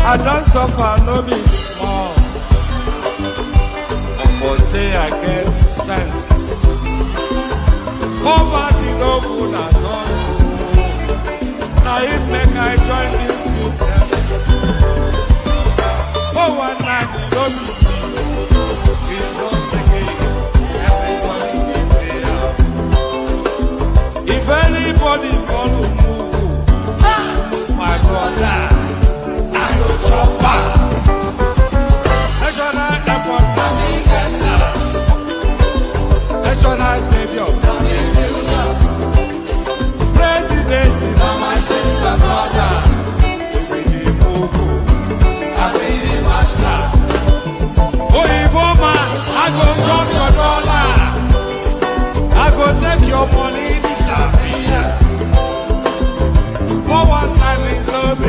I don't suffer, no be small. But say I get sense. Poverty no good at all. Now it make I join this business. For one night, no be cheap. It's once again, everybody will pay up. If anybody follow move, my brother, I go chop back. National airport, National stadium, President, my sister, brother, we be Mugu, I be the master. Oh, Iboma, I go chop your dollar, I go take your money, disappear. For one time in love,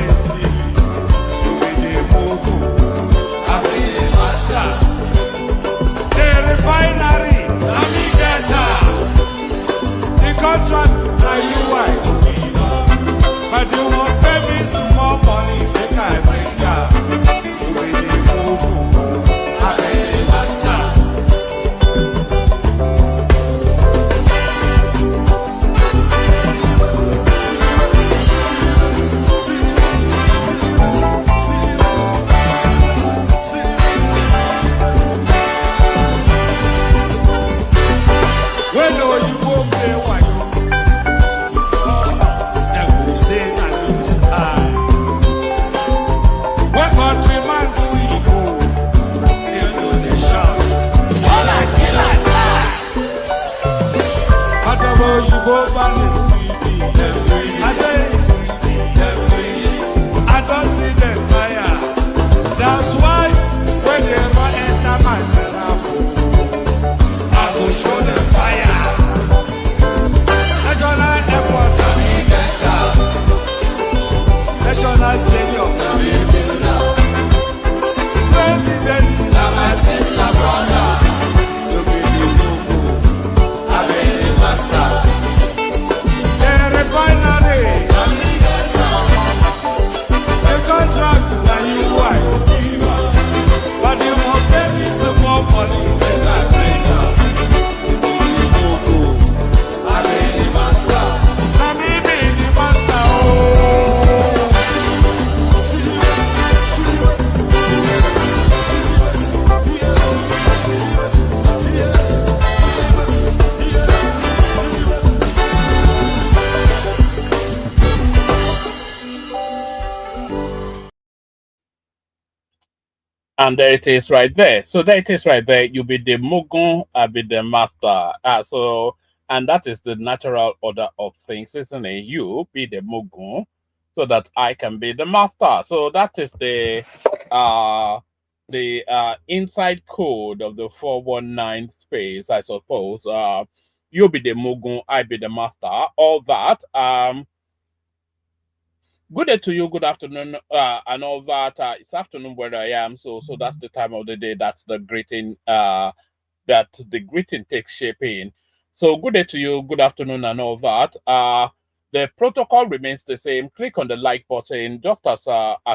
refinery, the contract, now you white. But you won't pay me some more money, make I bring down. You really move, I pay the master. I don't see them fire. That's why when they ever enter my temple, I will show them fire. National airport, National stadium, President, my sister, brother, you be the I be the master. Refinery, the contract that you want, but you won't pay me some more money than I bring up. I be the master. Let me be the master. And there it is right there. So there it is right there. You be the Mugun, I be the master. And that is the natural order of things, isn't it? You be the Mugun so that I can be the master. So that is the inside code of the 419 space, I suppose. You be the Mugun, I be the master. All that. Good day to you, good afternoon, and all that. It's afternoon where I am, so that's the time of the day. That's the greeting. That the greeting takes shape in. So good day to you, good afternoon, and all that. The protocol remains the same. Click on the like button. Just as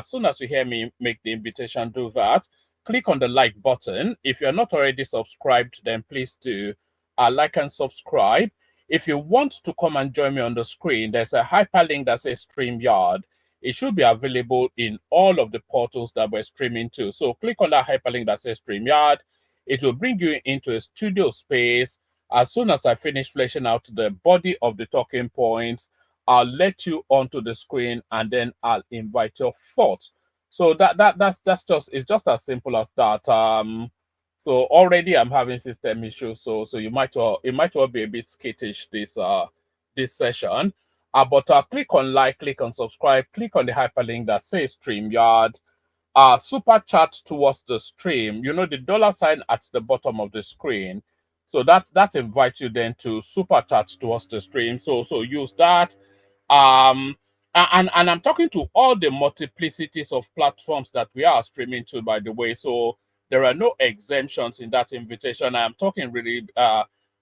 soon as you hear me make the invitation, do that. Click on the like button. If you're not already subscribed, then please do like and subscribe. If you want to come and join me on the screen, there's a hyperlink that says StreamYard. It should be available in all of the portals that we're streaming to. So click on that hyperlink that says StreamYard. It will bring you into a studio space. As soon as I finish fleshing out the body of the talking points, I'll let you onto the screen and then I'll invite your thoughts. So that's just, it's just as simple as that. So already I'm having system issues, so it might well be a bit skittish this session. But click on like, click on subscribe, click on the hyperlink that says StreamYard. Super chat towards the stream. You know the $ at the bottom of the screen. So that invites you then to super chat towards the stream. So use that. And I'm talking to all the multiplicities of platforms that we are streaming to, by the way. So there are no exemptions in that invitation. I am talking really,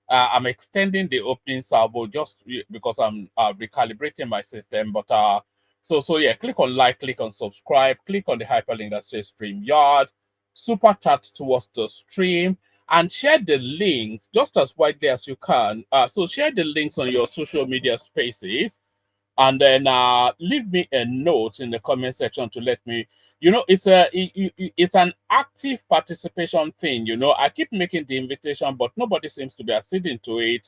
I'm extending the opening salvo just because I'm recalibrating my system. But So yeah, click on like, click on subscribe, click on the hyperlink that says StreamYard, super chat towards the stream, and share the links just as widely as you can. So share the links on your social media spaces, and then leave me a note in the comment section to let me. It's an active participation thing. I keep making the invitation, but nobody seems to be acceding to it.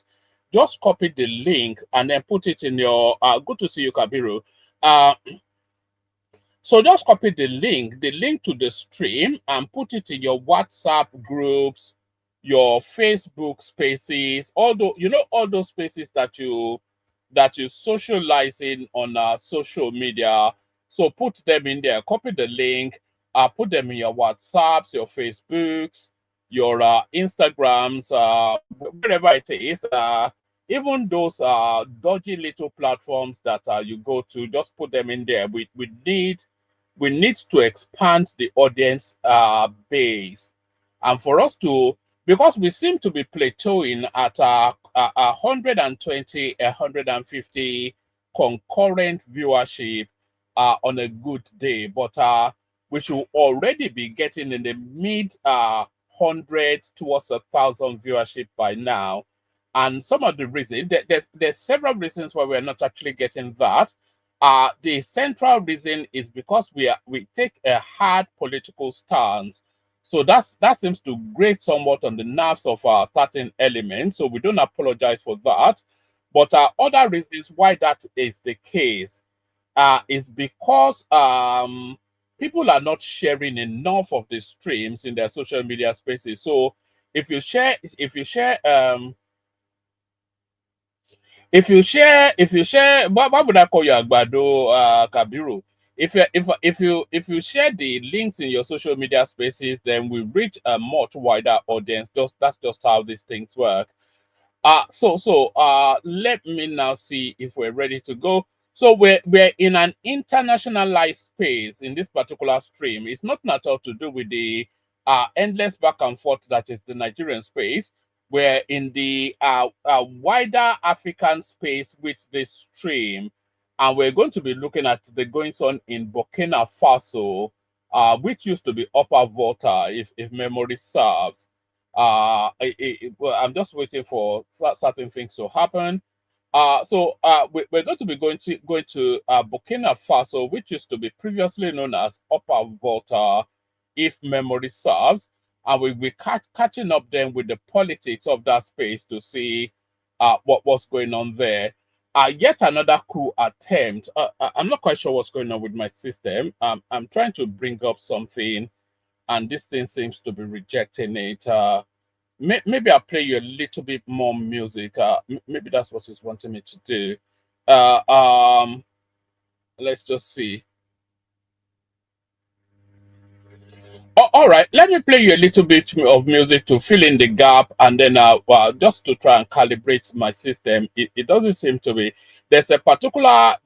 Just copy the link and then put it in your. Good to see you, Kabiru. Uh, so just copy the link to the stream, and put it in your WhatsApp groups, your Facebook spaces, all those spaces that you socialize in on social media. So put them in there, copy the link, put them in your WhatsApps, your Facebooks, your Instagrams, wherever it is. Even those dodgy little platforms that you go to, just put them in there. We need to expand the audience base, and for us to, because we seem to be plateauing at 120, 150 concurrent viewership on a good day, but we should already be getting in the mid hundreds towards 1,000 viewership by now. And some of the reasons, there's several reasons why we're not actually getting that. The central reason is because we take a hard political stance. So that seems to grate somewhat on the nerves of certain elements. So we don't apologize for that. But other reasons why that is the case is because people are not sharing enough of the streams in their social media spaces. So if you share what would I call you, Agbado, Kabiru? If you share the links in your social media spaces, then we reach a much wider audience. That's just how these things work. Let me now see if we're ready to go. So we're in an internationalized space in this particular stream. It's not at all to do with the endless back and forth that is the Nigerian space. We're in the wider African space with this stream, and we're going to be looking at the goings on in Burkina Faso, which used to be Upper Volta, if memory serves. Well, I'm just waiting for certain things to happen. We're going to be going to Burkina Faso, which used to be previously known as Upper Volta, if memory serves, and we'll be catching up then with the politics of that space to see what's going on there. Yet another coup attempt. I'm not quite sure what's going on with my system. I'm trying to bring up something, and this thing seems to be rejecting it. Maybe I'll play you a little bit more music. Maybe that's what it's wanting me to do. Let's just see. All right, let me play you a little bit of music to fill in the gap, and then just to try and calibrate my system. It doesn't seem to be. There's a particular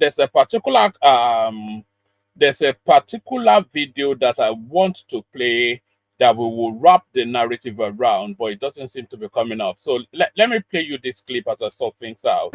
video that I want to play that we will wrap the narrative around, but it doesn't seem to be coming up. So let me play you this clip as I sort things out.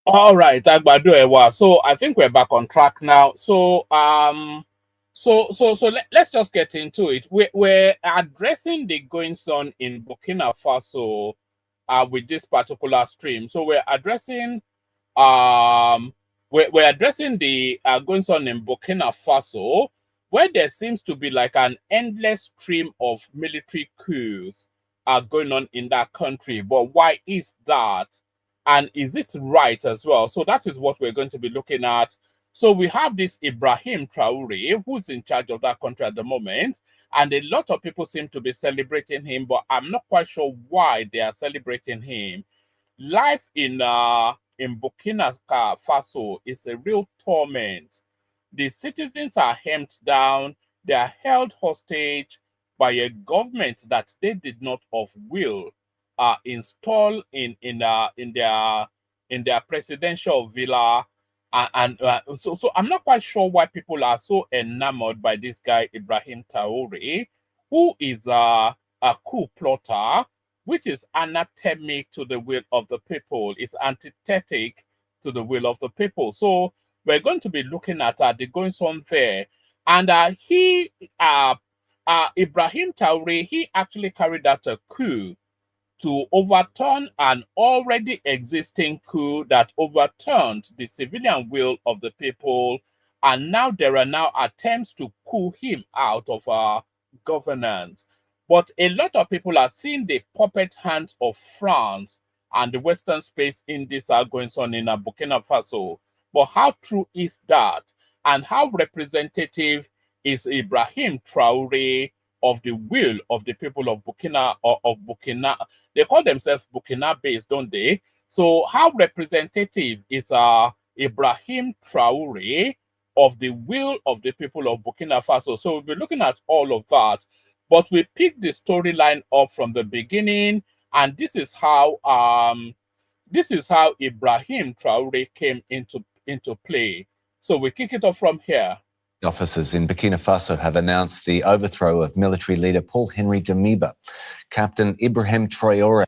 All right, Agbado Ewa. So I think we're back on track now. Let's just get into it. We're addressing the goings on in Burkina Faso with this particular stream. So we're addressing the goings on in Burkina Faso, where there seems to be like an endless stream of military coups going on in that country. But why is that? And is it right as well? So that is what we're going to be looking at. So we have this Ibrahim Traore, who's in charge of that country at the moment. And a lot of people seem to be celebrating him, but I'm not quite sure why they are celebrating him. Life in Burkina Faso is a real torment. The citizens are hemmed down, they are held hostage by a government that they did not of will install in their presidential villa, so I'm not quite sure why people are so enamored by this guy Ibrahim Traore, who is a coup plotter, which is anathemic to the will of the people. It's antithetic to the will of the people. So we're going to be looking at the goings on there, and Ibrahim Traore, he actually carried out a coup to overturn an already existing coup that overturned the civilian will of the people, and now there are now attempts to coup him out of governance. But a lot of people are seeing the puppet hands of France and the Western space in this going on in Burkina Faso. But how true is that? And how representative is Ibrahim Traore of the will of the people of Burkina? They call themselves Burkina based, don't they? So how representative is Ibrahim Traore of the will of the people of Burkina Faso? So we'll be looking at all of that, but we picked the storyline up from the beginning, and this is how Ibrahim Traore came into play. So we kick it off from here. Officers in Burkina Faso have announced the overthrow of military leader Paul-Henri Damiba. Captain Ibrahim Traore.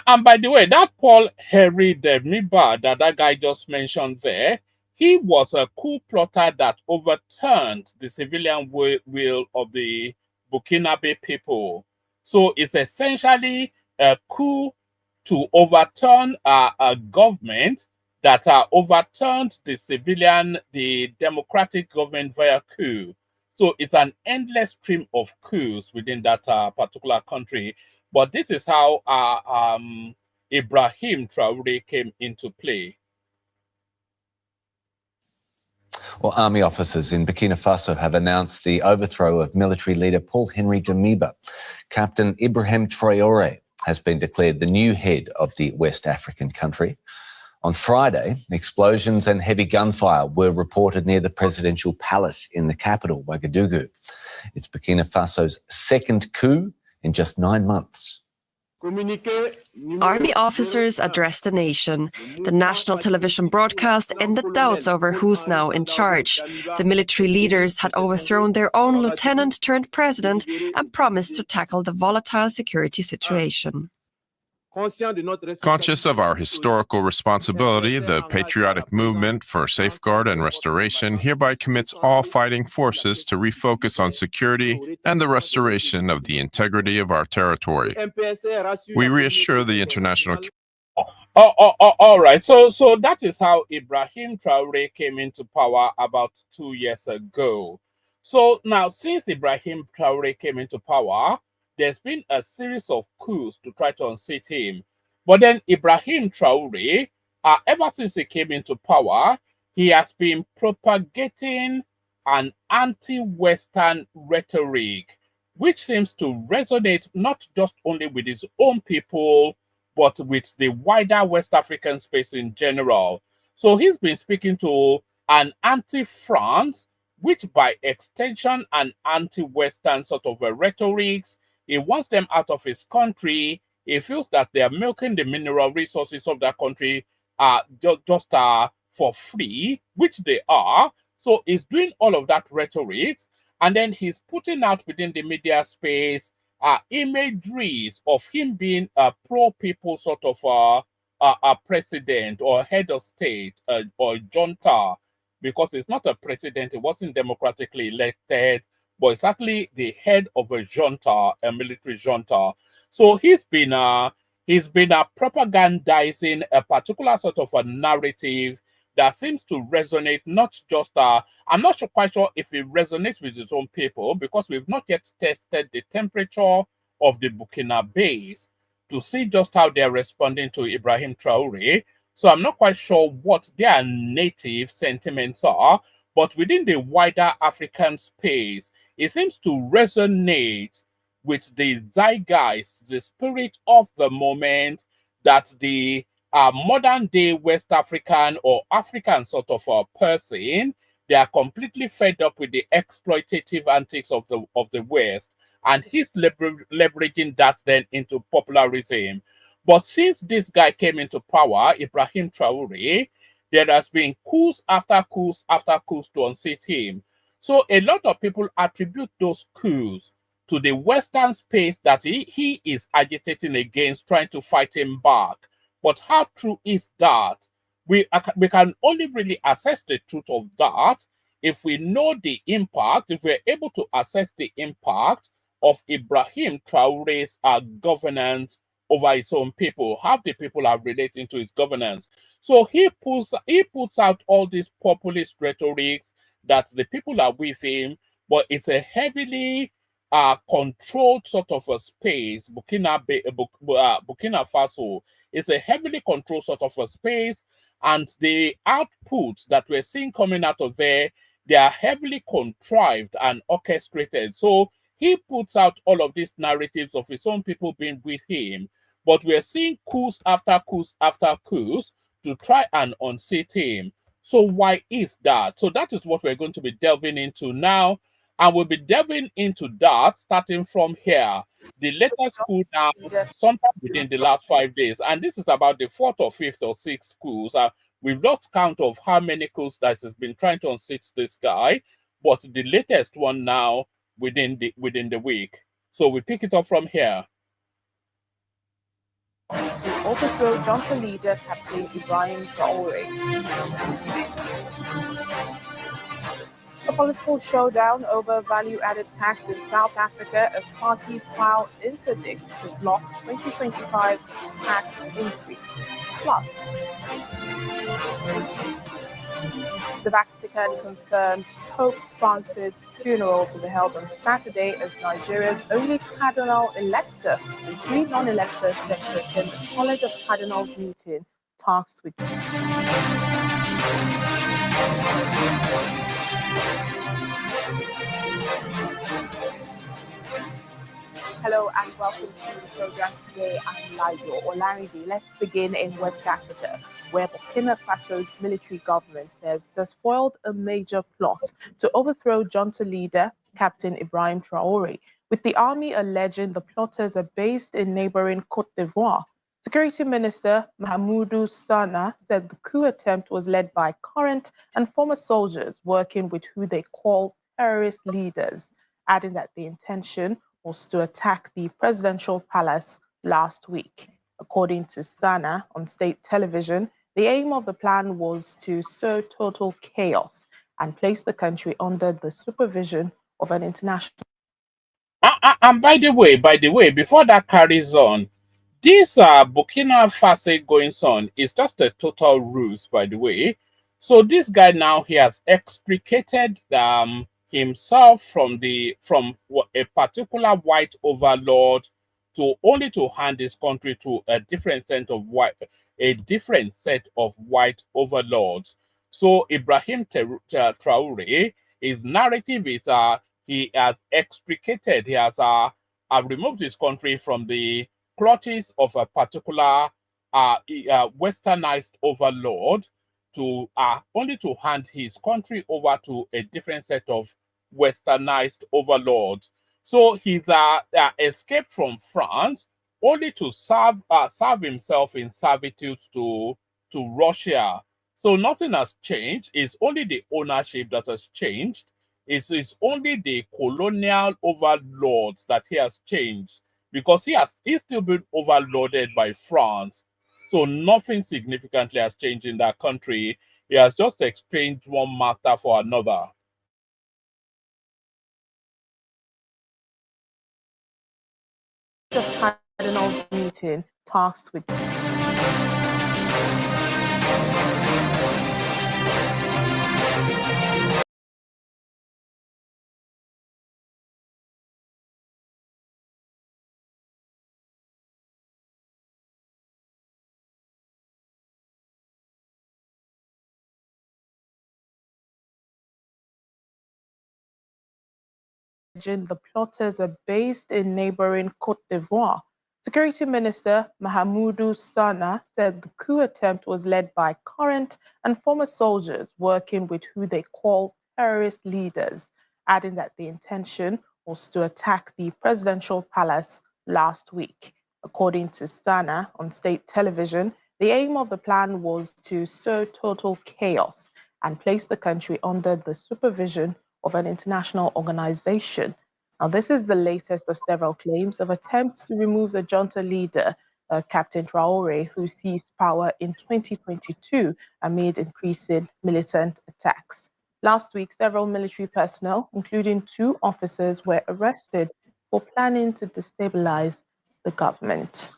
And by the way, that Paul-Henri Damiba that guy just mentioned there, he was a coup plotter that overturned the civilian will of the Burkinabe people. So it's essentially a coup to overturn a government that overturned the democratic government via coup. So it's an endless stream of coups within that particular country. But this is how Ibrahim Traore came into play. Well, army officers in Burkina Faso have announced the overthrow of military leader Paul-Henri Damiba. Captain Ibrahim Traore has been declared the new head of the West African country. On Friday, explosions and heavy gunfire were reported near the presidential palace in the capital, Ouagadougou. It's Burkina Faso's second coup in just 9 months. Army officers addressed the nation. The national television broadcast ended doubts over who's now in charge. The military leaders had overthrown their own lieutenant turned president and promised to tackle the volatile security situation. Conscious of our historical responsibility, the patriotic movement for safeguard and restoration hereby commits all fighting forces to refocus on security and the restoration of the integrity of our territory. We reassure the international community. All right. So that is how Ibrahim Traore came into power about 2 years ago. So now, since Ibrahim Traore came into power, there's been a series of coups to try to unseat him. But then Ibrahim Traore, ever since he came into power, he has been propagating an anti-Western rhetoric, which seems to resonate not just only with his own people, but with the wider West African space in general. So he's been speaking to an anti-France, which by extension an anti-Western sort of a rhetorics. He wants them out of his country. He feels that they are milking the mineral resources of that country just for free, which they are. So he's doing all of that rhetoric, and then he's putting out within the media space imageries of him being a pro-people sort of a president or head of state or junta, because he's not a president, he wasn't democratically elected, but it's actually the head of a junta, a military junta. So he's been propagandizing a particular sort of a narrative that seems to resonate not just I'm not quite sure if it resonates with his own people, because we've not yet tested the temperature of the Burkina base. to see just how they're responding to Ibrahim Traore. So I'm not quite sure what their native sentiments are, but within the wider African space, it seems to resonate with the zeitgeist, the spirit of the moment, that the modern day West African or African sort of person, they are completely fed up with the exploitative antics of the West, and he's leveraging that then into popularism. But since this guy came into power, Ibrahim Traore, there has been coups after coups after coups to unseat him. So a lot of people attribute those coups to the Western space that he is agitating against, trying to fight him back. But how true is that? We can only really assess the truth of that if we know the impact, if we're able to assess the impact of Ibrahim Traore's governance over his own people, how the people are relating to his governance. So he puts out all these populist rhetorics that the people are with him, but it's a heavily controlled sort of a space. Burkina Faso is a heavily controlled sort of a space, and the outputs that we're seeing coming out of there, they are heavily contrived and orchestrated. So he puts out all of these narratives of his own people being with him, but we're seeing coups after coups after coups to try and unseat him. So why is that? So that is what we're going to be delving into now. And we'll be delving into that starting from here. The latest coup now, sometime within the last 5 days. And this is about the fourth or fifth or sixth coups. We've lost count of how many coups that has been trying to unseat this guy. But the latest one now within the week. So we pick it up from here. To overthrow junta leader Captain Ibrahim Traore. A political showdown over value-added tax in South Africa as parties file interdicts to block 2025 tax increase. Plus, the Vatican confirms Pope Francis' funeral to be held on Saturday as Nigeria's only cardinal-elector and 3 non-electors set to attend the College of Cardinals meeting tasked with. Hello and welcome to the program today. I'm Lido Olaride. Let's begin in West Africa, where Burkina Faso's military government says it has foiled a major plot to overthrow junta leader Captain Ibrahim Traore, with the army alleging the plotters are based in neighboring Côte d'Ivoire. Security Minister Mahamoudou Sana said the coup attempt was led by current and former soldiers working with who they call terrorist leaders, adding that the intention was to attack the presidential palace last week. According to Sana on state television, the aim of the plan was to sow total chaos and place the country under the supervision of an international. And by the way, before that carries on, this Burkina Faso goings on is just a total ruse, by the way. So this guy now, he has extricated himself from a particular white overlord to only to hand his country to a different set of white overlords. So Ibrahim Traore, his narrative is he has extricated, he has removed his country from the clutches of a particular westernized overlord to only to hand his country over to a different set of westernized overlords. So he's escaped from France only to serve himself in servitude to Russia. So nothing has changed. It's only the ownership that has changed. It's only the colonial overlords that he has changed, because he's still been overloaded by France. So nothing significantly has changed in that country. He has just exchanged one master for another. Just cardinal meeting tasked with. the plotters are based in neighboring Côte d'Ivoire. Security Minister Mahamudu Sana said the coup attempt was led by current and former soldiers working with who they call terrorist leaders, adding that the intention was to attack the presidential palace last week. According to Sana on state television, the aim of the plan was to sow total chaos and place the country under the supervision of an international organization. Now, this is the latest of several claims of attempts to remove the junta leader, Captain Traore, who seized power in 2022 amid increasing militant attacks. Last week, several military personnel, including 2 officers, were arrested for planning to destabilize the government.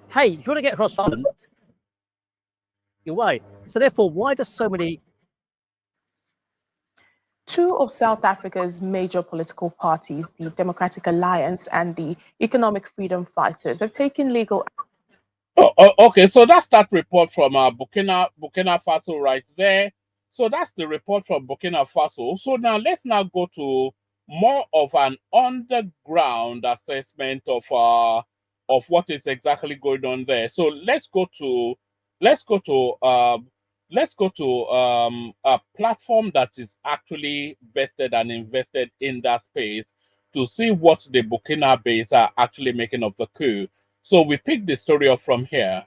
Hey, if you want to get across London, your way. So therefore, why does so many... 2 of South Africa's major political parties, the Democratic Alliance and the Economic Freedom Fighters, have taken legal... Okay, so that's that report from Burkina Faso right there. So that's the report from Burkina Faso. So now let's now go to more of an underground assessment of what is exactly going on there. So let's go to a platform that is actually vested and invested in that space to see what the Burkinabés are actually making of the coup. So we picked the story up from here.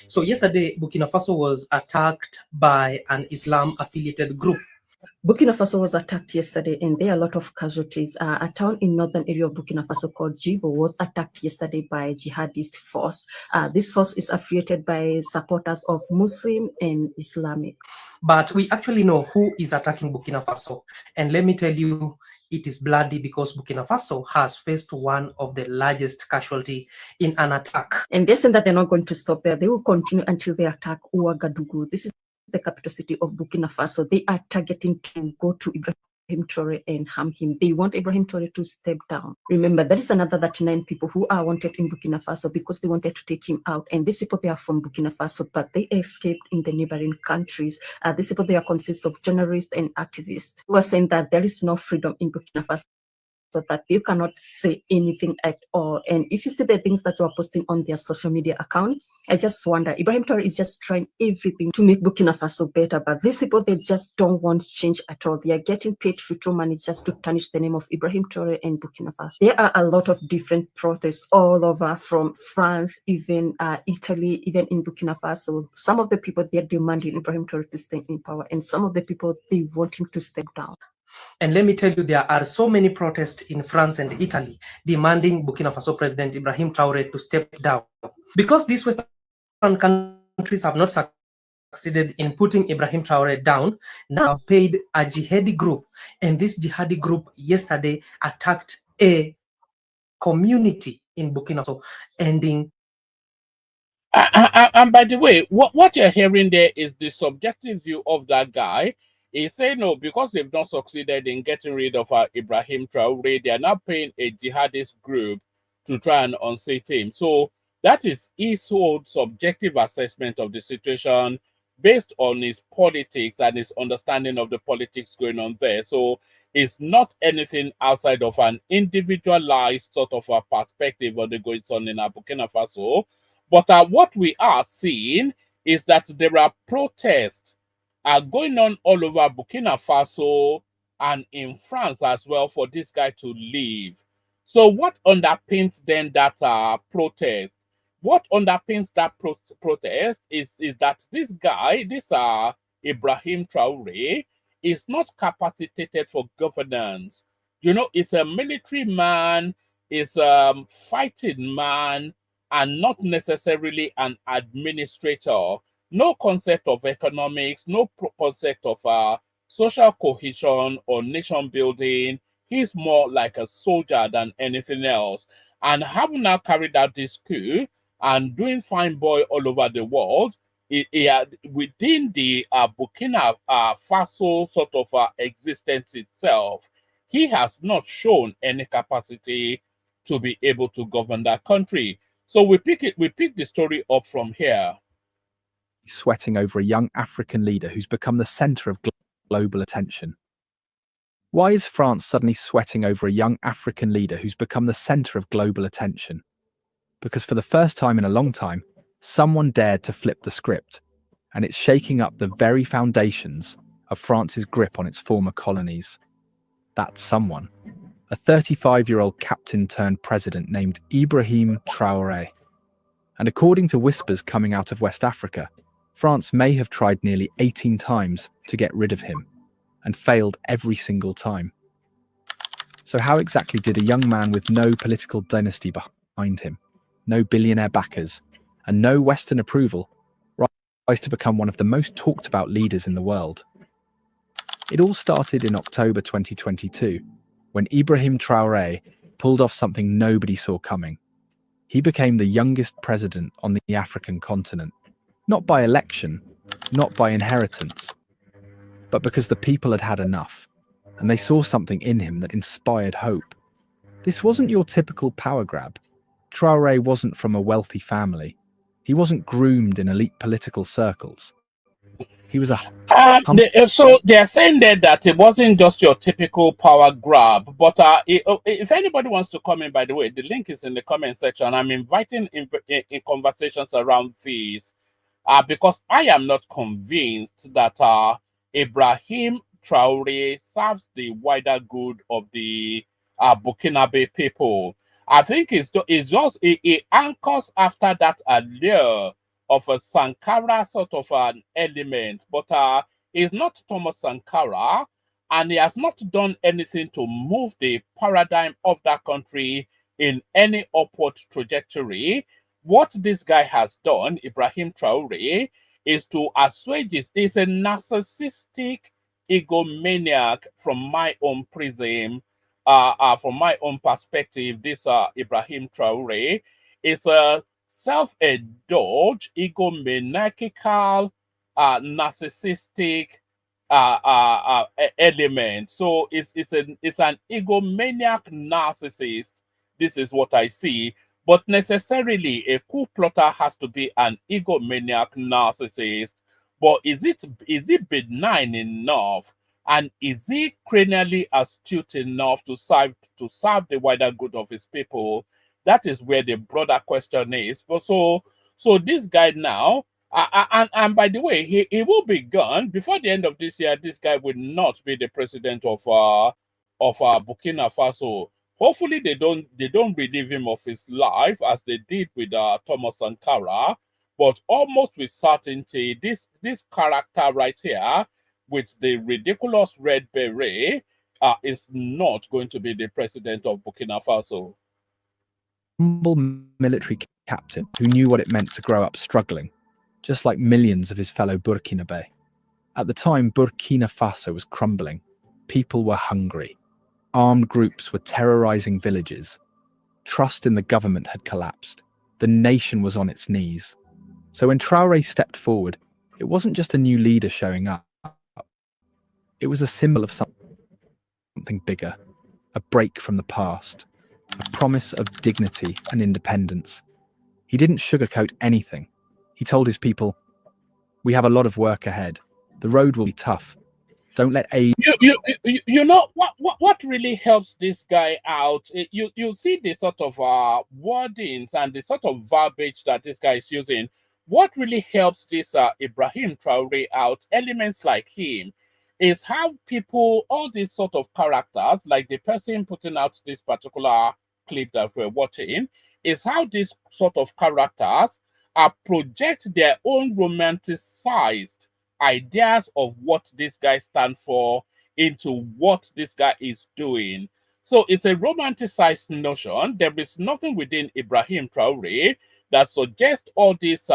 So yesterday, Burkina Faso was attacked by an Islam-affiliated group. Burkina Faso was attacked yesterday, and there are a lot of casualties. A town in northern area of Burkina Faso called Djibo was attacked yesterday by a jihadist force. This force is affiliated by supporters of Muslim and Islamic. But we actually know who is attacking Burkina Faso. And let me tell you, it is bloody because Burkina Faso has faced one of the largest casualty in an attack. And they're saying that they're not going to stop there. They will continue until they attack Ouagadougou. This is the capital city of Burkina Faso. They are targeting to go to Ibrahim Traore and harm him. They want Ibrahim Traore to step down. Remember, there is another 39 people who are wanted in Burkina Faso because they wanted to take him out. And these people, they are from Burkina Faso, but they escaped in the neighboring countries. These people, they are consist of journalists and activists who are saying that there is no freedom in Burkina Faso, so that you cannot say anything at all. And if you see the things that you are posting on their social media account, I just wonder, Ibrahim Traore is just trying everything to make Burkina Faso better, but these people, they just don't want change at all. They are getting paid little money just to tarnish the name of Ibrahim Traore and Burkina Faso. There are a lot of different protests all over, from France, even Italy, even in Burkina Faso. Some of the people, they're demanding Ibrahim Traore to stay in power, and some of the people, they want him to step down. And let me tell you, there are so many protests in France and Italy demanding Burkina Faso President Ibrahim Traore to step down. Because these Western countries have not succeeded in putting Ibrahim Traore down, now paid a jihadi group. And this jihadi group yesterday attacked a community in Burkina Faso, ending... And by the way, what you're hearing there is the subjective view of that guy. He said no, because they've not succeeded in getting rid of Ibrahim Traore, they are now paying a jihadist group to try and unseat him. So that is his whole subjective assessment of the situation based on his politics and his understanding of the politics going on there. So it's not anything outside of an individualized sort of a perspective of the goings on in Burkina Faso. But what we are seeing is that there are protests are going on all over Burkina Faso and in France as well for this guy to leave. So what underpins then that protest? What underpins that protest is that this guy, Ibrahim Traore, is not capacitated for governance. You know, it's a military man, it's a fighting man, and not necessarily an administrator. No concept of economics, no concept of social cohesion or nation building. He's more like a soldier than anything else. And having now carried out this coup and doing fine boy all over the world, within the Burkina Faso sort of existence itself, he has not shown any capacity to be able to govern that country. So we pick the story up from here. Sweating over a young African leader who's become the center of global attention. Why is France suddenly sweating over a young African leader who's become the center of global attention? Because for the first time in a long time, someone dared to flip the script, and it's shaking up the very foundations of France's grip on its former colonies. That someone, a 35-year-old captain-turned-president named Ibrahim Traore. And according to whispers coming out of West Africa, France may have tried nearly 18 times to get rid of him, and failed every single time. So how exactly did a young man with no political dynasty behind him, no billionaire backers, and no Western approval rise to become one of the most talked about leaders in the world? It all started in October 2022, when Ibrahim Traore pulled off something nobody saw coming. He became the youngest president on the African continent, not by election, not by inheritance, but because the people had had enough, and they saw something in him that inspired hope. This wasn't your typical power grab. Traore wasn't from a wealthy family. He wasn't groomed in elite political circles. He was So they're saying there that it wasn't just your typical power grab, but if anybody wants to comment, by the way, the link is in the comment section. I'm inviting in conversations around these because I am not convinced that Ibrahim Traore serves the wider good of the Burkinabe people. I think it anchors after that allure of a Sankara sort of an element, but it's not Thomas Sankara, and he has not done anything to move the paradigm of that country in any upward trajectory. What this guy has done, Ibrahim Traore, is to assuage this. He's a narcissistic egomaniac from my own prism, from my own perspective. This Ibrahim Traore is a self-indulged, egomaniacal, narcissistic element. So it's an egomaniac narcissist. This is what I see. But necessarily, a coup plotter has to be an egomaniac narcissist. But is it benign enough, and is he cranially astute enough to serve the wider good of his people? That is where the broader question is. But so this guy now, and by the way, he will be gone before the end of this year. This guy will not be the president of Burkina Faso. Hopefully they don't relieve him of his life as they did with Thomas Sankara. But almost with certainty, this character right here with the ridiculous red beret is not going to be the president of Burkina Faso. Humble military captain who knew what it meant to grow up struggling, just like millions of his fellow Burkinabe. At the time, Burkina Faso was crumbling. People were hungry. Armed groups were terrorizing villages. Trust in the government had collapsed. The nation was on its knees. So when Traore stepped forward, it wasn't just a new leader showing up. It was a symbol of something bigger, a break from the past, a promise of dignity and independence. He didn't sugarcoat anything. He told his people, "We have a lot of work ahead. The road will be tough. Don't let age..." You know what really helps this guy out? You see the sort of wordings and the sort of verbiage that this guy is using. What really helps this Ibrahim Traore out, elements like him, is how people, all these sort of characters, like the person putting out this particular clip that we're watching, is how these sort of characters project their own romanticized ideas of what this guy stands for into what this guy is doing. So it's a romanticized notion. There is nothing within Ibrahim Traore that suggests all this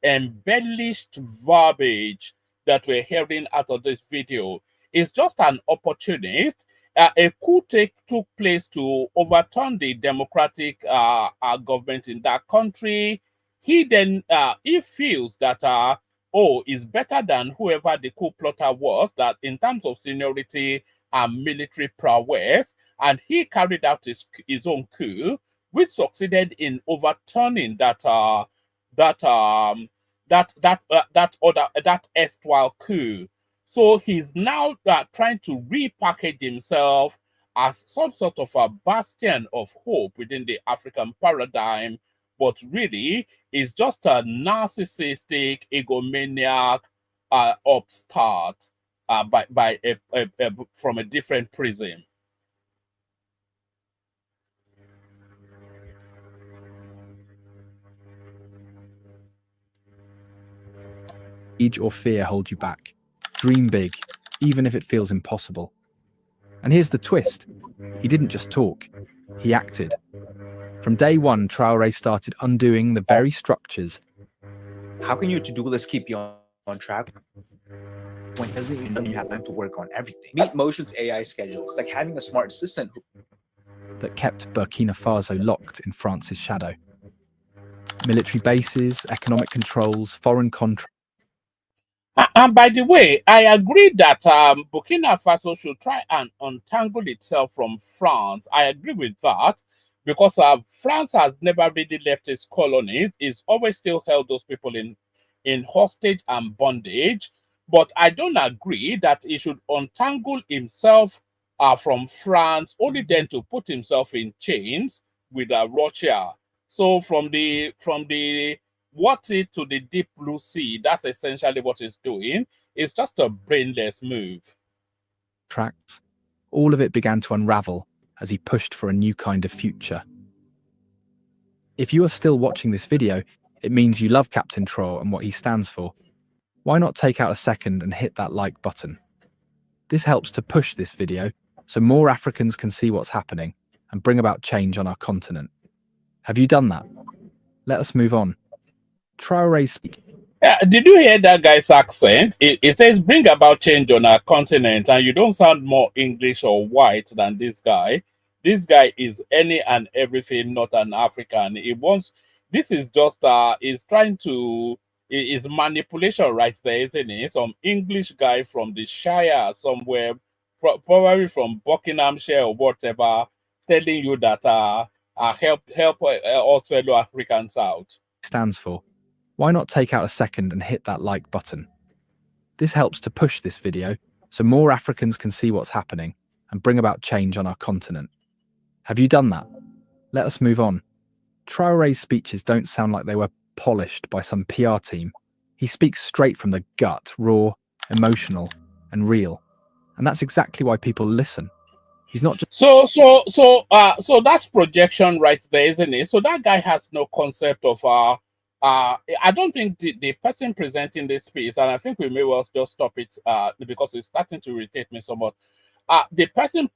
embellished verbiage that we're hearing out of this video. It's just an opportunist. A coup took place to overturn the democratic government in that country. He then he feels that is better than whoever the coup plotter was, that in terms of seniority and military prowess, and he carried out his own coup, which succeeded in overturning that erstwhile coup. So he's now trying to repackage himself as some sort of a bastion of hope within the African paradigm, but really is just a narcissistic, egomaniac upstart from a different prism. Age or fear hold you back. Dream big, even if it feels impossible. And here's the twist. He didn't just talk, he acted. From day one, Traore started undoing the very structures. How can your to-do list keep you on track when doesn't even know you have time to work on everything? Meet Motion's AI schedule. It's like having a smart assistant that kept Burkina Faso locked in France's shadow. Military bases, economic controls, foreign contracts. And by the way, I agree that Burkina Faso should try and untangle itself from France. I agree with that, because France has never really left its colonies. It's always still held those people in hostage and bondage. But I don't agree that he should untangle himself from France, only then to put himself in chains with Russia. So from the water to the deep blue sea, that's essentially what he's doing. It's just a brainless move. Tracts. All of it began to unravel as he pushed for a new kind of future. If you are still watching this video, it means you love Captain Traore and what he stands for. Why not take out a second and hit that like button? This helps to push this video so more Africans can see what's happening and bring about change on our continent. Have you done that? Let us move on. Traore's speech. Yeah, did you hear that guy's accent? It says bring about change on our continent, and you don't sound more English or white than this guy. This guy is any and everything not an African. He wants, this is just is trying to, is manipulation right there, isn't it? Some English guy from the Shire somewhere, probably from Buckinghamshire or whatever, telling you that help all fellow Africans out. Stands for. Why not take out a second and hit that like button? This helps to push this video so more Africans can see what's happening and bring about change on our continent. Have you done that? Let us move on. Traore's speeches don't sound like they were polished by some PR team. He speaks straight from the gut, raw, emotional, and real. And that's exactly why people listen. He's not just so that's projection right there, isn't it? So that guy has no concept of I don't think the person presenting this piece, and I think we may well just stop it because it's starting to irritate me somewhat. The person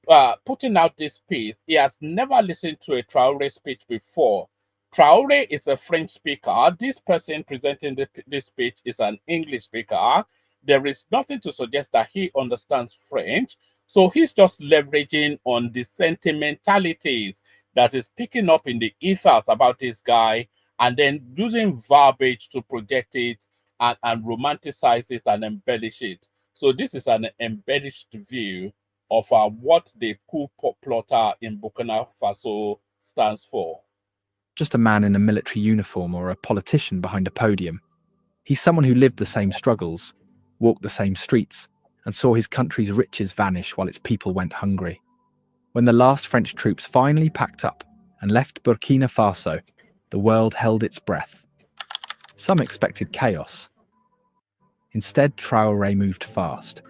putting out this piece, he has never listened to a Traore speech before. Traore is a French speaker. This person presenting this speech is an English speaker. There is nothing to suggest that he understands French. So he's just leveraging on the sentimentalities that is picking up in the ethos about this guy, and then using verbiage to project it and romanticize it and embellish it. So this is an embellished view of what the coup plotter in Burkina Faso stands for. Just a man in a military uniform or a politician behind a podium. He's someone who lived the same struggles, walked the same streets, and saw his country's riches vanish while its people went hungry. When the last French troops finally packed up and left Burkina Faso, the world held its breath. Some expected chaos. Instead, Traore moved fast.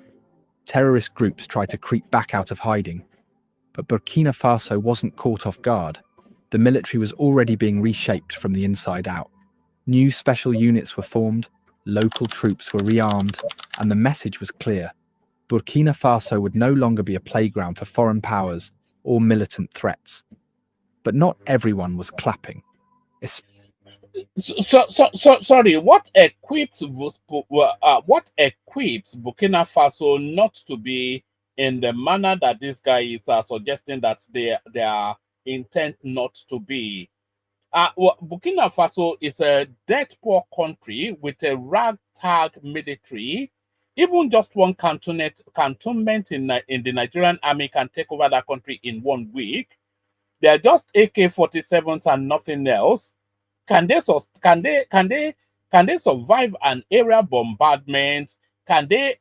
Terrorist groups tried to creep back out of hiding, but Burkina Faso wasn't caught off guard. The military was already being reshaped from the inside out. New special units were formed, local troops were rearmed, and the message was clear. Burkina Faso would no longer be a playground for foreign powers or militant threats. But not everyone was clapping. Sorry, what equips Burkina Faso not to be in the manner that this guy is suggesting that they are intent not to be? Burkina Faso is a debt poor country with a ragtag military Even just one cantonment in the Nigerian army can take over that country in 1 week. They are just AK-47s and nothing else. Can they survive an aerial bombardment? Can they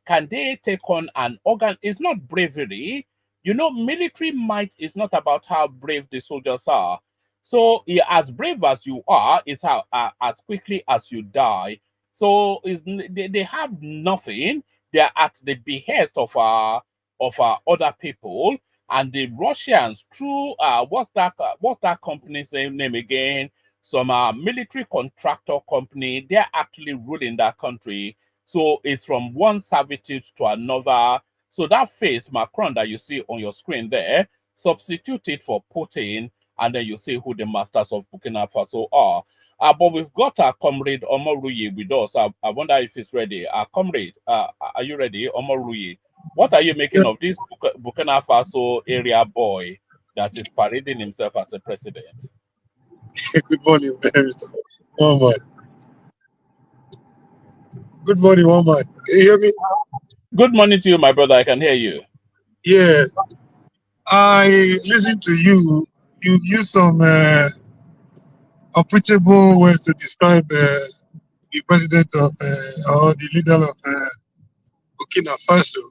take on an organ? It's not bravery. You know, military might is not about how brave the soldiers are. So as brave as you are, it's how as quickly as you die. So they have nothing. They are at the behest of other people. And the Russians, through what's that company's name again? Some military contractor company, they're actually ruling that country. So it's from one servitude to another. So that face, Macron, that you see on your screen there, substitute it for Putin, and then you see who the masters of Burkina Faso are. But we've got our comrade Omoruyi with us. I wonder if he's ready. Comrade, are you ready, Omoruyi? What are you making of this Burkina Faso area boy that is parading himself as a president? Good morning, Mr. Woman. Good morning, woman. Can you hear me? Good morning to you, my brother. I can hear you. Yeah. I listened to you. You used some approachable words to describe the president of or the leader of Burkina Faso.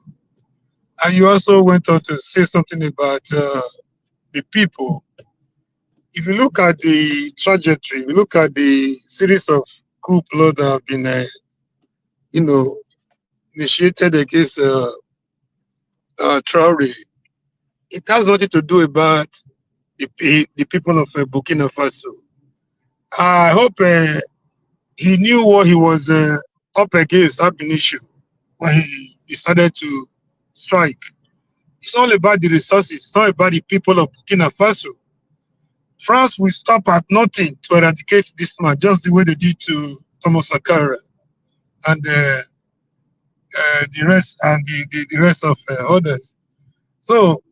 And you also went on to say something about the people. If you look at the trajectory, if you look at the series of coup plots that have been, initiated against Traore, it has nothing to do about the people of Burkina Faso. I hope he knew what he was up against, ab initio, when he decided to strike. It's all about the resources. It's not about the people of Burkina Faso. France will stop at nothing to eradicate this man, just the way they did to Thomas Sankara and the rest and the rest of others. So,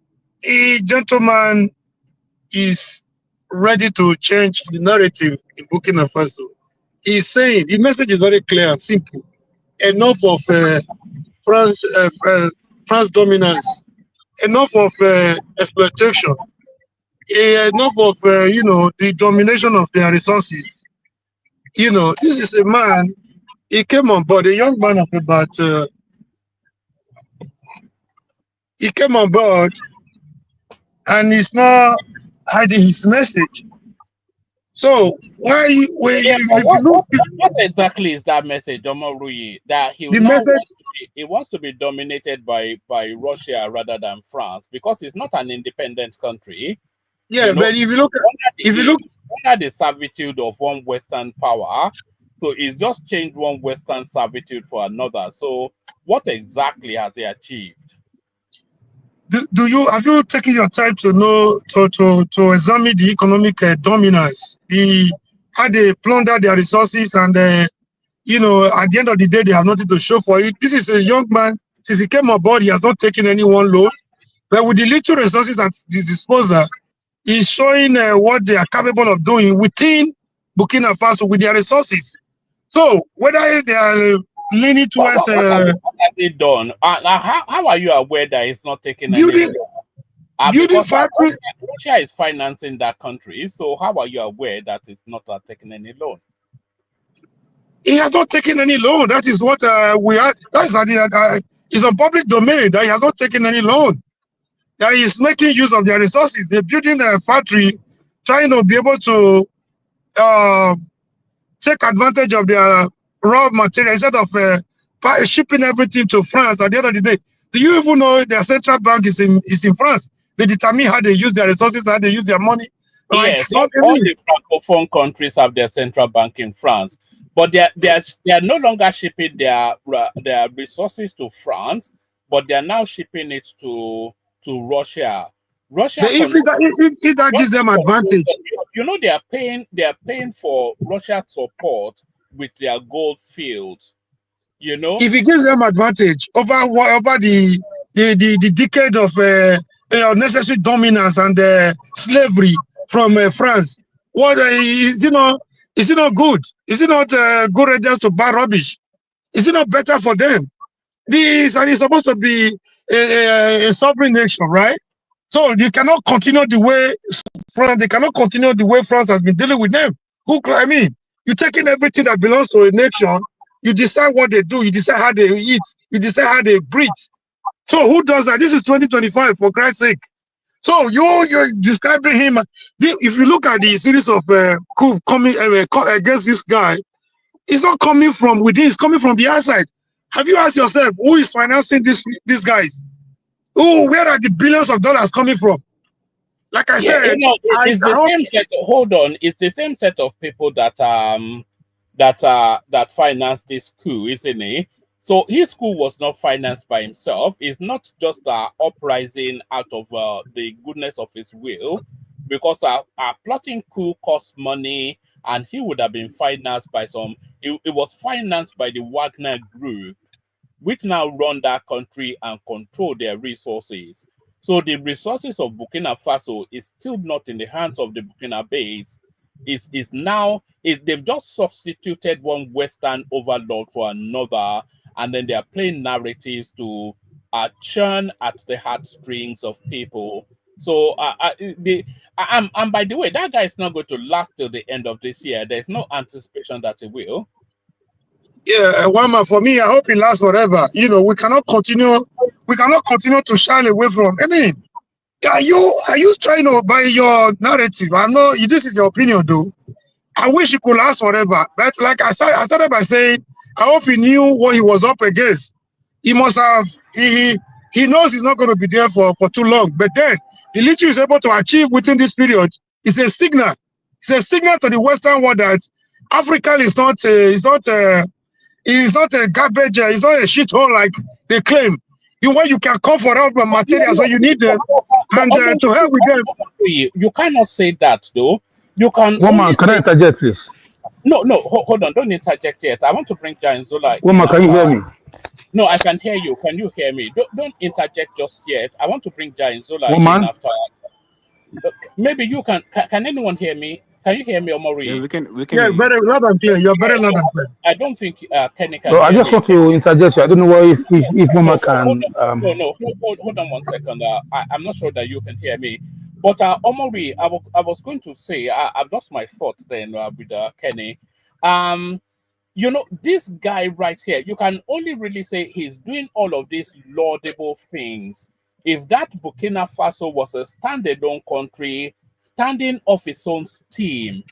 a gentleman is ready to change the narrative in Burkina Faso. He's saying the message is very clear and simple. Enough of France dominance. Enough of exploitation. Enough of the domination of their resources. This is a man. He came on board, a young man of about. He came on board, and he's not hiding his message. So what exactly is that message, Omoruyi? That he wants to be dominated by Russia rather than France because it's not an independent country. Yeah, but if you look under the servitude of one Western power, so it's just changed one Western servitude for another. So what exactly has he achieved? Have you taken your time to know to examine the economic dominance, how they plunder their resources, and at the end of the day they have nothing to show for it. This is a young man. Since he came aboard, he has not taken any one loan, but with the little resources at his disposal, he's showing what they are capable of doing within Burkina Faso with their resources. So whether they are leaning towards what have they done? How are you aware that it's not taking any loan? Because Russia is financing that country, so how are you aware that it's not taking any loan? He has not taken any loan. That is what we are. It's a public domain that he has not taken any loan. That he is making use of their resources. They're building a factory, trying to be able to take advantage of their raw material instead of shipping everything to France. At the end of the day, do you even know their central bank is in France? They determine how they use their resources, how they use their money. Yes, all the francophone countries have their central bank in France, but they are no longer shipping their resources to France, but they are now shipping it to Russia. If that gives them advantage, they are paying for Russia's support with their gold fields. If it gives them advantage over the decade of necessary dominance and slavery from France, what is it not good? Is it not good readiness to buy rubbish? Is it not better for them? This and it's supposed to be a sovereign nation, right? So you cannot continue the way France. They cannot continue the way France has been dealing with them. I mean, you're taking everything that belongs to a nation. You decide what they do. You decide how they eat. You decide how they breathe. So who does that? This is 2025, for Christ's sake. So you're describing him. If you look at the series of coup coming against this guy, it's not coming from within. It's coming from the outside. Have you asked yourself who is financing these guys? Where are the billions of dollars coming from? Like I said, it's the same set. Hold on, it's the same set of people that that financed this coup, isn't it? So his coup was not financed by himself. It's not just an uprising out of the goodness of his will, because a plotting coup costs money, and he would have been financed by some. It was financed by the Wagner Group, which now run that country and control their resources. So the resources of Burkina Faso is still not in the hands of the Burkinabés. They've just substituted one Western overlord for another, and then they are playing narratives to churn at the heartstrings of people. So, and by the way, that guy is not going to last till the end of this year. There's no anticipation that he will. Yeah, Wama, for me, I hope it lasts forever. You know, we cannot continue to shy away from. I mean, are you trying to buy your narrative? I know this is your opinion, though. I wish it could last forever. But like I started by saying, I hope he knew what he was up against. He must have. He knows he's not going to be there for too long. But then the little is able to achieve within this period is a signal. It's a signal to the Western world that Africa is not a garbage. It's not a shithole like they claim. You can come for help and materials when you need them, and to help with them. You cannot say that, though. You can. Woman, can I interject, please? No, hold on. Don't interject yet. I want to bring Giant Zola. Woman, can you hear me? No, I can hear you. Can you hear me? Don't interject just yet. I want to bring Giant Zola Woman? after. Maybe you can. Can anyone hear me? Can you hear me, Omori? Yeah, we can. Yeah, very loud and clear. You're very loud and clear. I don't think Kenny can. No, I just want to interject you. I don't know if Woman can. No. Hold on 1 second. I'm not sure that you can hear me. But Omori, I was going to say I've lost my thoughts then with Kenny. You know, this guy right here, you can only really say he's doing all of these laudable things if that Burkina Faso was a standalone country standing off its own steam.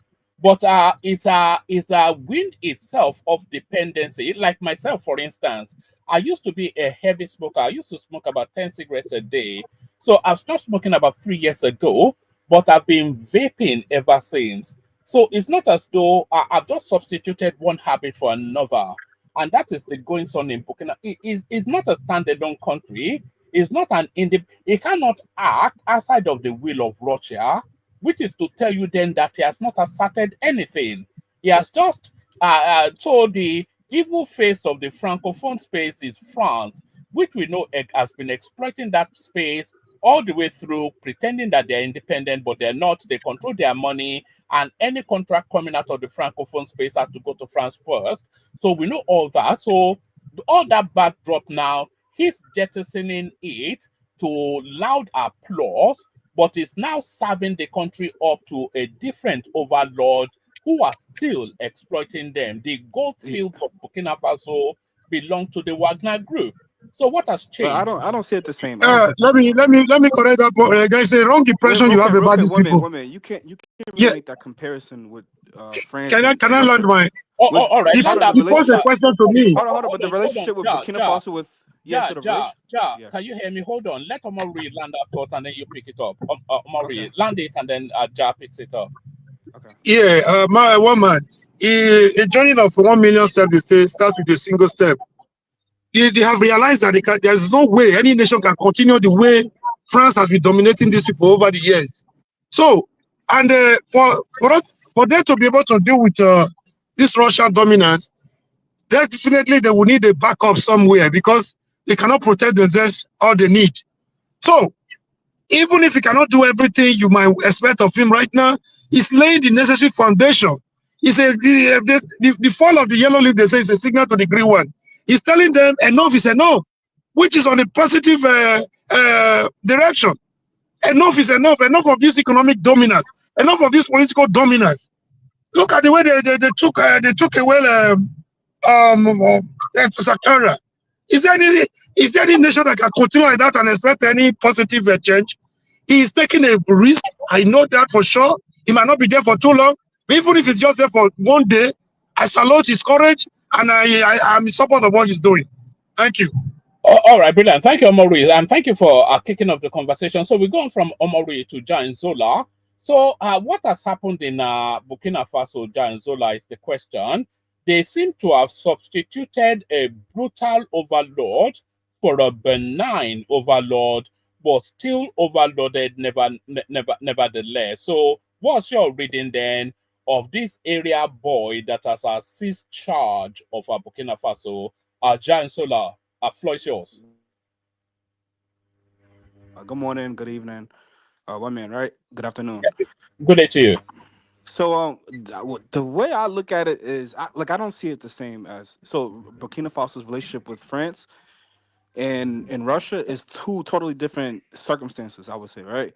But it's a wind itself of dependency. Like myself, for instance, I used to be a heavy smoker. I used to smoke about 10 cigarettes a day. So I've stopped smoking about 3 years ago, but I've been vaping ever since. So it's not as though I've just substituted one habit for another. And that is the goings on in Burkina. It's not a standalone country. It's not it cannot act outside of the will of Russia, which is to tell you then that he has not asserted anything. He has just told the evil face of the Francophone space is France, which we know has been exploiting that space all the way through, pretending that they're independent, but they're not. They control their money, and any contract coming out of the Francophone space has to go to France first. So we know all that. So all that backdrop now, he's jettisoning it to loud applause, but is now serving the country up to a different overlord who are still exploiting them. The gold fields of Burkina Faso belong to the Wagner Group. So what has changed? But I don't see it the same. Let me correct that. Guys, a wrong impression you have about these people. Women, you can't really make that comparison with France. Can I land my? All right. He posed a question to me. Hold on. But the relationship with Burkina Faso with can you hear me? Hold on. Let Omori land that thought and then you pick it up. Omori, land it and then Ja picks it up. Okay. Yeah, my woman. A journey of 1 million steps, they say, starts with a single step. They have realized that there's no way any nation can continue the way France has been dominating these people over the years. So, and for them to be able to deal with this Russian dominance, definitely they will need a backup somewhere because they cannot protect themselves all they need. So, even if he cannot do everything you might expect of him right now, he's laying the necessary foundation. He says the fall of the yellow leaf, they say, is a signal to the green one. He's telling them enough is enough, which is on a positive direction. Enough is enough. Enough of this economic dominance. Enough of this political dominance. Look at the way they took away Sakara. Is there any nation that can continue like that and expect any positive change? He is taking a risk. I know that for sure. He might not be there for too long. But even if it's just there for one day, I salute his courage and I'm in support of what he's doing. Thank you. All right, brilliant. Thank you, Omori, and thank you for kicking off the conversation. So we're going from Omori to Jan Zola. So what has happened in Burkina Faso, Jan Zola, is the question. They seem to have substituted a brutal overlord for a benign overlord, but still overloaded nevertheless. So what's your reading then of this area boy that has seized charge of Burkina Faso, Jan Zola? Floor is yours. Good morning, good evening. One man, right? Good afternoon. Good day to you. So the way I look at it is, I don't see it the same as, so Burkina Faso's relationship with France and Russia is two totally different circumstances, I would say, right?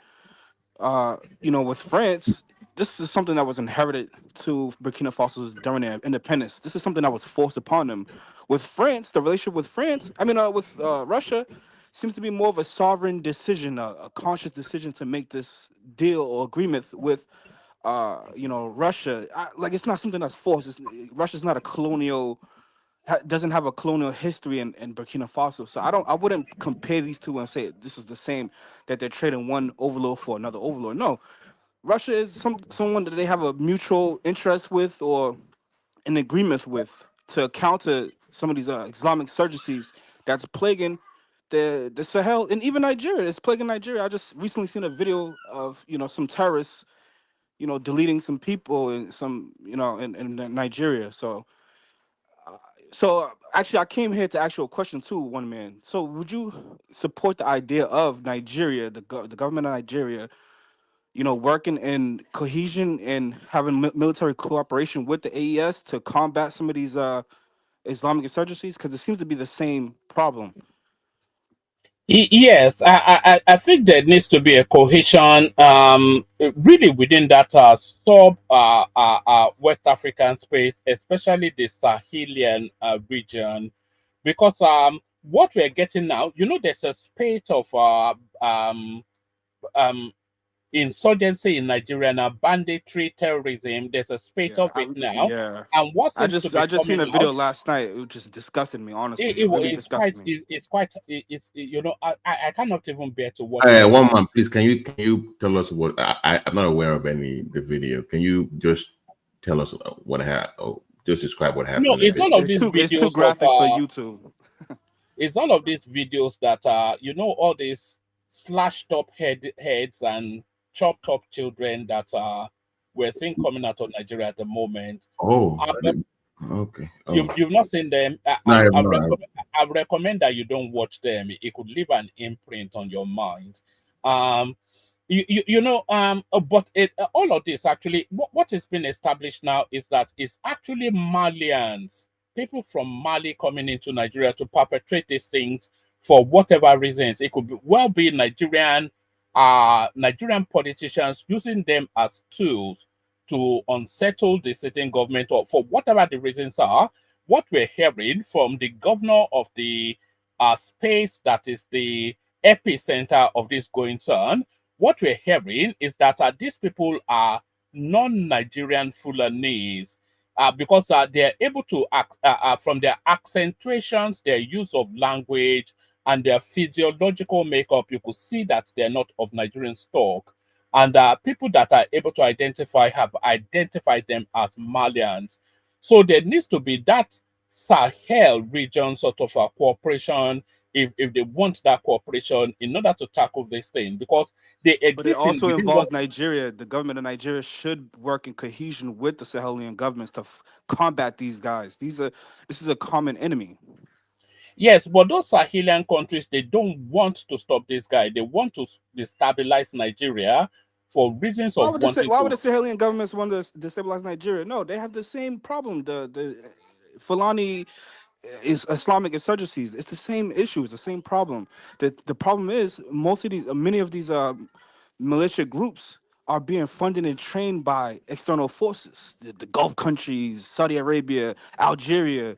With France, this is something that was inherited to Burkina Faso during their independence. This is something that was forced upon them. With France, the relationship with Russia seems to be more of a sovereign decision, a conscious decision to make this deal or agreement with, Russia. It's not something that's forced. Russia's not a colonial, doesn't have a colonial history in Burkina Faso. So I wouldn't compare these two and say this is the same, that they're trading one overlord for another overlord. No, Russia is someone that they have a mutual interest with or an agreement with to counter some of these Islamic insurgencies that's plaguing the Sahel and even Nigeria. It's plaguing Nigeria. I just recently seen a video of some terrorists, deleting some people and some in Nigeria. So actually, I came here to ask you a question too, one man. So would you support the idea of Nigeria, the government of Nigeria, working in cohesion and having military cooperation with the AES to combat some of these Islamic insurgencies? Because it seems to be the same problem. Yes, I think there needs to be a cohesion, really within that West African space, especially the Sahelian region, because what we're getting now, there's a spate of insurgency in Nigeria now, banditry, terrorism. There's a spate of it now. Yeah. And what I just seen a video last night. It just disgusted me, honestly. It's quite. I cannot even bear to watch. One man, please. Can you tell us what? I'm not aware of the video. Can you just tell us what happened? Oh, just describe what happened. No, it's all of these videos. It's too graphic for YouTube. It's all of these videos that all these slashed up heads and chopped up children that we're seeing coming out of Nigeria at the moment. Oh, okay. Oh. You've not seen them. I recommend that you don't watch them. It could leave an imprint on your mind. But all of this actually, what has been established now is that it's actually Malians, people from Mali coming into Nigeria to perpetrate these things for whatever reasons. It could be Nigerian politicians using them as tools to unsettle the sitting government, or for whatever the reasons are. What we're hearing from the governor of the space that is the epicenter of this goings on, what we're hearing is that these people are non-Nigerian Fulanese, because they're able to from their accentuations, their use of language, and their physiological makeup, you could see that they're not of Nigerian stock. And people that are able to identify have identified them as Malians. So there needs to be that Sahel region sort of a cooperation, if they want that cooperation in order to tackle this thing, because they exist. But it also involves Nigeria. The government of Nigeria should work in cohesion with the Sahelian governments to combat these guys. This is a common enemy. Yes, but those Sahelian countries, they don't want to stop this guy. They want to destabilize Nigeria for reasons of wanting why would the Sahelian governments want to destabilize Nigeria? No, they have the same problem. The Fulani Islamic insurgencies. It's the same issue. It's the same problem. The problem is many of these militia groups are being funded and trained by external forces, the Gulf countries, Saudi Arabia, Algeria.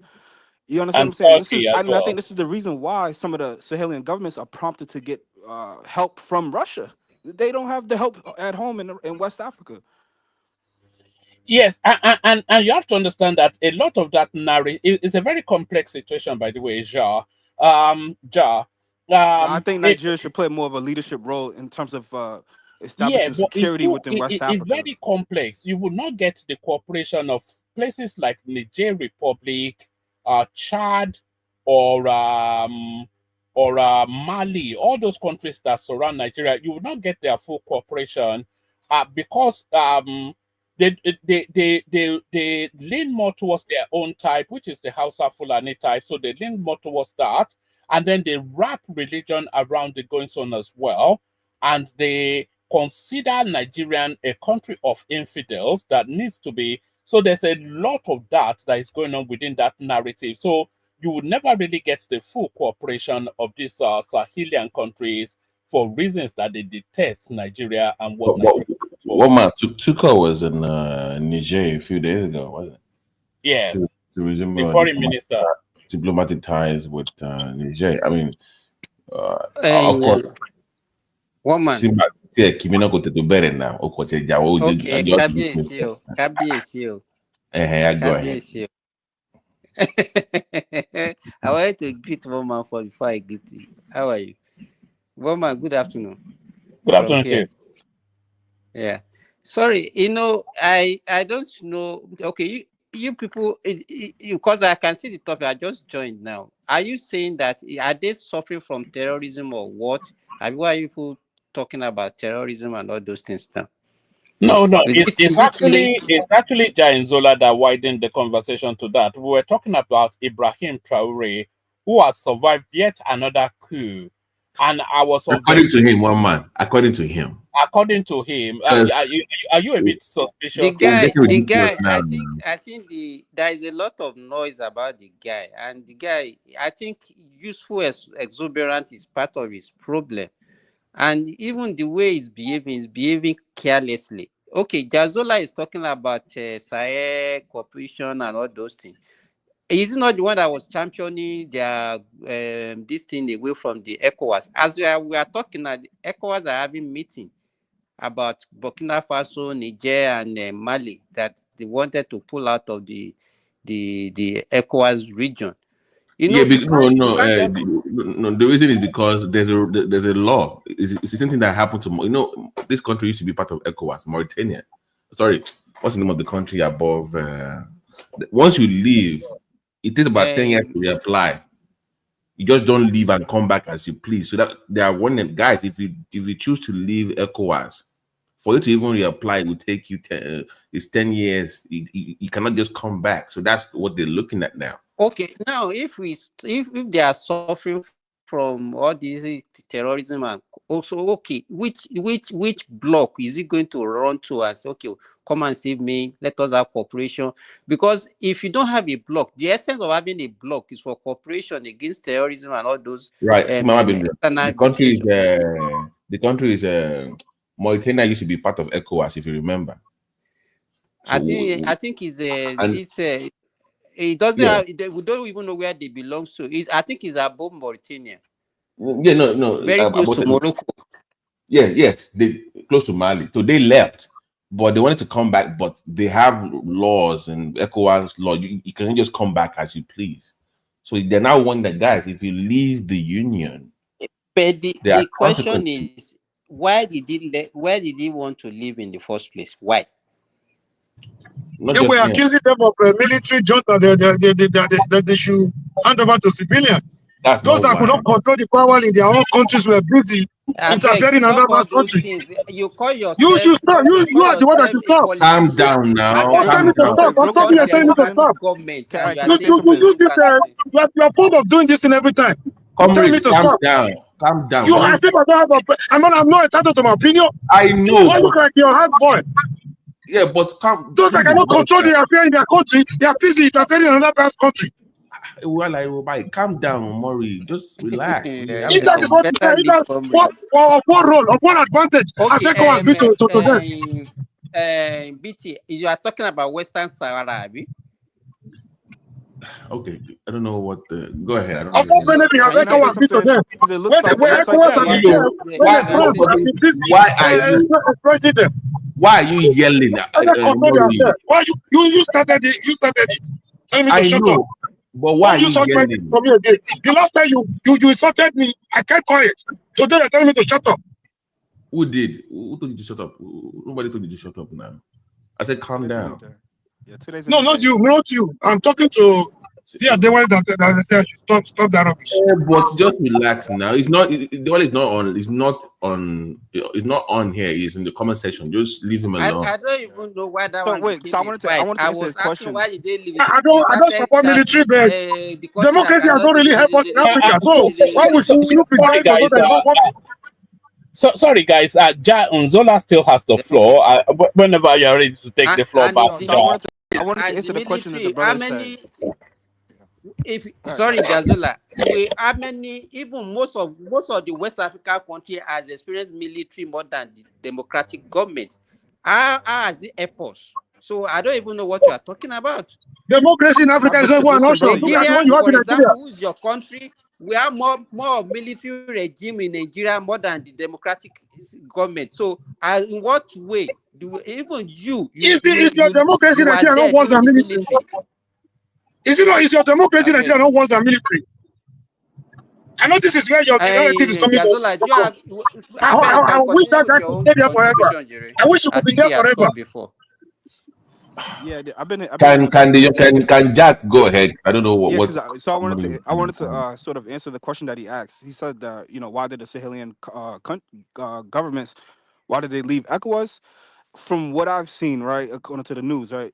You understand what I'm saying? I think this is the reason why some of the Sahelian governments are prompted to get help from Russia. They don't have the help at home in West Africa. Yes, and you have to understand that a lot of that narrative is a very complex situation, by the way, Ja. I think Nigeria should play more of a leadership role in terms of establishing security within West Africa. It's very complex. You will not get the cooperation of places like Niger Republic, Chad, or Mali, all those countries that surround Nigeria. You will not get their full cooperation because they lean more towards their own type, which is the Hausa Fulani type. So they lean more towards that, and then they wrap religion around the goings on as well, and they consider Nigerian a country of infidels that needs to be. So there's a lot of that is going on within that narrative. So you would never really get the full cooperation of these Sahelian countries for reasons that they detest Nigeria and what. One man, Tuko was in Niger a few days ago, wasn't it? Yes. To resume the foreign minister. Diplomatic ties with Niger. I mean, of course. One man. Okay, Kabiyesi. Go ahead. I wanted to greet one man before I greet you. How are you? One man, good afternoon. Good afternoon. Yeah. Sorry, I don't know. Okay, you people, because I can see the topic, I just joined now. Are you saying that are they suffering from terrorism or what? Why are you people talking about terrorism and all those things now? No, it's actually Jainzola that widened the conversation to that. We were talking about Ibrahim Traore, who has survived yet another coup. And I was according to him, one man. According to him, are you a bit suspicious? The guy. I think there is a lot of noise about the guy, and the guy. I think useful exuberance is part of his problem, and even the way he's behaving carelessly. Okay, Jazola is talking about Sahel cooperation and all those things. Is he not the one that was championing their this thing away from the ECOWAS? As we are talking, the ECOWAS are having meeting about Burkina Faso, Niger, and Mali that they wanted to pull out of the ECOWAS region. No. The reason is because there's a law. It's something that happened to this country used to be part of ECOWAS, Mauritania. Sorry, what's the name of the country above? Once you leave, it takes about 10 years to reapply. You just don't leave and come back as you please. So that they are warning guys, if you choose to leave ECOWAS, for you to even reapply, it will take you 10 years. You cannot just come back. So that's what they're looking at now. Okay, now if they are suffering from all these terrorism and also which block is it going to run to and say, okay, come and save me, let us have cooperation? Because if you don't have a block, the essence of having a block is for cooperation against terrorism and all those. Right. The country is Mauritania used to be part of ECOWAS, if you remember. So, I think it's it doesn't have, we don't even know where they belong to. I think it's above Mauritania. Yeah, no. Very close to Morocco. Yeah, yes, they close to Mali. So they left, but they wanted to come back, but they have laws and ECOWAS law. You can just come back as you please. So they're now wondering, guys, if you leave the union. But the question is, why did he want to leave in the first place? Why? They were accusing them of military junta that they should hand over to civilians. Those that could not control the power in their own countries were busy interfering in another man's country. You call yourself. You should stop. You are the one that should stop. Calm down now. Tell me to stop. I'm talking. You're telling me to stop. You are fond of doing this thing every time. Tell me to stop. Calm down. You as if I don't have I'm not entitled to my opinion. I know. You look like your husband. Yeah, but those that cannot control the affair in their country, they are busy interfering in another man's country. calm down, Maury. Just relax. If that is what you say, of what role, of what advantage has ECOWAS been to them? BT, you are talking about Western Sahara, Abi? Okay, I don't know what the. Go ahead. I don't Of what benefit has ECOWAS been to them? Where ECOWAS has been busy exploiting them. Why are you yelling? Why you started it? You started it. Tell me to shut up. But why are you yelling? From me again? The last time you insulted me, I kept quiet. Today you're telling me to shut up. Who did? Who told you to shut up? Nobody told you to shut up now. I said calm down. Yeah, 2 days No, not you. I'm talking to the one that said I should stop that rubbish. But just relax now. It's not. The one is not on. It's not on. It's not on here. It's in the comment section. Just leave him alone. I don't even know why that So one. wait, so I wanted to answer his question. Why did they leave it? I don't support military base. Democracy has not really helped us in Africa. So why would you be trying to do So sorry, guys. Zola still has the floor. Whenever you're ready to take the floor back, I wanted to answer the question that the brother said. Sorry, Gazola. How many? Even most of the West African country has experienced military more than the democratic government. How has it helped us? So I don't even know what you are talking about. Democracy in Africa is not one also. Nigeria, for example, who's your country? We have more military regime in Nigeria more than the democratic government. So, in what way do even you? If your democracy in Nigeria don't want the military, is your democracy in Nigeria don't want the military? I know this is where your narrative is coming from. I wish that guy could stay there forever. I wish you could be there forever. Before. Yeah, Can Jack go ahead? I don't know what. So I wanted to sort of answer the question that he asked. He said that why did the Sahelian governments, why did they leave ECOWAS? From what I've seen, right, according to the news, right,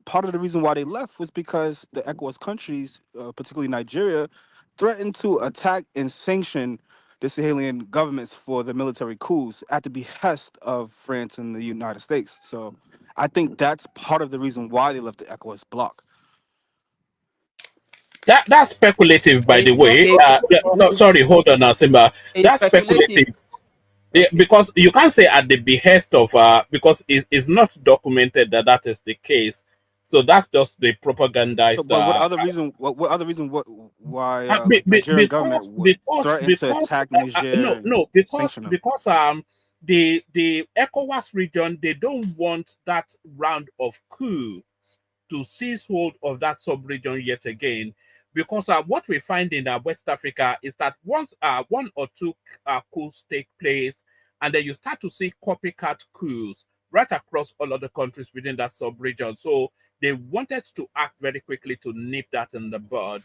part of the reason why they left was because the ECOWAS countries, particularly Nigeria, threatened to attack and sanction the Sahelian governments for the military coups at the behest of France and the United States. So I think that's part of the reason why they left the ECOWAS bloc. That's speculative, by the way. No, sorry, hold on, Simba. That's speculative. Yeah, because you can't say at the behest of because it's not documented that is the case. So that's just the propaganda. But what other reason? What other reason? Why Nigerian government would threaten to attack Nigeria? No, because the ECOWAS region, they don't want that round of coup to seize hold of that sub-region yet again. Because what we find in West Africa is that once one or two coups take place, and then you start to see copycat coups right across all of the countries within that sub-region. So they wanted to act very quickly to nip that in the bud.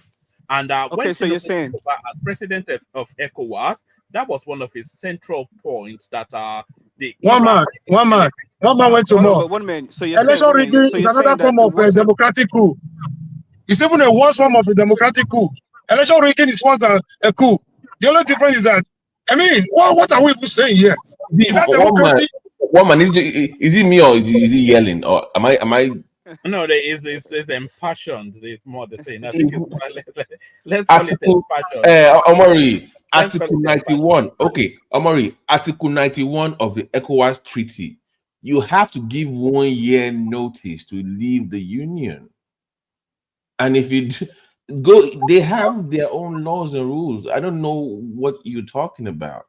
And okay, so you're saying as president of ECOWAS, that was one of his central points that the one man went to more. One man. So you're election rigging is another form of a democratic coup. It's even a worse form of a democratic coup. Election rigging is worse than a coup. The only difference is that, what are we even saying here? Is that democracy? One man, is it me or is he yelling? Or am I? No, it's impassioned. It's more the thing. I think let's call it impassioned. Omori, Article 91. Okay, Omori, Article 91 of the ECOWAS Treaty. You have to give 1 year notice to leave the union. And if you go, they have their own laws and rules. I don't know what you're talking about.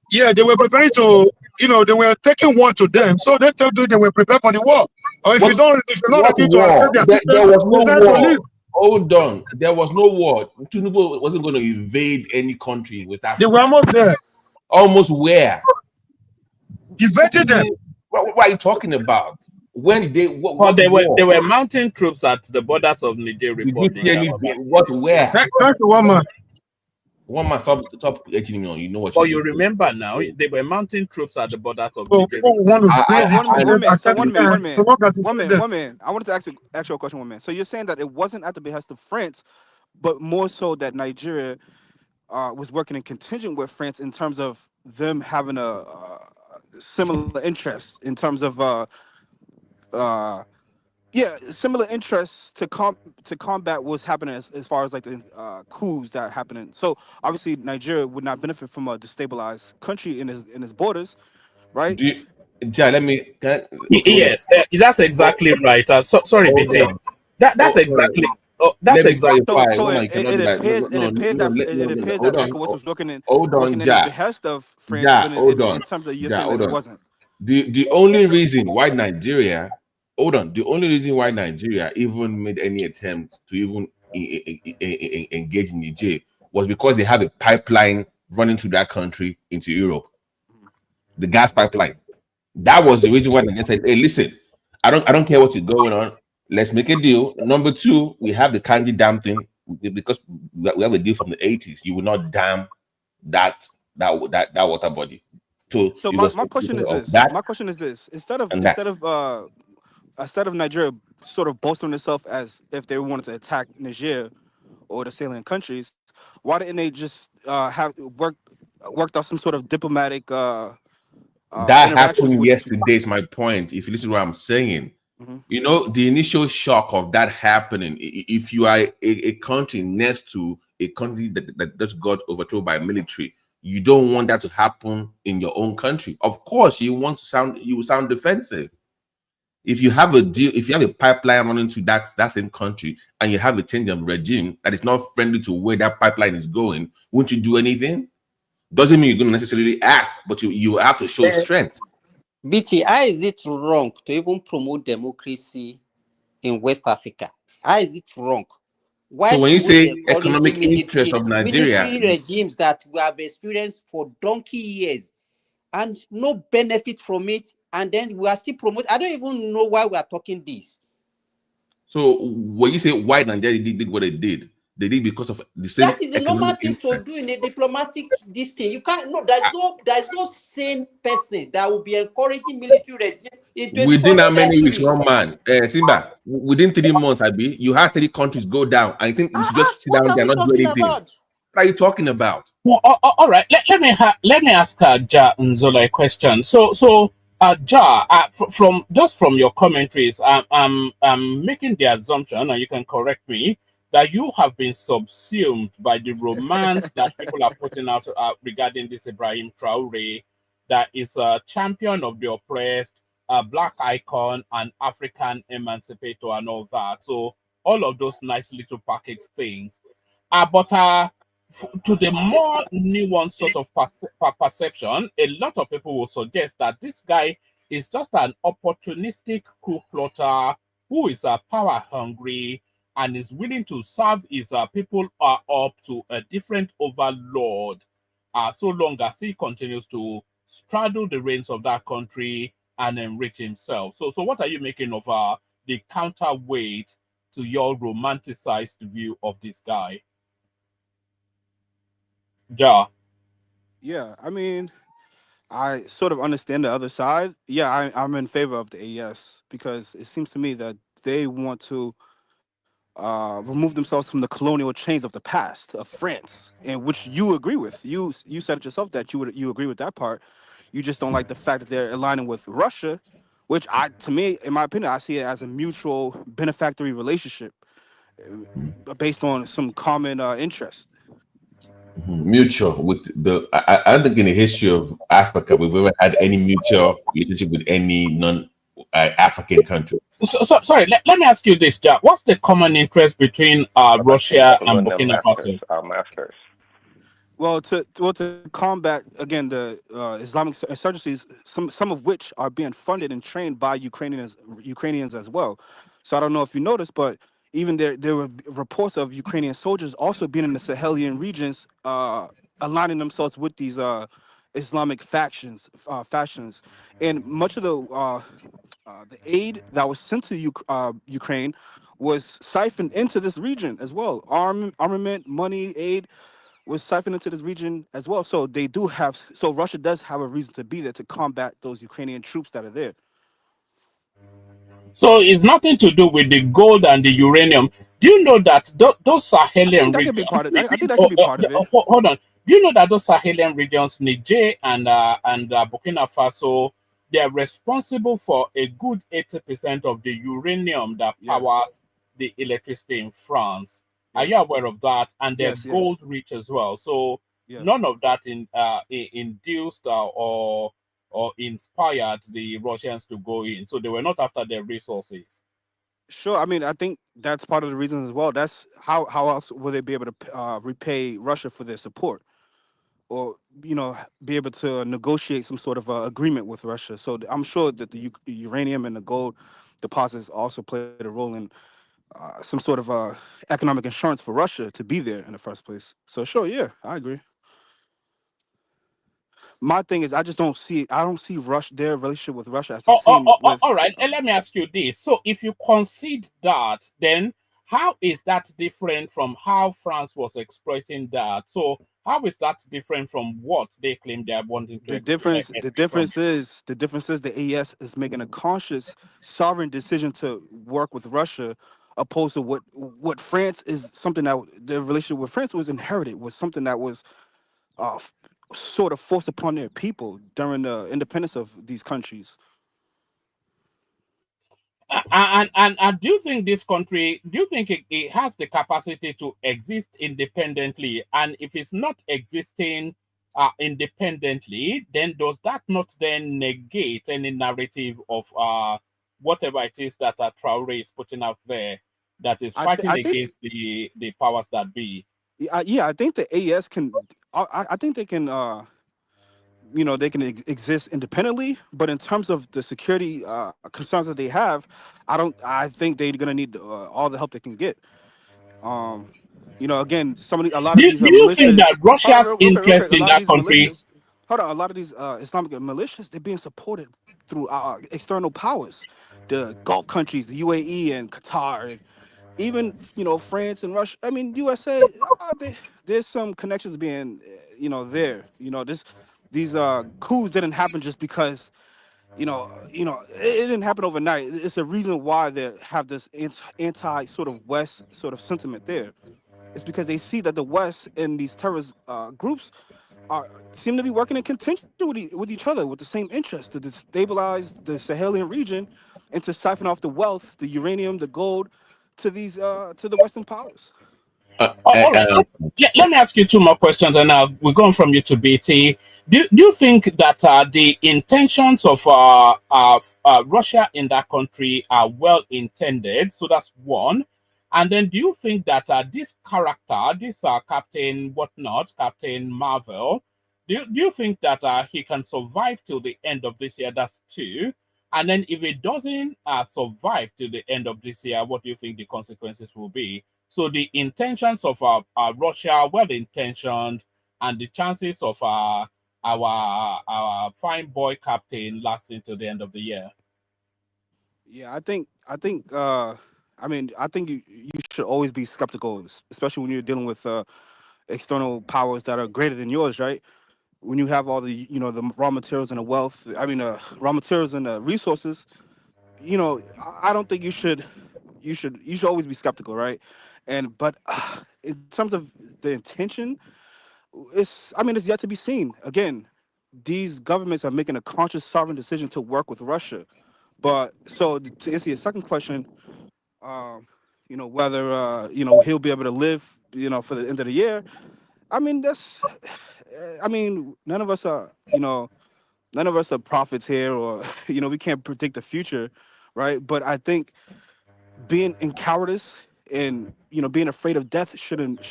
Yeah, they were preparing to, they were taking war to them, so they told you they were prepared for the war. Or if you're not ready to accept their system, there was no war. Hold on, there was no war. Tinubu wasn't going to invade any country with Africa. They were almost there. Almost where? Invaded them. What are you talking about? When did they? They were mounting troops at the borders of Niger Republic. What? Where? Thank you, one man. One man, stop letting me on. You know what? But you remember now, they were mounting troops at the borders of Niger. One man. I wanted to ask you a question, one man. So you're saying that it wasn't at the behest of France, but more so that Nigeria was working in contingent with France in terms of them having a similar interest in terms of Yeah, similar interests to combat what's happening as far as like the coups that are happening. So obviously Nigeria would not benefit from a destabilized country in his borders, right? Do you, Ja, let me hold Yes, that's exactly right. Sorry, hold BT. on. That's Hold on. exactly. That's Let me exactly. clarify. So Woman, you cannot do that. it appears that Hold on. ECOWAS was working in Hold on, the Ja. behest of France, Ja, but hold on. in terms of you're Ja, saying hold that it on. wasn't. The only reason why Nigeria, hold on, the only reason why Nigeria even made any attempt to even engage in Niger was because they have a pipeline running through that country into Europe, the gas pipeline. That was the reason why Nigeria said, "Hey, listen, I don't care what you're going on. Let's make a deal." Number two, we have the Kanji Dam thing because we have a deal from the 80s. You will not dam that water body. So So it was my question is this. that My question is this. Instead of and that. Nigeria sort of boasting itself as if they wanted to attack Niger or the salient countries, why didn't they just have worked out some sort of diplomatic That interactions happened with these? yesterday is my point. If you listen to what I'm saying, Mhm. you know, the initial shock of that happening, if you are a country next to a country that just got overthrown by military, you don't want that to happen in your own country. Of course, you will sound defensive. If you have a deal, if you have a pipeline running to that same country and you have a change of regime that is not friendly to where that pipeline is going, won't you do anything? Doesn't mean you're going to necessarily act, but you have to show strength. BT, how is it wrong to even promote democracy in West Africa? How is it wrong? Why So when you should we be say encouraging economic interest of Nigeria, military regimes that we have experienced for donkey years and no benefit from it, and then we are still promoting? I don't even know why we are talking this. so when you say why Nigeria did what they did because of the same That is the normal economic thing to interest. do in a diplomatic this thing. You can't there's no sane person that will be encouraging military regime in 21st Within how many weeks, century. one man, Simba, within 3 months, you had 3 countries go down. I think you should just sit What down are there and we not do talking anything. about? What are you talking about? Well, all right. Let me ask Ja Nzola a question. Ja, from your commentaries, I'm making the assumption, and you can correct me, that you have been subsumed by the romance that people are putting out regarding this Ibrahim Traore, that is a champion of the oppressed, a black icon, an African emancipator, and all that. So all of those nice little package things. But to the more nuanced sort of perception, a lot of people will suggest that this guy is just an opportunistic coup plotter who is power hungry and is willing to serve his people up to a different overlord so long as he continues to straddle the reins of that country and enrich himself. So what are you making of the counterweight to your romanticized view of this guy? Ja. Yeah, I mean, I sort of understand the other side. Yeah, I'm in favor of the AES because it seems to me that they want to remove themselves from the colonial chains of the past of France, and which you agree with. You said it yourself that you agree with that part. You just don't like the fact that they're aligning with Russia, which to me, in my opinion, I see it as a mutual benefactory relationship based on some common interest. Mutual with the I don't think in the history of Africa we've ever had any mutual relationship with any non-African country. Sorry, let me ask you this, Ja. What's the common interest between Russia and Burkina Faso? Masters. Well, to combat again the Islamic insurgencies, some of which are being funded and trained by Ukrainians as well. So I don't know if you noticed, but even there were reports of Ukrainian soldiers also being in the Sahelian regions, aligning themselves with these Islamic factions, and much of the aid that was sent to Ukraine was siphoned into this region as well. Armament, money, aid was siphoned into this region as well. So Russia does have a reason to be there to combat those Ukrainian troops that are there. So it's nothing to do with the gold and the uranium. Do you know that those Sahelian I think that regions? could be part of. I think that could be part of it. Hold on. Do you know that those Sahelian regions, Niger and Burkina Faso, they're responsible for a good 80% of the uranium that powers the electricity in France. Are you aware of that? And they're gold rich as well. So none of that induced or inspired the Russians to go in. So they were not after their resources. Sure. I mean, I think that's part of the reason as well. That's how else will they be able to repay Russia for their support, or be able to negotiate some sort of agreement with Russia. So I'm sure that the uranium and the gold deposits also played a role in some sort of economic insurance for Russia to be there in the first place. So sure, yeah, I agree. My thing is, I don't see their relationship with Russia as the same with. All right, and let me ask you this. So if you concede that, then how is that different from how France was exploiting that? So how is that different from what they claim they are wanting to The difference is the AES is making a conscious sovereign decision to work with Russia, opposed to what France is, something that the relationship with France was inherited, was something that was sort of forced upon their people during the independence of these countries. And do you think this country, do you think it has the capacity to exist independently? And if it's not existing independently, then does that not then negate any narrative of whatever it is that Traore is putting out there that is fighting against the powers that be? Yeah, I think the AES can. I think they can. They can exist independently, but in terms of the security concerns that they have, I think they're gonna need all the help they can get. Again, a lot of these do you think militias. that Russia's interest in that country? Hold on, a lot of these Islamic militias, they're being supported through external powers, the Gulf countries, the UAE and Qatar, and even France and Russia. I mean, USA. There's some connections being there. These coups didn't happen just because it didn't happen overnight. It's a reason why they have this anti sort of West sort of sentiment there. It's because they see that the West and these terrorist groups seem to be working in contention with each other with the same interest to destabilize the Sahelian region and to siphon off the wealth, the uranium, the gold to these to the Western powers. All right. Let me ask you two more questions, and we're going from you to BT. Do you think that the intentions of Russia in that country are well intended? So that's one. And then do you think that this character, this Captain Marvel, do you think that he can survive till the end of this year? That's two. And then if it doesn't survive till the end of this year, what do you think the consequences will be? So the intentions of Russia, well-intentioned, and the chances of our fine boy captain lasting till the end of the year. Yeah, I think you should always be skeptical, especially when you're dealing with external powers that are greater than yours, right? When you have all the the raw materials and the wealth, raw materials and the resources, I don't think you should always be skeptical, right? But in terms of the intention, it's yet to be seen. Again, these governments are making a conscious sovereign decision to work with Russia. But so to answer your second question, whether he'll be able to live, for the end of the year. None of us are, prophets here, or we can't predict the future, right? But I think being in cowardice and being afraid of death shouldn't.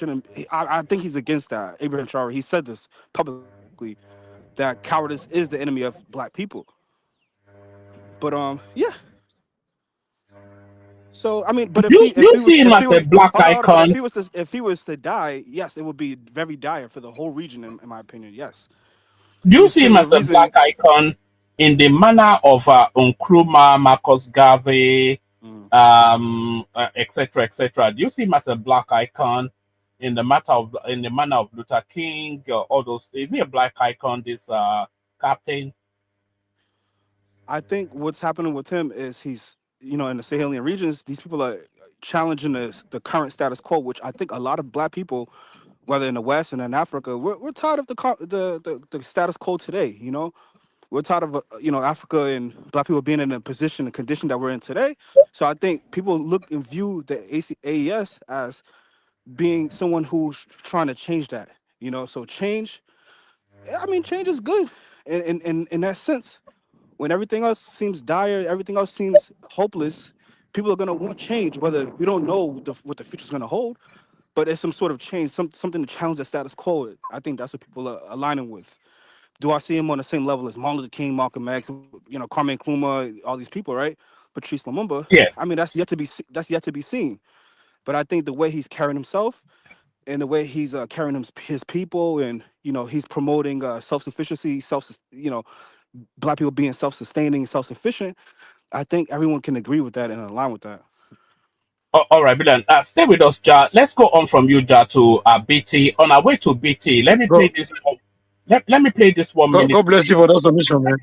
I think he's against that. Ibrahim Traore, he said this publicly, that cowardice is the enemy of Black people. But yeah. So but if see him as a black icon. If he was to die, yes, it would be very dire for the whole region, in my opinion. Yes. Do you see him as a black icon in the manner of Nkrumah, Marcus Garvey, etc., etc.? Do you see him as a black icon in the manner of Luther King, all those? Is he a black icon, this captain? I think what's happening with him is he's, in the Sahelian regions, these people are challenging the current status quo, which I think a lot of Black people, whether in the West and in Africa, we're tired of the status quo today. We're tired of Africa and Black people being in a position and condition that we're in today. So I think people look and view the AES as being someone who's trying to change that. So change. I mean, change is good in that sense. When everything else seems dire, everything else seems hopeless, people are gonna want change. Whether we don't know what the future's gonna hold, but it's some sort of change, something to challenge the status quo. I think that's what people are aligning with. Do I see him on the same level as Martin Luther King, Malcolm X, Kwame Nkrumah, all these people, right? Patrice Lumumba. Yes. I mean, that's yet to be seen. But I think the way he's carrying himself and the way he's carrying his people, and he's promoting self-sufficiency, Black people being self-sustaining, self-sufficient. I think everyone can agree with that and align with that. All right, Bilan. Stay with us, Ja. Let's go on from you, Ja, to BT. On our way to BT, let me play this. Let me play this 1 minute. God bless you for that submission, man.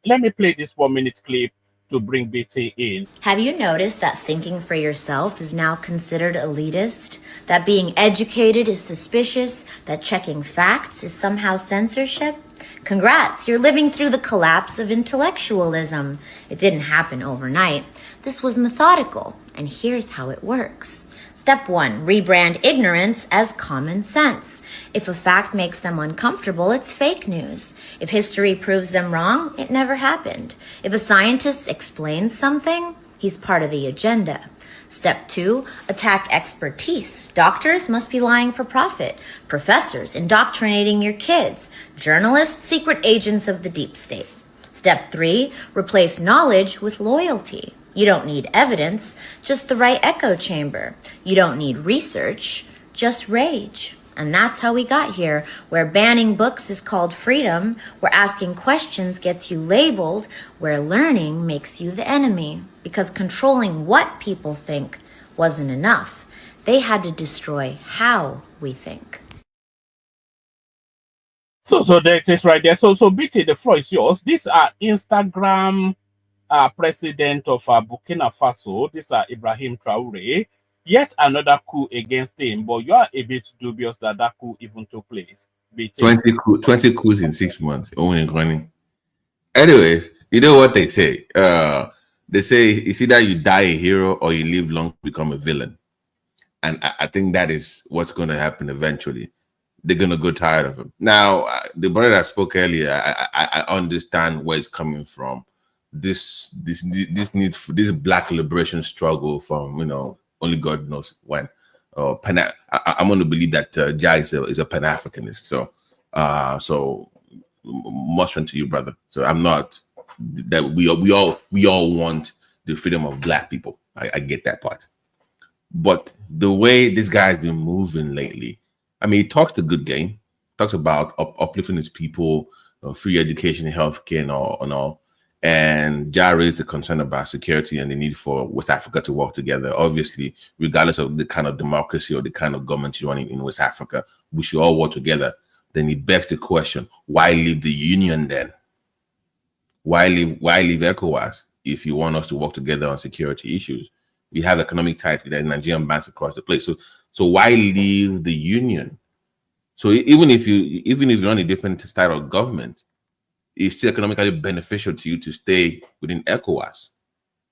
Let me play this 1 minute clip to bring BT in. Have you noticed that thinking for yourself is now considered elitist? That being educated is suspicious? That checking facts is somehow censorship? Congrats, you're living through the collapse of intellectualism. It didn't happen overnight. This was methodical, and here's how it works. Step 1, rebrand ignorance as common sense. If a fact makes them uncomfortable, it's fake news. If history proves them wrong, it never happened. If a scientist explains something, he's part of the agenda. Step 2, attack expertise. Doctors must be lying for profit. Professors indoctrinating your kids. Journalists, secret agents of the deep state. Step 3, replace knowledge with loyalty. You don't need evidence, just the right echo chamber. You don't need research, just rage. And that's how we got here, where banning books is called freedom, where asking questions gets you labeled, where learning makes you the enemy. Because controlling what people think wasn't enough. They had to destroy how we think. So there it is right there. So BT, the floor is yours. These are Instagram president of Burkina Faso. These are Ibrahim Traore. Yet another coup against him, but you are a bit dubious that coup even took place. BT. 20 coups in 6 months. Anyways, you know what they say? They say it's either you die a hero or you live long to become a villain. And I think that is what's going to happen eventually. They're going to go tired of him. Now, the brother that spoke earlier, I understand where it's coming from. This need for this black liberation struggle from, only God knows when. I'm going to believe that Ja is a Pan-Africanist. So much strength to you, brother. So I'm not that we all want the freedom of black people. I get that part. But the way this guy's been moving lately, I mean, he talks the good game, talks about uplifting his people, free education, healthcare, and all. And Ja raised the concern about security and the need for West Africa to work together. Obviously, regardless of the kind of democracy or the kind of government you're running in West Africa, we should all work together. Then it begs the question, why leave the union then? Why leave ECOWAS if you want us to work together on security issues? We have economic ties with the Nigerian banks across the place. So why leave the union? So even if you're on a different style of government, it's still economically beneficial to you to stay within ECOWAS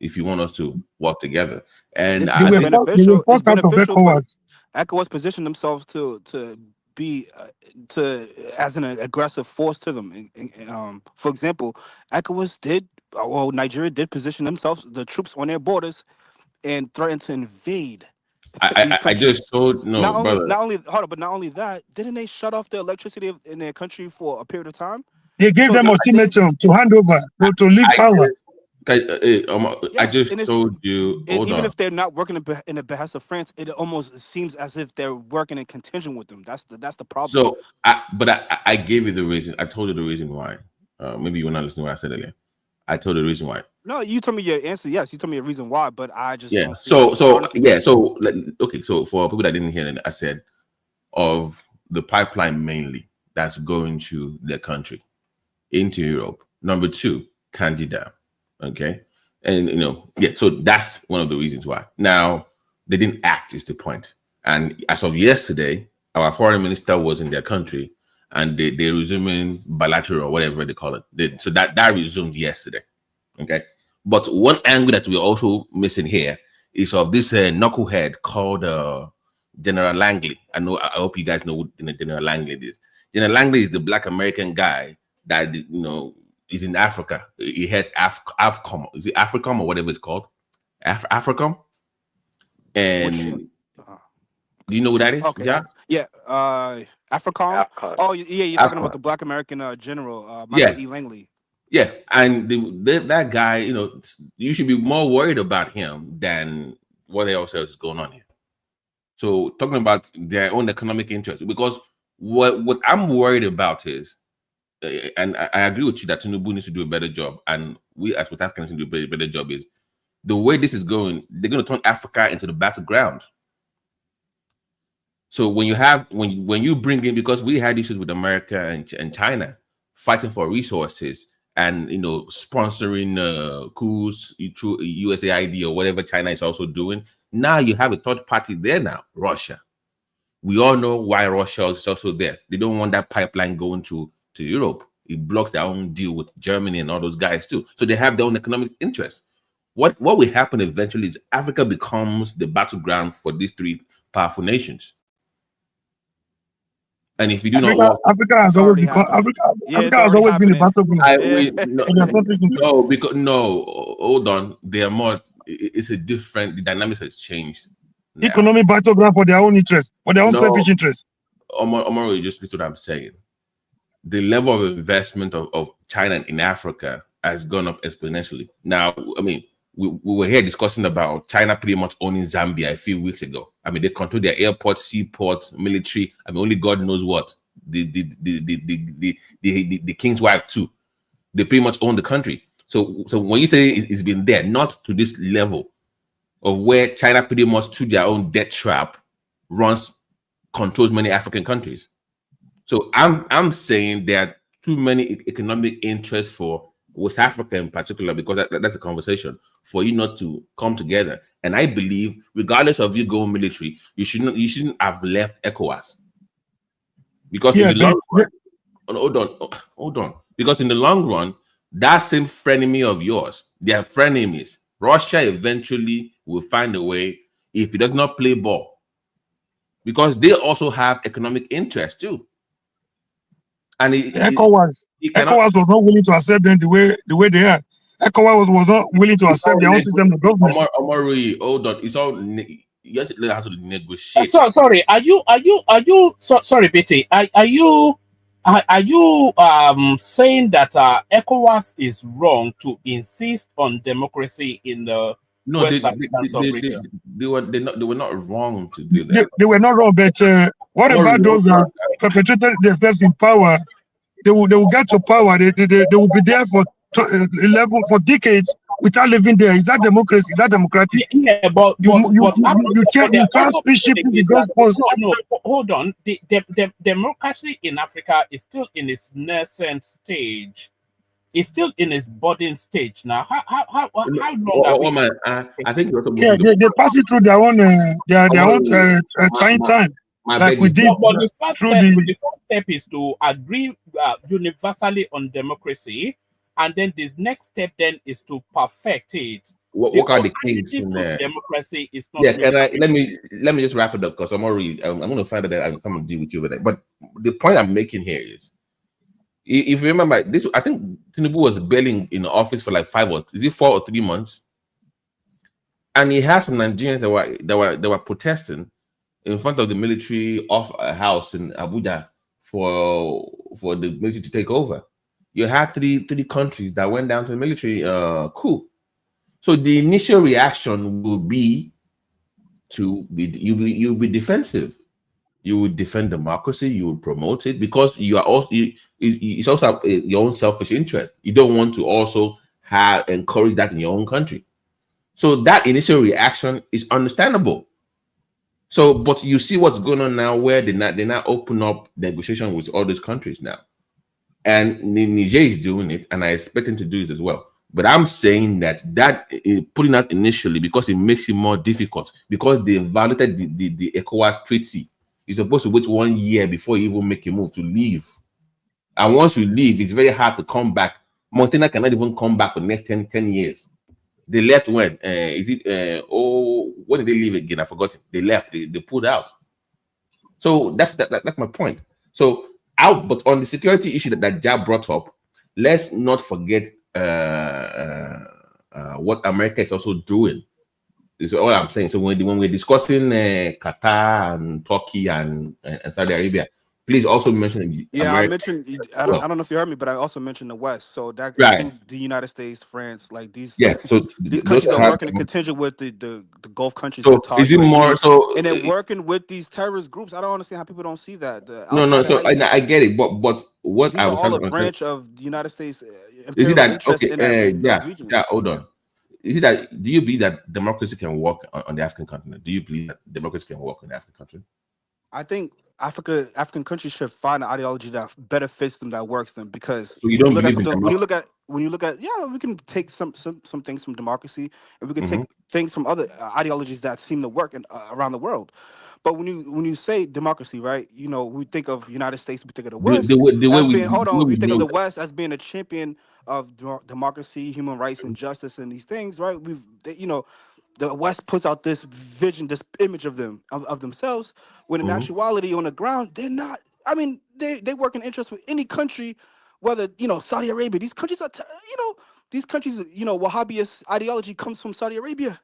if you want us to work together. And it's beneficial. It's beneficial. ECOWAS positioned themselves to be as an aggressive force to them. For example, Nigeria did position themselves, the troops on their borders, and threatened to invade. I just told not only that, didn't they shut off the electricity in their country for a period of time? They gave them ultimatum to hand over, to leave power. I just told you. And even if they're not working in the behest of France, it almost seems as if they're working in contingent with them. That's the problem. So, I gave you the reason. I told you the reason why. Maybe you were not listening to what I said earlier. I told you the reason why. No, you told me your answer. Yes, you told me a reason why, but I just don't see okay. So for people that didn't hear it, I said of the pipeline mainly that's going to their country into Europe. Number 2, Kanji Dam. Okay, and so that's one of the reasons why. Now they didn't act is the point. And as of yesterday, our foreign minister was in their country, and they resuming bilateral or whatever they call it. So that resumed yesterday. Okay, but one angle that we're also missing here is of this knucklehead called General Langley. I hope you guys know who General Langley is. General Langley is the Black American guy that is in Africa. He has AFCOM. Is it AFRICOM or whatever it's called? AFRICOM. And do you know what that is? Okay. Yeah. AFRICOM. Oh yeah, you're talking about the Black American general, Michael E. Langley. Yeah, and that guy, you should be more worried about him than what else is going on here. So talking about their own economic interests, because what I'm worried about is, and I agree with you that Tinubu needs to do a better job, and we as West Africans need to do a better job, is the way this is going, they're going to turn Africa into the battleground. So when you bring in, because we had issues with America and China fighting for resources and sponsoring coups through USAID or whatever China is also doing. Now you have a third party there now, Russia. We all know why Russia is also there. They don't want that pipeline going to Europe. It blocks their own deal with Germany and all those guys too. So they have their own economic interests. What will happen eventually is Africa becomes the battleground for these three powerful nations. And if you do Africa has always become Africa has always been a battleground. Hold on. They are more. It's a different. The dynamics has changed. Now. Economic battleground for their own interest, for their own selfish interest. Omar, just listen to what I'm saying. The level of investment of China in Africa has gone up exponentially. Now, I mean, we were here discussing about China pretty much owning Zambia a few weeks ago. I mean, they control their airports, seaports, military. I mean, only God knows what. The king's wife too. They pretty much own the country. So when you say it's been there, not to this level of where China pretty much through their own debt trap controls many African countries. So I'm saying there are too many economic interests for West Africa in particular, because that's a conversation for you not to come together. And I believe, regardless of you going military, you shouldn't have left ECOWAS, because in the long run, hold on, because in the long run, that same frenemy of yours, they are frenemies. Russia eventually will find a way if it does not play ball, because they also have economic interest too. And ECOWAS was not willing to accept them the way they are. ECOWAS was not willing to accept their own system of government. Omari, hold on. It's all you have to learn how to negotiate. Sorry, are you sorry, Betty? Are you saying that ECOWAS is wrong to insist on democracy in the West African region? They were not wrong to do that. They were not wrong, but what about those who perpetrated themselves in power? They will get to power. They will be there for decades without living there. Is that democracy? Is that democratic? Yeah, but you transfer shipping the gospels. No, hold on. The democracy in Africa is still in its nascent stage. It's still in its budding stage now. How long? I think they pass it through their own trying time. Like we did. But the first step is to agree universally on democracy, and then the next step then is to perfect it. What are the kinks in there? Democracy is not. Yeah, let me just wrap it up, because I'm going to find out that I'm coming to deal with you with it. But the point I'm making here is, if you remember this, I think Tinubu was barely in the office for like 4 or 3 months, and he had some Nigerians that were protesting in front of the military house in Abuja for the military to take over. You had three countries that went down to the military coup. So the initial reaction will be you'll be defensive. You would defend democracy. You would promote it, because you are also it's also your own selfish interest. You don't want to also encourage that in your own country. So that initial reaction is understandable. So, but you see what's going on now, where they now open up negotiation with all these countries now, and Niger is doing it, and I expect them to do it as well. But I'm saying that is putting out initially, because it makes it more difficult, because they violated the ECOWAS treaty. You're supposed to wait 1 year before you even make a move to leave And once you leave, it's very hard to come back. Mauritania cannot even come back for the next 10 years. They left when? When did they leave again? I forgot it. They left. They pulled out. So that's my point. So but on the security issue that Jab brought up, let's not forget what America is also doing. Is all I'm saying. So when we're discussing Qatar and Turkey and Saudi Arabia, please also mention Yeah, America. I mentioned. I don't know if you heard me, but I also mentioned the West. So that Right. includes the United States, France, like these. Yeah. So these countries are working in contingent with the Gulf countries. So Qatar, is it UAE, more so? and they're working with these terrorist groups. I don't understand how people don't see that. No. So I get it, but what these I are was all trying a to understand, branch of the United States is it imperial that interest in those regions. Yeah, hold on. Is it that do you believe that democracy can work on the African continent? Do you believe that democracy can work on the African continent? I think African countries should find an ideology that better fits them, that works them. Because So you don't believe in when you look at yeah, we can take some things from democracy, and we can take things from other ideologies that seem to work around the world. But when you say democracy, right? You know, we think of United States, we think of the West we think of the West as being a champion of democracy, human rights, and justice, and these things, right? The West puts out this vision, this image of them, of themselves, when in actuality, on the ground, they're not. I mean, they work in interest with any country, whether Saudi Arabia. These countries are, these countries, Wahhabist ideology comes from Saudi Arabia,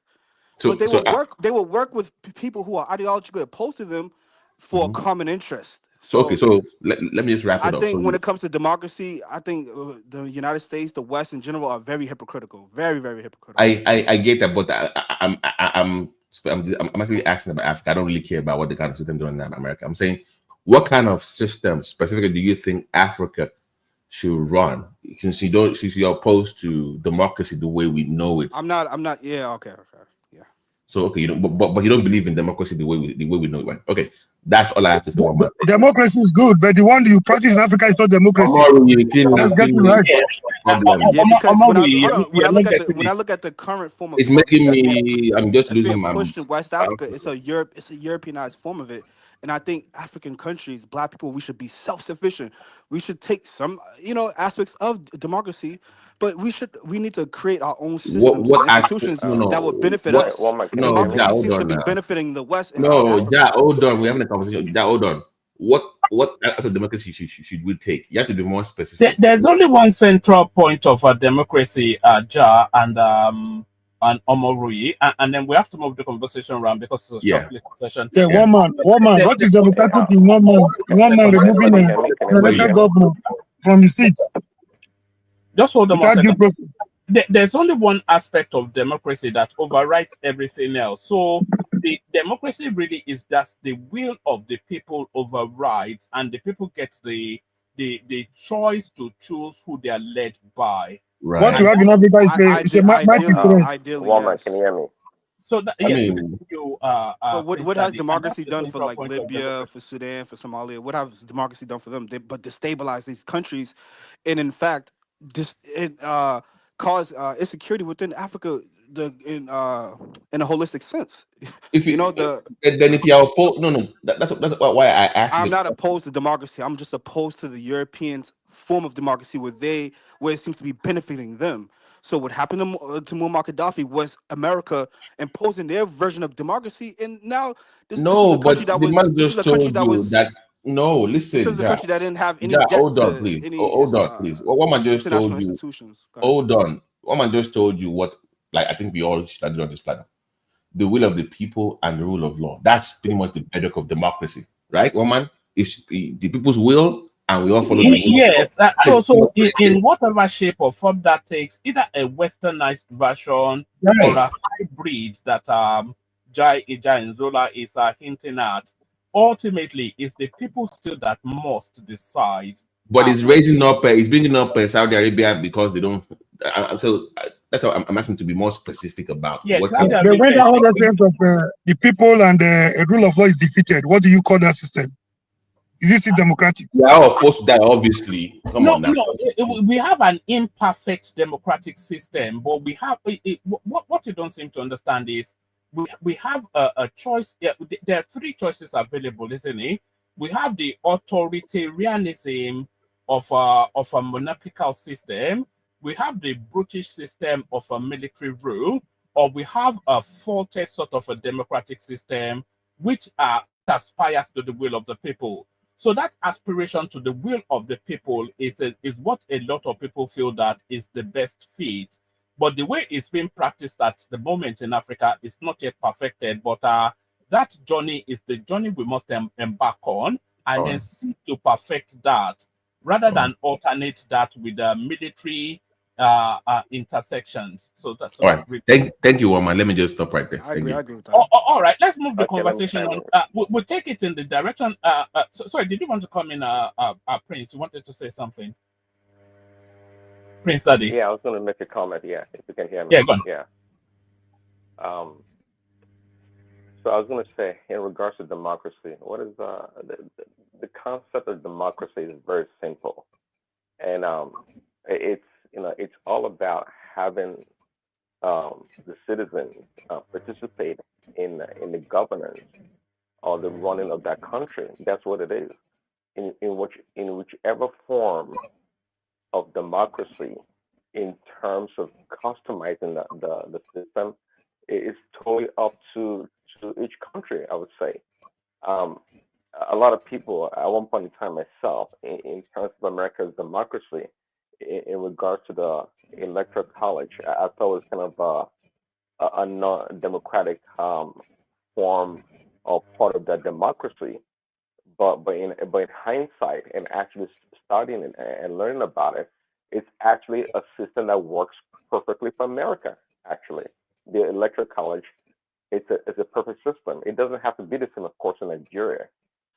but they will work with people who are ideologically opposed to them for a common interest. So let me just wrap it up. I think when it comes to democracy, I think the United States, the West in general, are very hypocritical, very, very hypocritical. I get that, but I'm actually asking about Africa. I don't really care about what the kind of system doing in America. I'm saying, what kind of system specifically do you think Africa should run? Since you're opposed to democracy the way we know it. I'm not. Yeah. Okay. Yeah. So okay, you don't, but you don't believe in democracy the way we know it. Right? Okay, that's all I have to say. Democracy is good, but the one you practice in Africa is not democracy. Let's get it right. Yeah, because when I look at the current form of it's making me. I'm just losing my. Pushed in West Africa, it's a Europeanized form of it, and I think African countries, Black people, we should be self-sufficient. We should take some, aspects of democracy, but we need to create our own systems and institutions that will benefit us. Democracy seems to be benefiting the West. Hold on. We're having a conversation. Hold on. What aspect of democracy should we take? You have to be more specific. There's only one central point of democracy, and Omorui, and then we have to move the conversation around because it's a short session. Yeah, one man. What is democratic in one man? One man removing a elected governor from the seat. Just hold on. There's only one aspect of democracy that overrides everything else. So the democracy really is just the will of the people overrides, and the people get the choice to choose who they are led by. Right. What you have in Africa is a ideally, yes. Can you hear me? So that, what has democracy done for like Libya, for Sudan, for Somalia? What has democracy done for them? But destabilize these countries, and in fact, cause insecurity within Africa. In a holistic sense, if you're opposed, that's why I asked. I'm not opposed to democracy. I'm just opposed to the Europeans' form of democracy where it seems to be benefiting them. So what happened to Muammar Gaddafi was America imposing their version of democracy, and now this is a country that didn't have any. Hold on, please. What man just told you? Hold on. What man just told you what? Like I think we all studied on this planet. The will of the people and the rule of law. That's pretty much the bedrock of democracy, right? Woman, it's the people's will, and we all follow the will. Yes. So in whatever shape or form that takes, either a westernized version or a hybrid that Jai Nzola is hinting at, ultimately it's the people still that must decide. But it's raising up, it's bringing up Saudi Arabia because they don't. So that's how I'm asking to be more specific about. When the whole sense of the people and the rule of law is defeated, what do you call that system? Is this democratic? We are opposed to that, obviously. No, we have an imperfect democratic system, but we have what you don't seem to understand is we have a choice. Yeah, there are three choices available, isn't it? We have the authoritarianism of a monarchical system, we have the brutish system of a military rule, or we have a faulty sort of a democratic system which aspires to the will of the people. So that aspiration to the will of the people is what a lot of people feel that is the best fit. But the way it's being practiced at the moment in Africa is not yet perfected. But that journey is the journey we must embark on, and then seek to perfect that, rather than alternate that with the military intersections. So that's all right. Thank you, Woman. Let me just stop right there. I agree with that. All right, let's move the conversation on. We'll take it in the direction. Sorry, did you want to come in, Prince? You wanted to say something, Prince Daddy? Yeah, I was going to make a comment. Yeah, if you can hear me. Yeah, go on. Yeah. So I was going to say, in regards to democracy, what is the concept of democracy is very simple, and it's it's all about having the citizens participate in the governance or the running of that country. That's what it is. In whichever form of democracy, in terms of customizing the system, it's totally up to each country, I would say. A lot of people, at one point in time myself, in terms of America's democracy, in regards to the electoral college, I thought it was kind of a non-democratic form or part of that democracy. But in hindsight, and actually studying it and learning about it, it's actually a system that works perfectly for America. Actually, the electoral college, it's a perfect system. It doesn't have to be the same, of course, in Nigeria.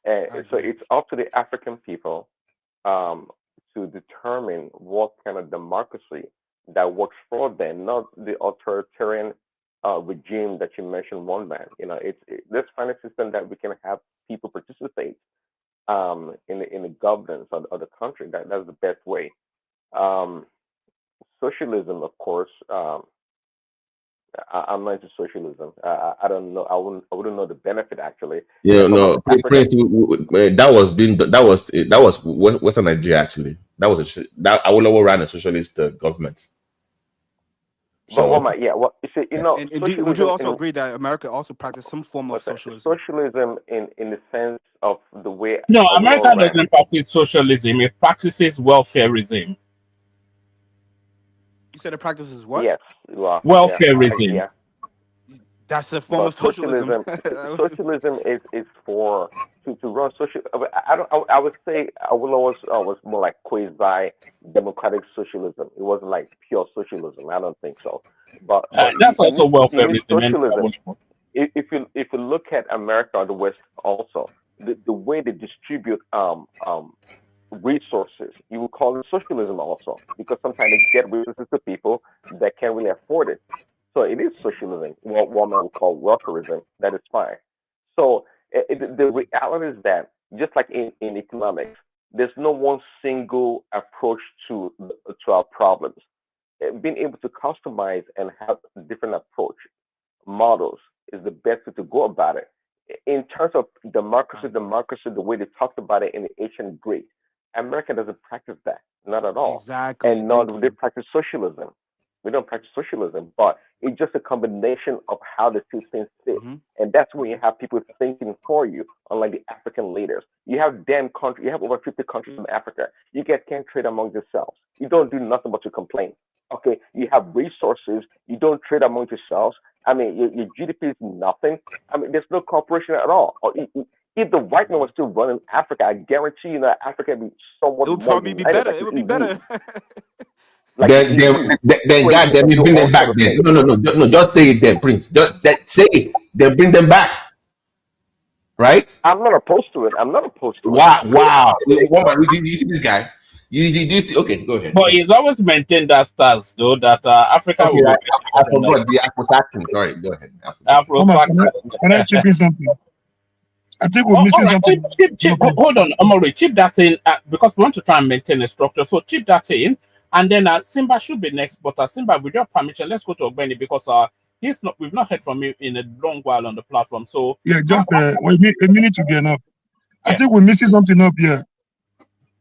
And so it's up to the African people to determine what kind of democracy that works for them, not the authoritarian regime that you mentioned, one man. Let's find a system that we can have people participate in the governance of the country. That's the best way. Socialism, of course. I'm not into socialism. I don't know. I wouldn't know the benefit actually. Yeah, no, Prince, that was Western Nigeria actually. That was Awolowo ran a socialist government. So, you see, and would you also agree that America also practiced some form of socialism? Socialism in the sense of the way. No, America doesn't practice socialism. It practices welfareism. You said it practices what? Yes, welfareism. Yeah. That's a form of socialism. Socialism is for to run social. I would say Awolowo was more like quasi democratic socialism. It wasn't like pure socialism. I don't think so. But that's also welfareism. Socialism. If you look at America or the West, also the way they distribute resources, you would call it socialism also, because sometimes they get resources to people that can't really afford it. So it is socialism, what one man would call welfareism. That is fine. So the reality is that, just like in economics, there's no one single approach to our problems. Being able to customize and have different approach models is the best way to go about it. In terms of democracy, the way they talked about it in the ancient Greek, America doesn't practice that, not at all. Exactly. And nor do they practice socialism. We don't practice socialism, but it's just a combination of how the two things fit. And that's when you have people thinking for you, unlike the African leaders. You have you have over 50 countries in Africa. You guys can't trade among yourselves. You don't do nothing but to complain. Okay, you have resources. You don't trade among yourselves. I mean, your GDP is nothing. I mean, there's no cooperation at all. If the white man was still running Africa, I guarantee you that Africa would be somewhat more. It would probably be better. It would be better. Like then God, then we bring them back. Then no, just say it, then Prince. Just say it. Then bring them back. Right? I'm not opposed to it. Wow. You see this guy? You see? Okay, go ahead. But he's always maintained that stance, though, that Africa will. I forgot the Afro-Saxon. Sorry, go ahead. Afro-Saxon. Can I chip in something? I think we're missing something. Chip, hold on, Amore. Chip that in because we want to try and maintain a structure. So chip that in. And then Simba should be next, but Simba, with your permission, let's go to Ogbeni because we've not heard from him in a long while on the platform. So yeah, just a minute to be enough. I think we're missing something up here.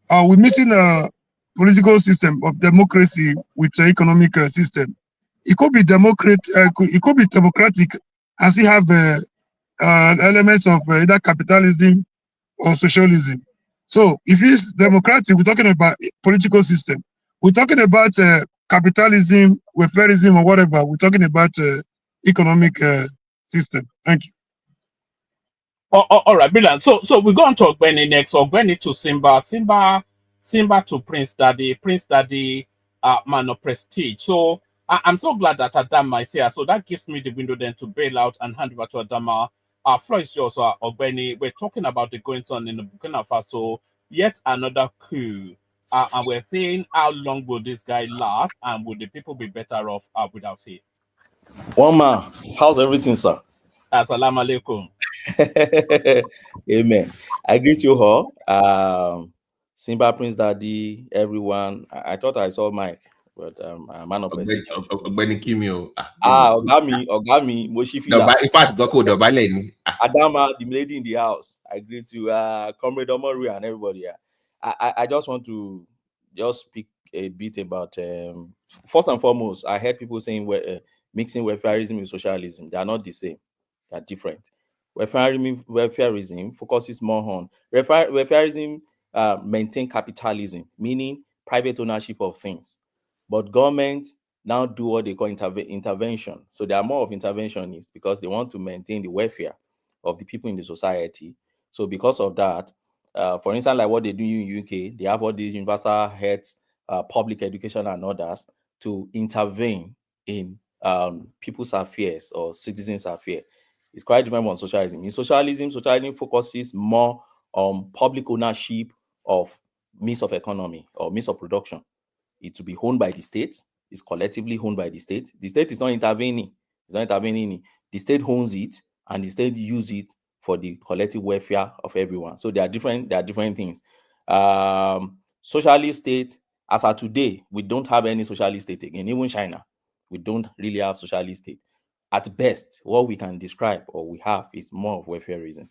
we're missing a political system of democracy with an economic system. It could be it could be democratic and still have elements of either capitalism or socialism. So if it's democratic, we're talking about political system. We're talking about capitalism, welfareism, or whatever. We're talking about economic system. Thank you. All right, brilliant. So we're going to Ogbeni next. Ogbeni to Simba to Prince Daddy, man of prestige. So I'm so glad that Adama is here. So that gives me the window then to bail out and hand over to Adama. Floor is yours, Ogbeni. We're talking about the goings on in the Burkina Faso, yet another coup. And we're saying how long will this guy last, and will the people be better off without him? One man, how's everything, sir? Assalamu alaikum. Amen. I greet you all. Simba, Prince Daddy, everyone. I thought I saw Mike, but I'm a man of prestige. Ogami, Moshifila. In fact, Adama, the lady in the house. I greet you, Comrade Omori and everybody. I just want to just speak a bit about, first and foremost, I heard people saying mixing welfareism with socialism. They are not the same. They are different. Welfareism focuses more on welfareism maintain capitalism, meaning private ownership of things. But government now do what they call intervention. So they are more of interventionists because they want to maintain the welfare of the people in the society. So because of that, for instance, like what they do in UK, they have all these universal health, public education and others to intervene in people's affairs or citizens' affairs. It's quite different from socialism. In socialism focuses more on public ownership of means of economy or means of production. It will be owned by the state. It's collectively owned by the state. The state is not intervening. It's not intervening. The state owns it, and the state uses it for the collective welfare of everyone. So they are different. They are different things. Socialist state, as of today, we don't have any socialist state again. Even China, we don't really have socialist state. At best, what we can describe or we have is more of welfareism.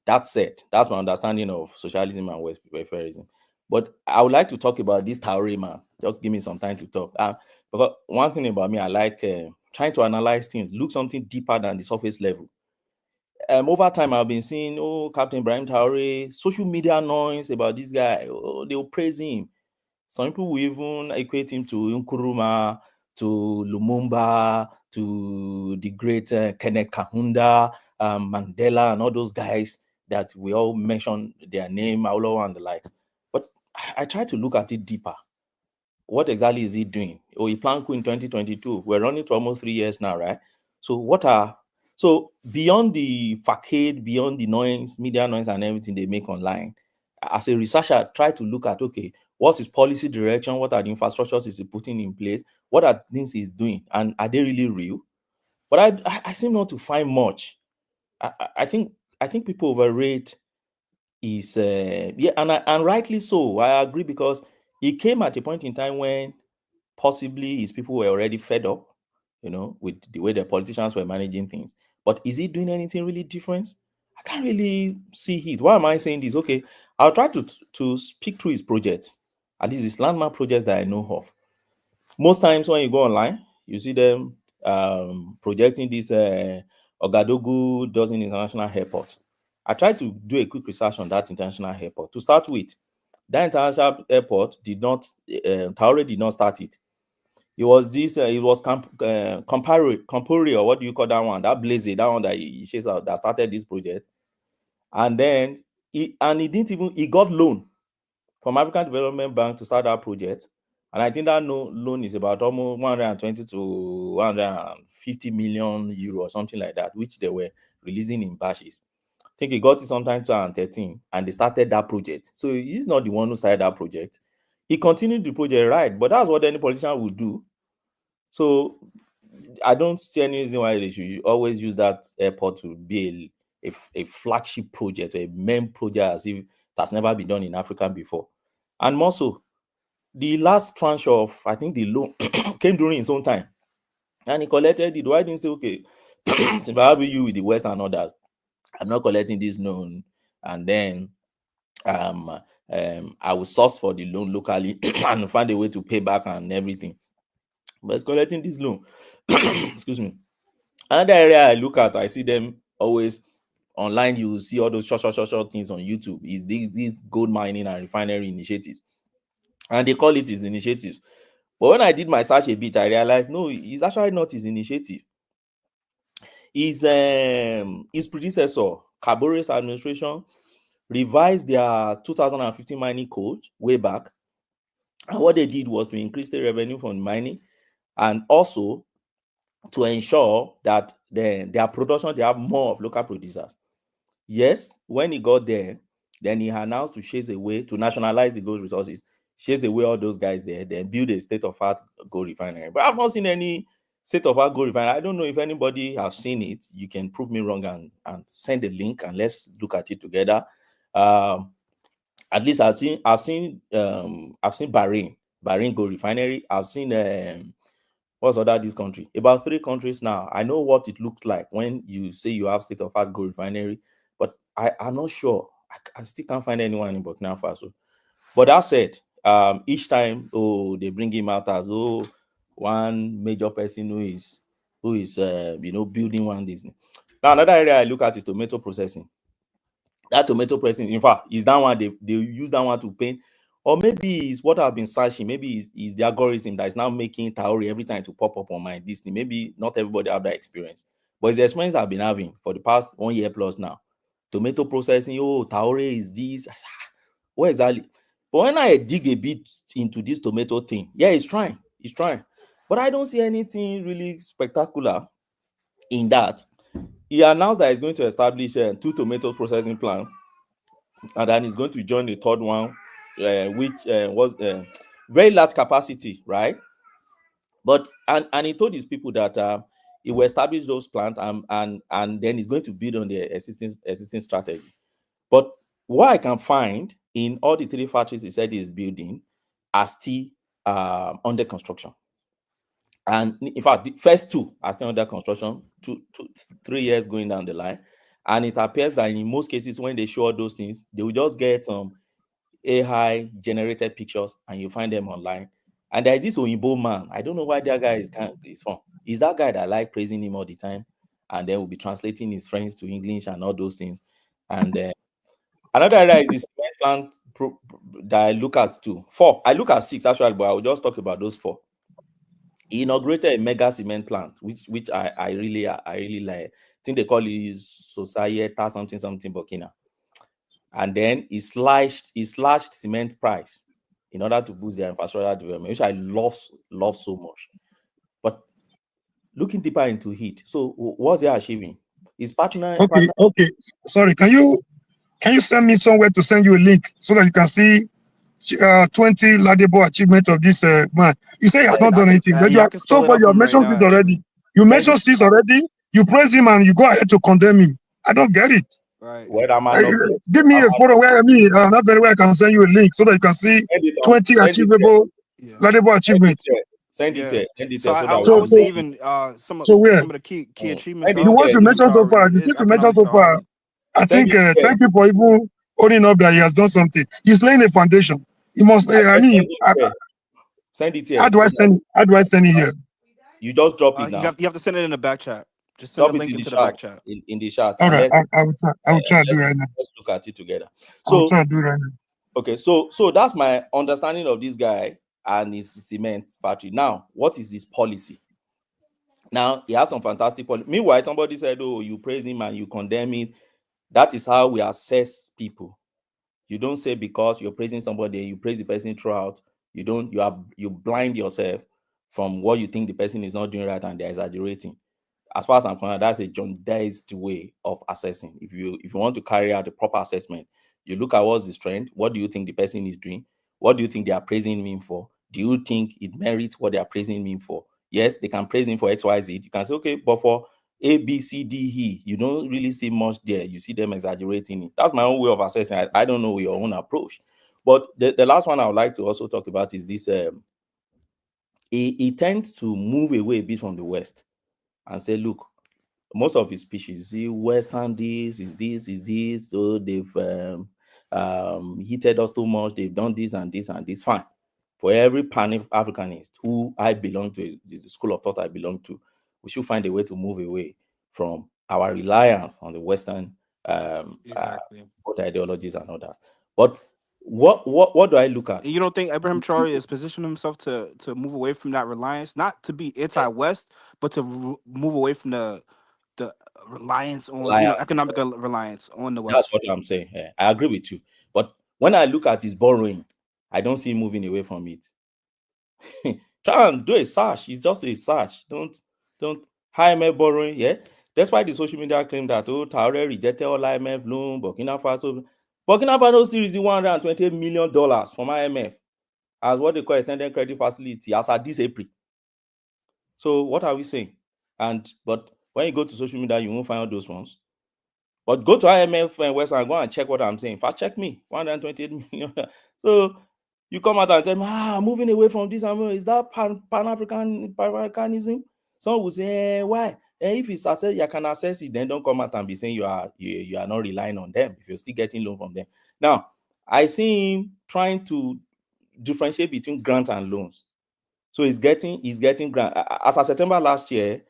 That said, that's my understanding of socialism and welfareism. But I would like to talk about this Traore man. Just give me some time to talk. Because one thing about me, I like trying to analyze things, look something deeper than the surface level. Over time, I've been seeing, Captain Ibrahim Traore, social media noise about this guy. They will praise him. Some people will even equate him to Nkrumah, to Lumumba, to the great Kenneth Kaunda, Mandela, and all those guys that we all mention their name, Awolowo and the likes. But I try to look at it deeper. What exactly is he doing? He planned coup in 2022. We're running to almost 3 years now, right? So beyond the facade, beyond the noise, media noise and everything they make online, as a researcher, I try to look at, okay, what's his policy direction? What are the infrastructures he's putting in place? What are things he's doing? And are they really real? But I seem not to find much. I think people overrate his, and rightly so. I agree, because he came at a point in time when possibly his people were already fed up, with the way the politicians were managing things. But is he doing anything really different? I can't really see it. Why am I saying this? Okay, I'll try to speak through his projects, at least his landmark projects that I know of. Most times when you go online, you see them projecting this Ouagadougou Dozen International Airport. I tried to do a quick research on that international airport. To start with, that international airport Traore did not start it. It was Compaore, or what do you call that one? That Blaze, that one that he shares out, that started this project. And then he got loan from African Development Bank to start that project. And I think that loan is about almost 120 to 150 million euro or something like that, which they were releasing in batches. I think he got it sometime in 2013, and they started that project. So he's not the one who started that project. He continued the project, right? But that's what any politician would do. So I don't see any reason why they should always use that airport to be a flagship project, a main project, as if it has never been done in Africa before. And more so, the last tranche of, I think, the loan came during his own time, and he collected it. Why didn't he say, okay, if I have you with the West and others, I'm not collecting this loan, and then I will source for the loan locally and find a way to pay back and everything. But it's collecting this loan. Excuse me. Another area I look at, I see them always online. You see all those short things on YouTube. Is these gold mining and refinery initiatives, and they call it his initiatives. But when I did my search a bit, I realized no, it's actually not his initiative. His predecessor, Kabore's administration, revised their 2015 mining code way back, and what they did was to increase the revenue from mining, and also to ensure that their production, they have more of local producers. Yes, when he got there, then he announced to chase away, to nationalize the gold resources, chase away all those guys there, then build a state-of-art gold refinery. But I've not seen any state-of-art gold refinery. I don't know if anybody has seen it. You can prove me wrong and send a link and let's look at it together. At least I've seen Bahrain gold refinery. I've seen what's other this country? About 3 countries now. I know what it looked like when you say you have state-of-art gold refinery, but I'm not sure. I still can't find anyone in Burkina Faso. But that said, each time they bring him out as one major person who is building one Disney. Now another area I look at is tomato processing. That tomato processing, in fact, is that one they use that one to paint. Or maybe it's what I've been searching. Maybe it's the algorithm that is now making Traore every time to pop up on my Disney. Maybe not everybody have that experience, but it's the experience I've been having for the past 1 year plus now. Tomato processing, Traore is this. What exactly? But when I dig a bit into this tomato thing, yeah, he's trying. But I don't see anything really spectacular in that. He announced that he's going to establish 2 tomato processing plants, and then he's going to join the third one, which was very large capacity, right? But and he told his people that he will establish those plants and then he's going to build on the existing strategy. But what I can find in all the 3 factories he said he's building are still under construction. And in fact, the first 2 are still under construction, 3 years going down the line. And it appears that in most cases, when they show all those things, they will just get some AI generated pictures and you find them online. And there is this Oyinbo man. I don't know why that guy is from. Is that guy that I like praising him all the time? And then we'll be translating his French to English and all those things. And another area is this plant that I look at too. 4. I look at 6 actually, but I will just talk about those 4. He inaugurated a mega cement plant, which I really like. I think they call it Societa something Burkina. And then he slashed cement price in order to boost their infrastructure development, which I love so much. But looking deeper into it, so what's he achieving? His partner. Okay. Sorry, can you send me somewhere to send you a link so that you can see 20 laudable achievements of this man? You say he has not done anything. So far, you have mentioned this already. You mentioned this already. You praise him and you go ahead to condemn him. I don't get it. Right. Give me a photo where I can send you a link so that you can see 20 achievable laudable achievements. Send it here. So I would say even some of the key achievements. The ones you mentioned so far, I think thank you for even owning up that he has done something. He's laying a foundation. He must. Send it here. How do I send it here? You just drop it now. You have to send it in the back chat. Just send the link into the back chat. In the chat. All right, I will try to do it right now. Let's look at it together. So I'll try to do it right now. Okay, so that's my understanding of this guy and his cement factory. Now, what is his policy? Now, he has some fantastic policy. Meanwhile, somebody said, "Oh, you praise him and you condemn it." That is how we assess people. You don't say because you're praising somebody, you praise the person throughout. You blind yourself from what you think the person is not doing right and they're exaggerating. As far as I'm concerned, that's a jaundiced way of assessing. If you want to carry out the proper assessment, you look at what's the strength. What do you think the person is doing? What do you think they are praising him for? Do you think it merits what they are praising him for? Yes, they can praise him for X, Y, Z. You can say, okay, but for A, B, C, D, E, you don't really see much there. You see them exaggerating it. That's my own way of assessing. I don't know your own approach. But the last one I would like to also talk about is this. He tends to move away a bit from the West and say, look, most of his speeches, see, Western this, is this, so they've heated us too much. They've done this and this and this. Fine. For every Pan-Africanist who I belong to, the school of thought I belong to, we should find a way to move away from our reliance on the Western both ideologies and others. But what do I look at? And you don't think Ibrahim Traore is positioning himself to move away from that reliance, not to be anti-West, but to move away from the reliance on economic reliance on the West? That's what I'm saying. Yeah, I agree with you. But when I look at his borrowing, I don't see him moving away from it. Try and do a search. It's just a search. Don't IMF borrowing. Yeah, that's why the social media claim that Traore rejected all IMF loan. Burkina Faso still received $128 million from IMF as what they call extended credit facility as at this April. So what are we saying? But when you go to social media, you won't find all those ones. But go to IMF and West and go and check what I'm saying. Fact check me, 128 million. So you come out and tell me, moving away from this, is that Pan-Africanism? Some will say, why? If it's access, you can access it, then don't come out and be saying you are not relying on them if you're still getting loan from them. Now, I see him trying to differentiate between grants and loans. So he's getting grant. As of September last year,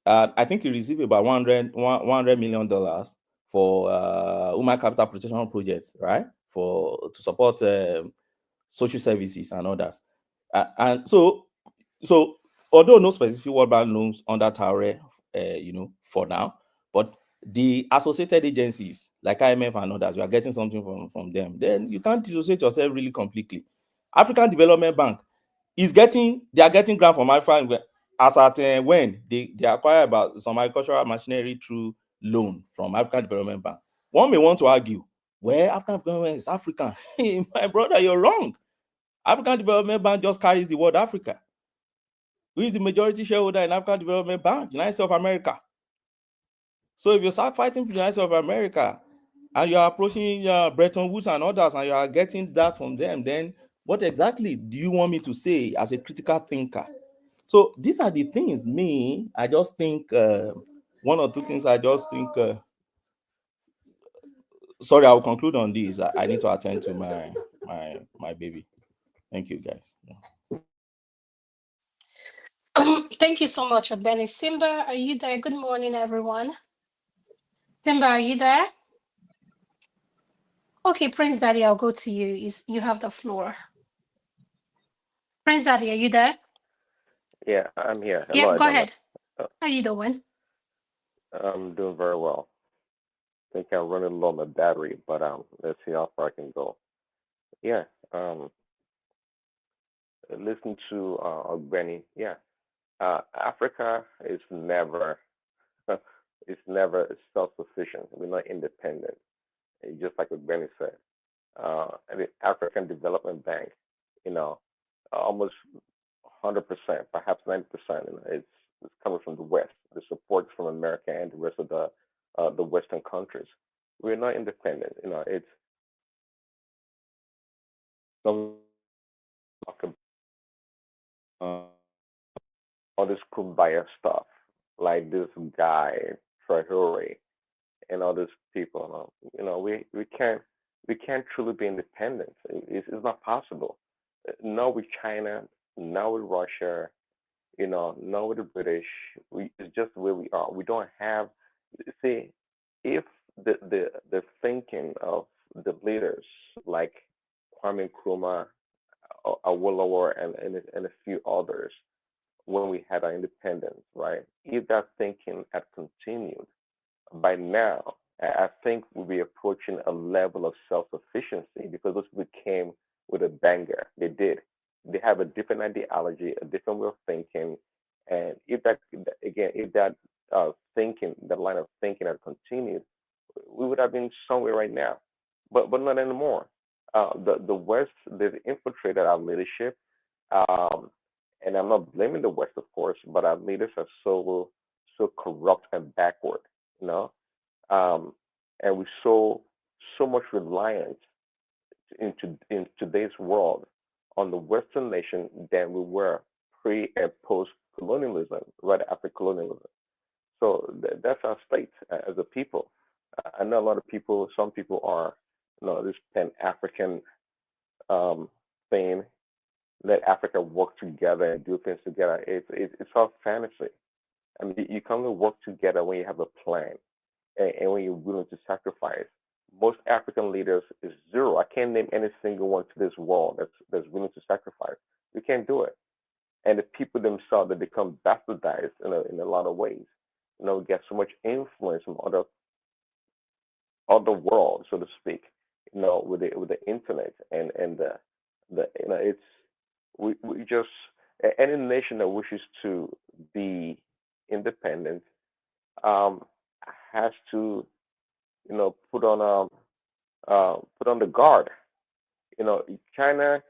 I think he received about $100 million for human capital protection projects, right? To support social services and others. And so although no specific World Bank loans under Traore, for now, but the associated agencies like IMF and others, you are getting something from them. Then you can't dissociate yourself really completely. African Development Bank they are getting grant from Africa as at when they acquire about some agricultural machinery through loan from African Development Bank. One may want to argue, well, African Development is African. My brother, you're wrong. African Development Bank just carries the word Africa. Who is the majority shareholder in African Development Bank? United States of America. So if you start fighting for the United States of America and you are approaching Bretton Woods and others and you are getting that from them, then what exactly do you want me to say as a critical thinker? So these are the things, I just think, one or two things I just think, sorry, I will conclude on this. I need to attend to my baby. Thank you, guys. Thank you so much, Ogbeni. Simba, are you there? Good morning, everyone. Simba, are you there? Okay, Prince Daddy, I'll go to you. You have the floor. Prince Daddy, are you there? Yeah, I'm here. Hello, yeah, go ahead. How you doing? I'm doing very well. I think I'm running low on the battery, but let's see how far I can go. Yeah, listen to Ogbeni. Yeah, Africa is never self-sufficient. We're not independent. Just like Ogbeni said, the African Development Bank, almost 100%, perhaps 90%, it's coming from the West. The support from America and the rest of the Western countries. We're not independent. It's all this kumbaya stuff, like this guy Traore and all these people. We can't truly be independent. It's not possible. Not with China, not with Russia, not with the British. It's just the way we are. We don't have. See, if the thinking of the leaders like Kwame Nkrumah, Awolowo, and a few others, when we had our independence, right? If that thinking had continued, by now, I think we'll be approaching a level of self-sufficiency because those people came with a banger. They did. They have a different ideology, a different way of thinking, and if that thinking, that line of thinking had continued, we would have been somewhere right now, but not anymore. The West, they've infiltrated our leadership, and I'm not blaming the West, of course, but our leaders are so corrupt and backward, and we so much reliance in today's world on the Western nation than we were pre and post colonialism, right after colonialism. So that's our state as a people. I know a lot of people, some people are this Pan-African thing. Let Africa work together and do things together. It's all fantasy. I mean, you can only work together when you have a plan and when you're willing to sacrifice. Most African leaders is zero. I can't name any single one to this world that's willing to sacrifice. You can't do it. And the people themselves, they become bastardized in a lot of ways. Get so much influence from other world, so to speak. With the internet and the it's we just any nation that wishes to be independent has to put on the guard. China,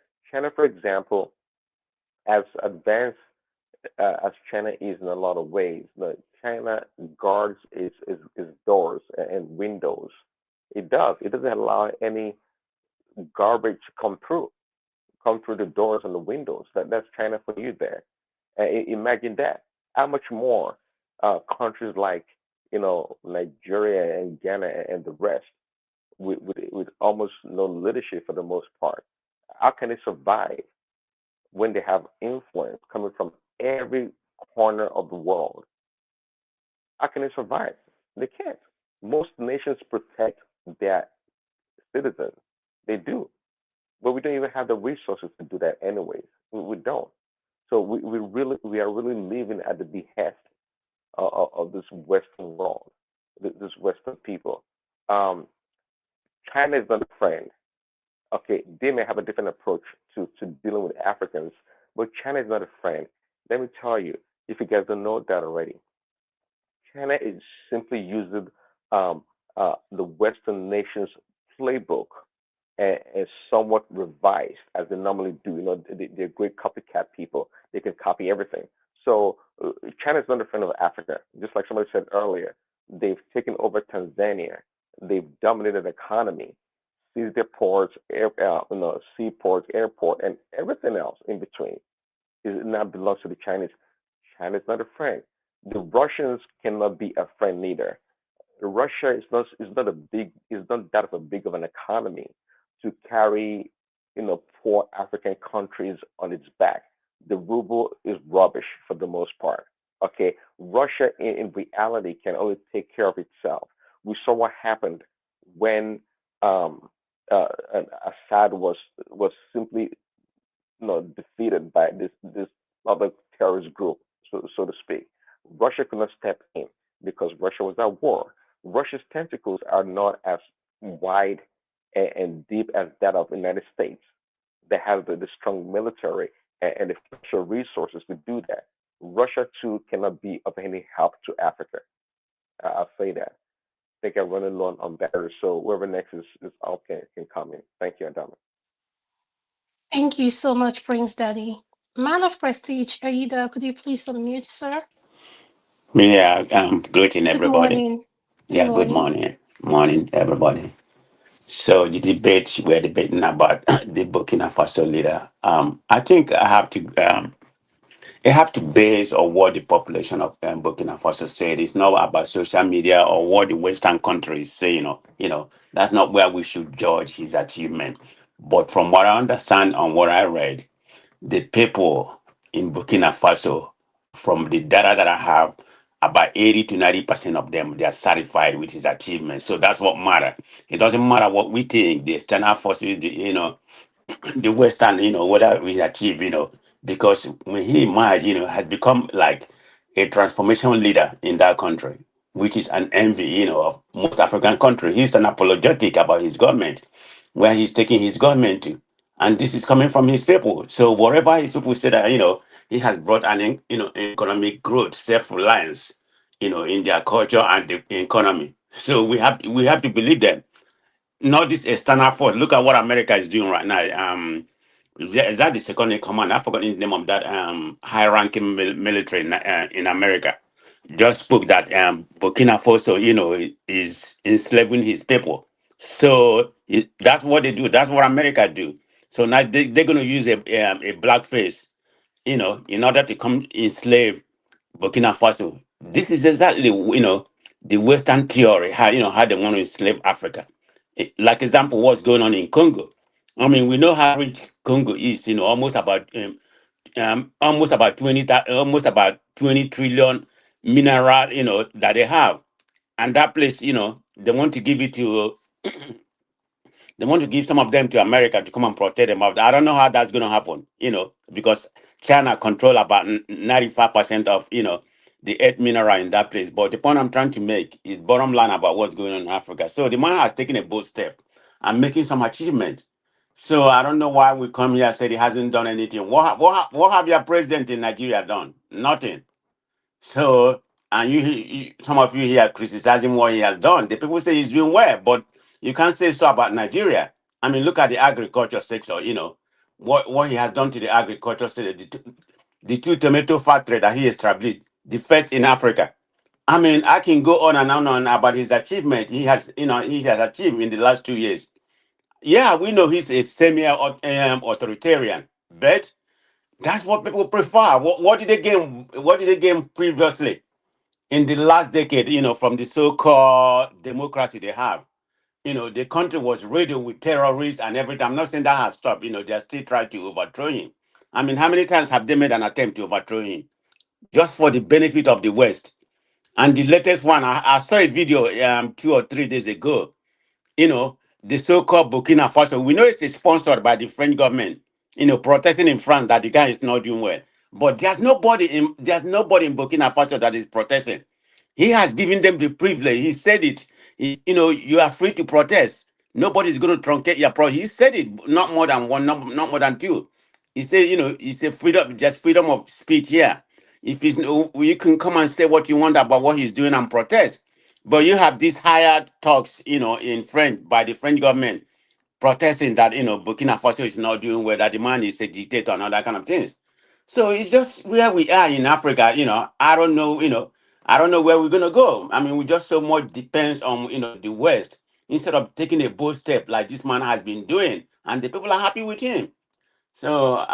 for example, as advanced as China is in a lot of ways, China guards its doors and windows. It does. It doesn't allow any garbage to come through the doors and the windows. That's China for you there. Imagine that. How much more countries like Nigeria and Ghana and the rest with almost no leadership for the most part. How can they survive when they have influence coming from every corner of the world? How can they survive? They can't. Most nations protect their citizens. They do. But we don't even have the resources to do that anyways. We don't. So we are really living at the behest of this Western world, this Western people. China is not a friend. Okay, they may have a different approach to dealing with Africans, but China is not a friend. Let me tell you, if you guys don't know that already, China is simply using the Western nations' playbook and somewhat revised as they normally do. They're great copycat people. They can copy everything. So China is not a friend of Africa. Just like somebody said earlier, they've taken over Tanzania. They've dominated the economy, seized their ports, seaports, airport, and everything else in between. It now belongs to the Chinese. China is not a friend. The Russians cannot be a friend neither. Russia is not that of a big of an economy to carry poor African countries on its back. The ruble is rubbish for the most part. Okay, Russia in reality can only take care of itself. We saw what happened when Assad was simply defeated by this other terrorist group, so to speak. Russia could not step in because Russia was at war. Russia's tentacles are not as wide and deep as that of the United States. They have the strong military and the financial resources to do that. Russia too cannot be of any help to Africa. I'll say that. I think I'm running low on batteries, so whoever next is out can come in. Thank you, Adama. Thank you so much, Prince Daddy. Man of Prestige, Aida, could you please unmute, sir? Yeah, greeting Good everybody. morning. Yeah, good morning. Morning, everybody. So the debate, we're debating about the Burkina Faso leader. I think I have to base on what the population of Burkina Faso said. It's not about social media or what the Western countries say. That's not where we should judge his achievement. But from what I understand and what I read, the people in Burkina Faso, from the data that I have, about 80 to 90% of them, they are satisfied with his achievement. So that's what matters. It doesn't matter what we think, the external forces, the Western, whatever we achieve, because when he emerged, has become like a transformation leader in that country, which is an envy, of most African countries. He's an apologetic about his government, where he's taking his government to. And this is coming from his people. So whatever his people say that, he has brought economic growth, self-reliance, in their culture and the economy. So we have to believe them. Not this external force. Look at what America is doing right now. Is that the second in command? I forgot the name of that high-ranking military in America. Just spoke that Burkina Faso, is enslaving his people. So that's what they do. That's what America do. So now they're going to use a blackface, in order to come enslave Burkina Faso. This is exactly, the Western theory, how they want to enslave Africa. Like example, what's going on in Congo. I mean, we know how rich Congo is. Almost about 20 trillion mineral. That they have, and that place. They want to give it to. They want to give some of them to America to come and protect them. I don't know how that's going to happen, because China control about 95% of, the earth mineral in that place. But the point I'm trying to make is bottom line about what's going on in Africa. So the man has taken a bold step and making some achievement. So I don't know why we come here and say he hasn't done anything. What have your president in Nigeria done? Nothing. So, and some of you here criticizing what he has done. The people say he's doing well, but you can't say so about Nigeria. I mean, look at the agriculture sector. What he has done to the agriculture sector. The two tomato factory that he established, the first in Africa. I mean, I can go on and on about his achievement. He has achieved in the last 2 years. Yeah, we know he's a semi-authoritarian, but that's what people prefer. What did they gain? What did they gain previously in the last decade? From the so-called democracy they have. The country was riddled with terrorists and everything. I'm not saying that has stopped. They're still trying to overthrow him. I mean, how many times have they made an attempt to overthrow him just for the benefit of the West? And the latest one, I saw a video 2 or 3 days ago. The so-called Burkina Faso. We know it's sponsored by the French government. Protesting in France that the guy is not doing well. But there's nobody in Burkina Faso that is protesting. He has given them the privilege. He said it. You are free to protest. Nobody's going to truncate your protest. He said it. Not more than one. Not more than two. He said, it's a freedom, just freedom of speech here. If you can come and say what you want about what he's doing and protest. But you have these hired talks, in French by the French government protesting that, Burkina Faso is not doing well, that the man is a dictator and all that kind of things. So it's just where we are in Africa, I don't know, I don't know where we're going to go. I mean, we just so much depends on, the West instead of taking a bold step like this man has been doing. And the people are happy with him. So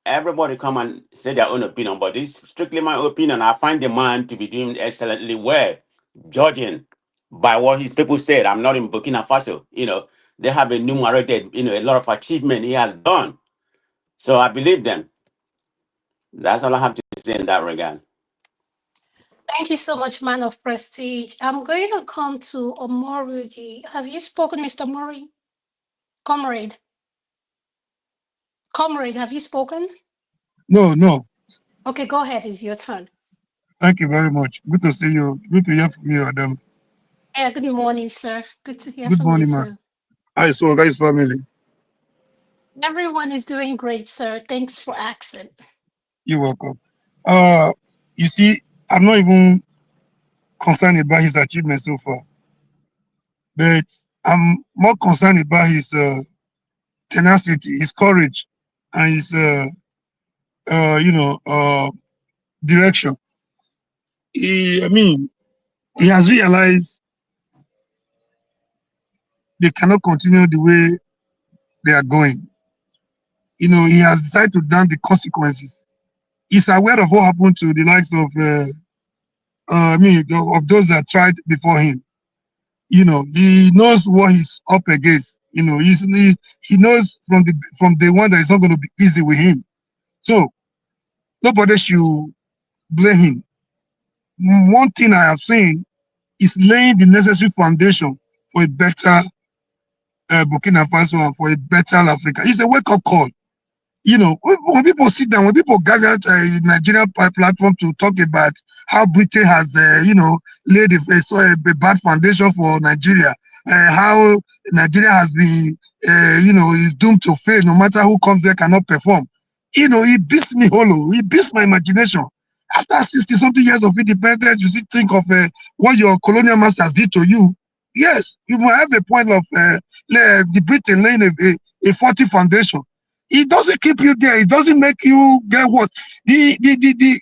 everybody come and say their own opinion, but this is strictly my opinion. I find the man to be doing excellently well, judging by what his people said. I'm not in Burkina Faso. They have enumerated, a lot of achievement he has done. So I believe them. That's all I have to say in that regard. Thank you so much, man of prestige. I'm going to come to Omorugi. Have you spoken, Mr. Mori? Comrade, have you spoken? No. Okay, go ahead. It's your turn. Thank you very much. Good to see you. Good to hear from you, Adam. Yeah, good morning, sir. Good to hear Good from morning, you, man. too. Hi, so guys, family. Everyone is doing great, sir. Thanks for asking. You're welcome. You see, I'm not even concerned about his achievements so far, but I'm more concerned about his tenacity, his courage, and his direction. He has realized they cannot continue the way they are going. He has decided to damn the consequences. He's aware of what happened to the likes of of those that tried before him. He knows what he's up against. He knows from day one that it's not going to be easy with him. So nobody should blame him. One thing I have seen is laying the necessary foundation for a better Burkina Faso and for a better Africa. It's a wake-up call. When people sit down, when people gather a Nigerian platform to talk about how Britain has, laid a bad foundation for Nigeria, how Nigeria has been, is doomed to fail. No matter who comes there, cannot perform. It beats me hollow. It beats my imagination. After 60-something years of independence, you still think of what your colonial masters did to you. Yes, you might have a point of the Britain laying a faulty foundation. It doesn't keep you there. It doesn't make you get what the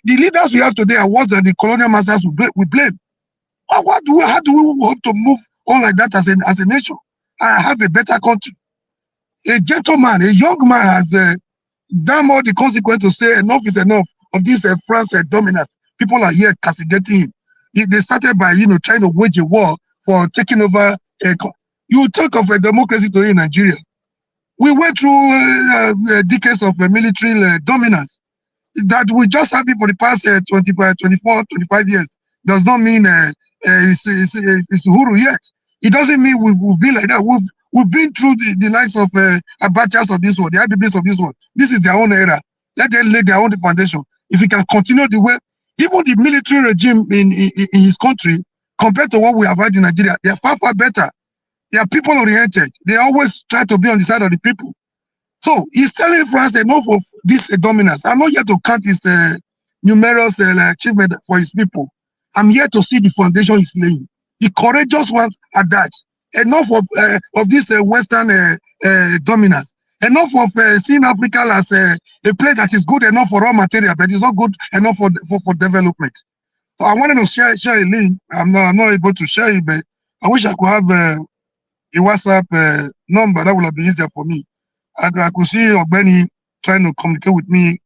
leaders we have today are worse than the colonial masters we blame. How do we want to move on like that as a nation? I have a better country. A gentleman, a young man has done all the consequences to say enough is enough of this France dominance. People are here castigating him. They started by trying to wage a war for taking over. You talk of a democracy today in Nigeria. We went through decades of military dominance that we just have it for the past 25 years. Does not mean it's Uhuru yet. It doesn't mean we've been like that. We've been through the likes of Abachas of this world, the IBBs of this world. This is their own era. Let them lay their own foundation. If we can continue the way, even the military regime in his country, compared to what we have had in Nigeria, they are far, far better. They are people-oriented. They always try to be on the side of the people. So he's telling France enough of this dominance. I'm not here to count his numerous achievement for his people. I'm here to see the foundation he's laying. The courageous ones are that. Enough of this Western dominance. Enough of seeing Africa as a place that is good enough for raw material, but it's not good enough for development. So I wanted to share a link. I'm not able to share it, but I wish I could have a WhatsApp number. That would have been easier for me. I could see Ogbeni trying to communicate with me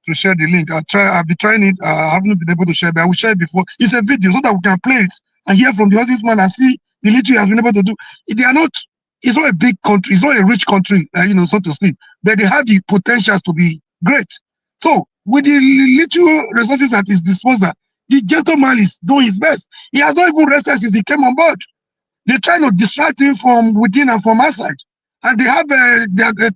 to share the link. I'll be trying it. I haven't been able to share, but I will share it before. It's a video so that we can play it and hear from the horses man and see the little he has been able to do. They are not. It's not a big country. It's not a rich country, so to speak. But they have the potentials to be great. So with the little resources at his disposal, the gentleman is doing his best. He has not even rested since he came on board. They're trying to distract him from within and from outside. And they have their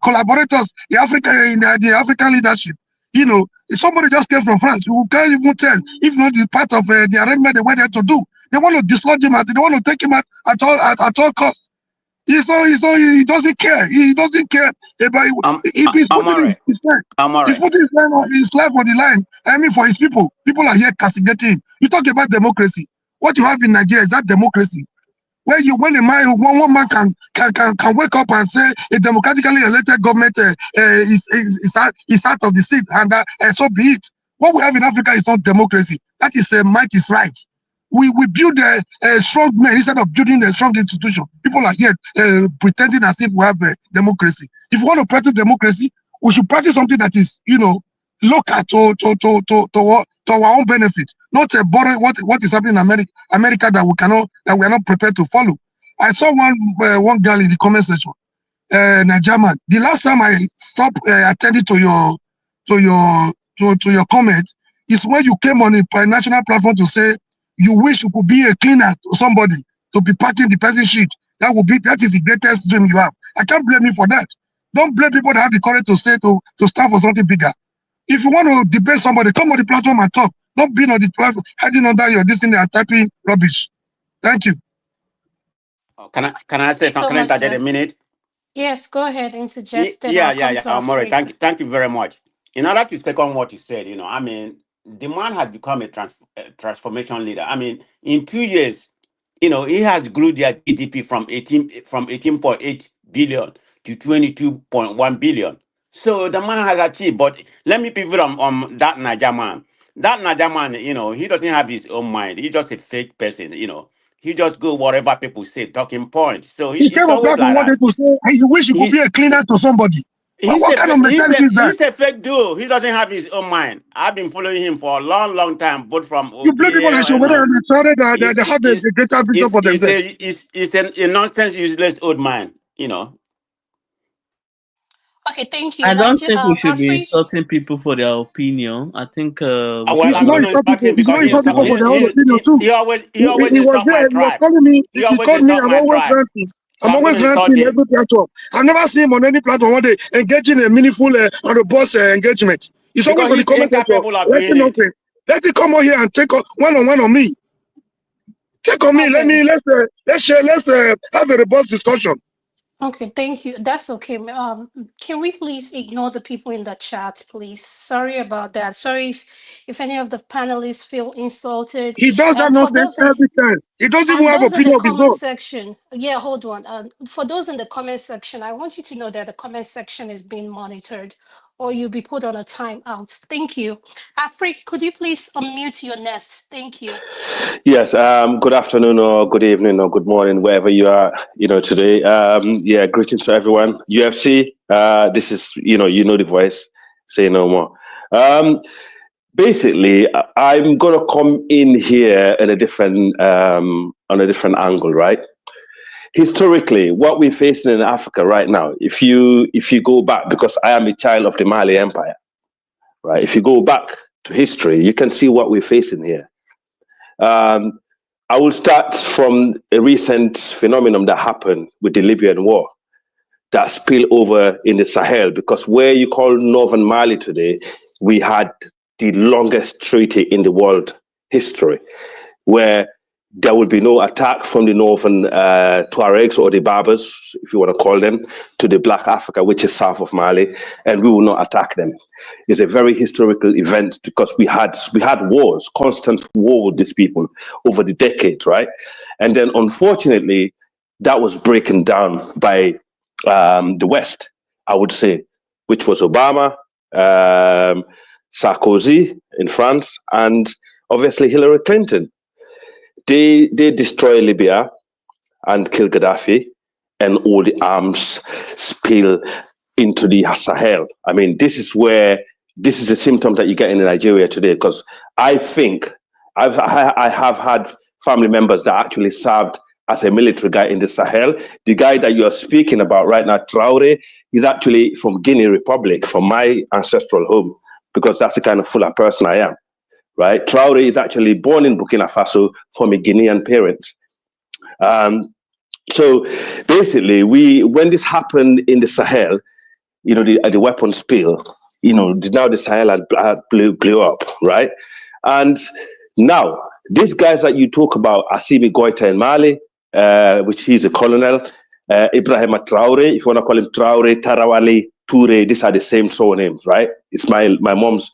collaborators, the African leadership. If somebody just came from France, you can't even tell if not the part of the arrangement they went there to do. They want to dislodge him out. They want to take him out at all costs. He doesn't care. He doesn't care about if he's putting his life on the line. I mean, for his people. People are here castigating him. You talk about democracy. What you have in Nigeria is that democracy. When one man can wake up and say a democratically elected government is out of the seat, and so be it. What we have in Africa is not democracy. That is might is right. We build a strong men instead of building a strong institution. People are here pretending as if we have democracy. If we want to practice democracy, we should practice something that is, local to our own benefit, not borrow what is happening in America that we are not prepared to follow. I saw one girl in the comment section, German. The last time I stopped attending to your comment is when you came on a national platform to say you wish you could be a cleaner to somebody to be packing the person shit. That is the greatest dream you have. I can't blame you for that. Don't blame people that have the courage to say to stand for something bigger. If you want to debate somebody, come on the platform and talk. Don't be on the platform hiding under your this thing and typing rubbish. Thank you. Can I say something? Can I interject a minute? Yes, go ahead, interject. Maury, thank you very much. In order to second what you said, the man has become a transformation leader. In 2 years, he has grew their GDP from 18.8 billion to 22.1 billion. So the man has achieved. But let me pivot on that Niger man. That Niger man, he doesn't have his own mind. He's just a fake person. He just go whatever people say, talking point. So he came up like one day to say, hey, you wish you could be a cleaner to somebody. What kind of mentality is that? He's a fake dude. He doesn't have his own mind. I've been following him for a long, long time, both from you blame people like Shomere and Traore that have a greater vision for themselves. It's a nonsense, useless old man, Okay, thank you. I don't think we should be insulting people for their opinion. I think I'm going to insult him because he always insults my tribe. He called me. I'm always ranting every platform. I've never seen him on any platform one day engaging in a meaningful and robust engagement. He's always on the comment section. Let him come on here and take one-on-one on me. Take on me. Let's share. Let's have a robust discussion. Okay, thank you. That's okay. Can we please ignore the people in the chat, please? Sorry about that. Sorry if any of the panelists feel insulted. He does that nonsense every time. He doesn't even have opinion of his own. Section. Yeah, hold on. For those in the comment section, I want you to know that the comment section is being monitored, or you'll be put on a timeout. Thank you. Afrik, could you please unmute your nest? Thank you. Yes. Good afternoon, or good evening, or good morning, wherever you are. Today. Greetings to everyone. UFC. This is you know the voice. Say no more. Basically, I'm gonna come in here at a different on a different angle, right? historically, what we're facing in Africa right now, if you go back, because I am a child of the Mali Empire, right? If you go back to history, you can see what we're facing here. I will start from a recent phenomenon that happened with the Libyan war that spilled over in the Sahel, because where you call northern Mali today, we had the longest treaty in the world history, where there will be no attack from the northern Tuaregs or the Berbers, if you want to call them, to the Black Africa, which is south of Mali, and we will not attack them. It's a very historical event because we had wars, constant war with these people over the decade, right? And then unfortunately, that was breaking down by the West, I would say, which was Obama, Sarkozy in France, and obviously Hillary Clinton. They destroy Libya and kill Gaddafi, and all the arms spill into the Sahel. I mean, this is the symptom that you get in Nigeria today, because I think I have had family members that actually served as a military guy in the Sahel. The guy that you're speaking about right now, Traore, is actually from Guinea Republic, from my ancestral home, because that's the kind of fuller person I am. Right, Traore is actually born in Burkina Faso from a Guinean parent. So basically, when this happened in the Sahel, the weapon spill, now the Sahel had blew up, right? And now these guys that you talk about, Assimi Goïta in Mali, which he's a colonel, Ibrahim Traore, if you want to call him Traore, Tarawale, Toure, these are the same surnames, right? It's my mom's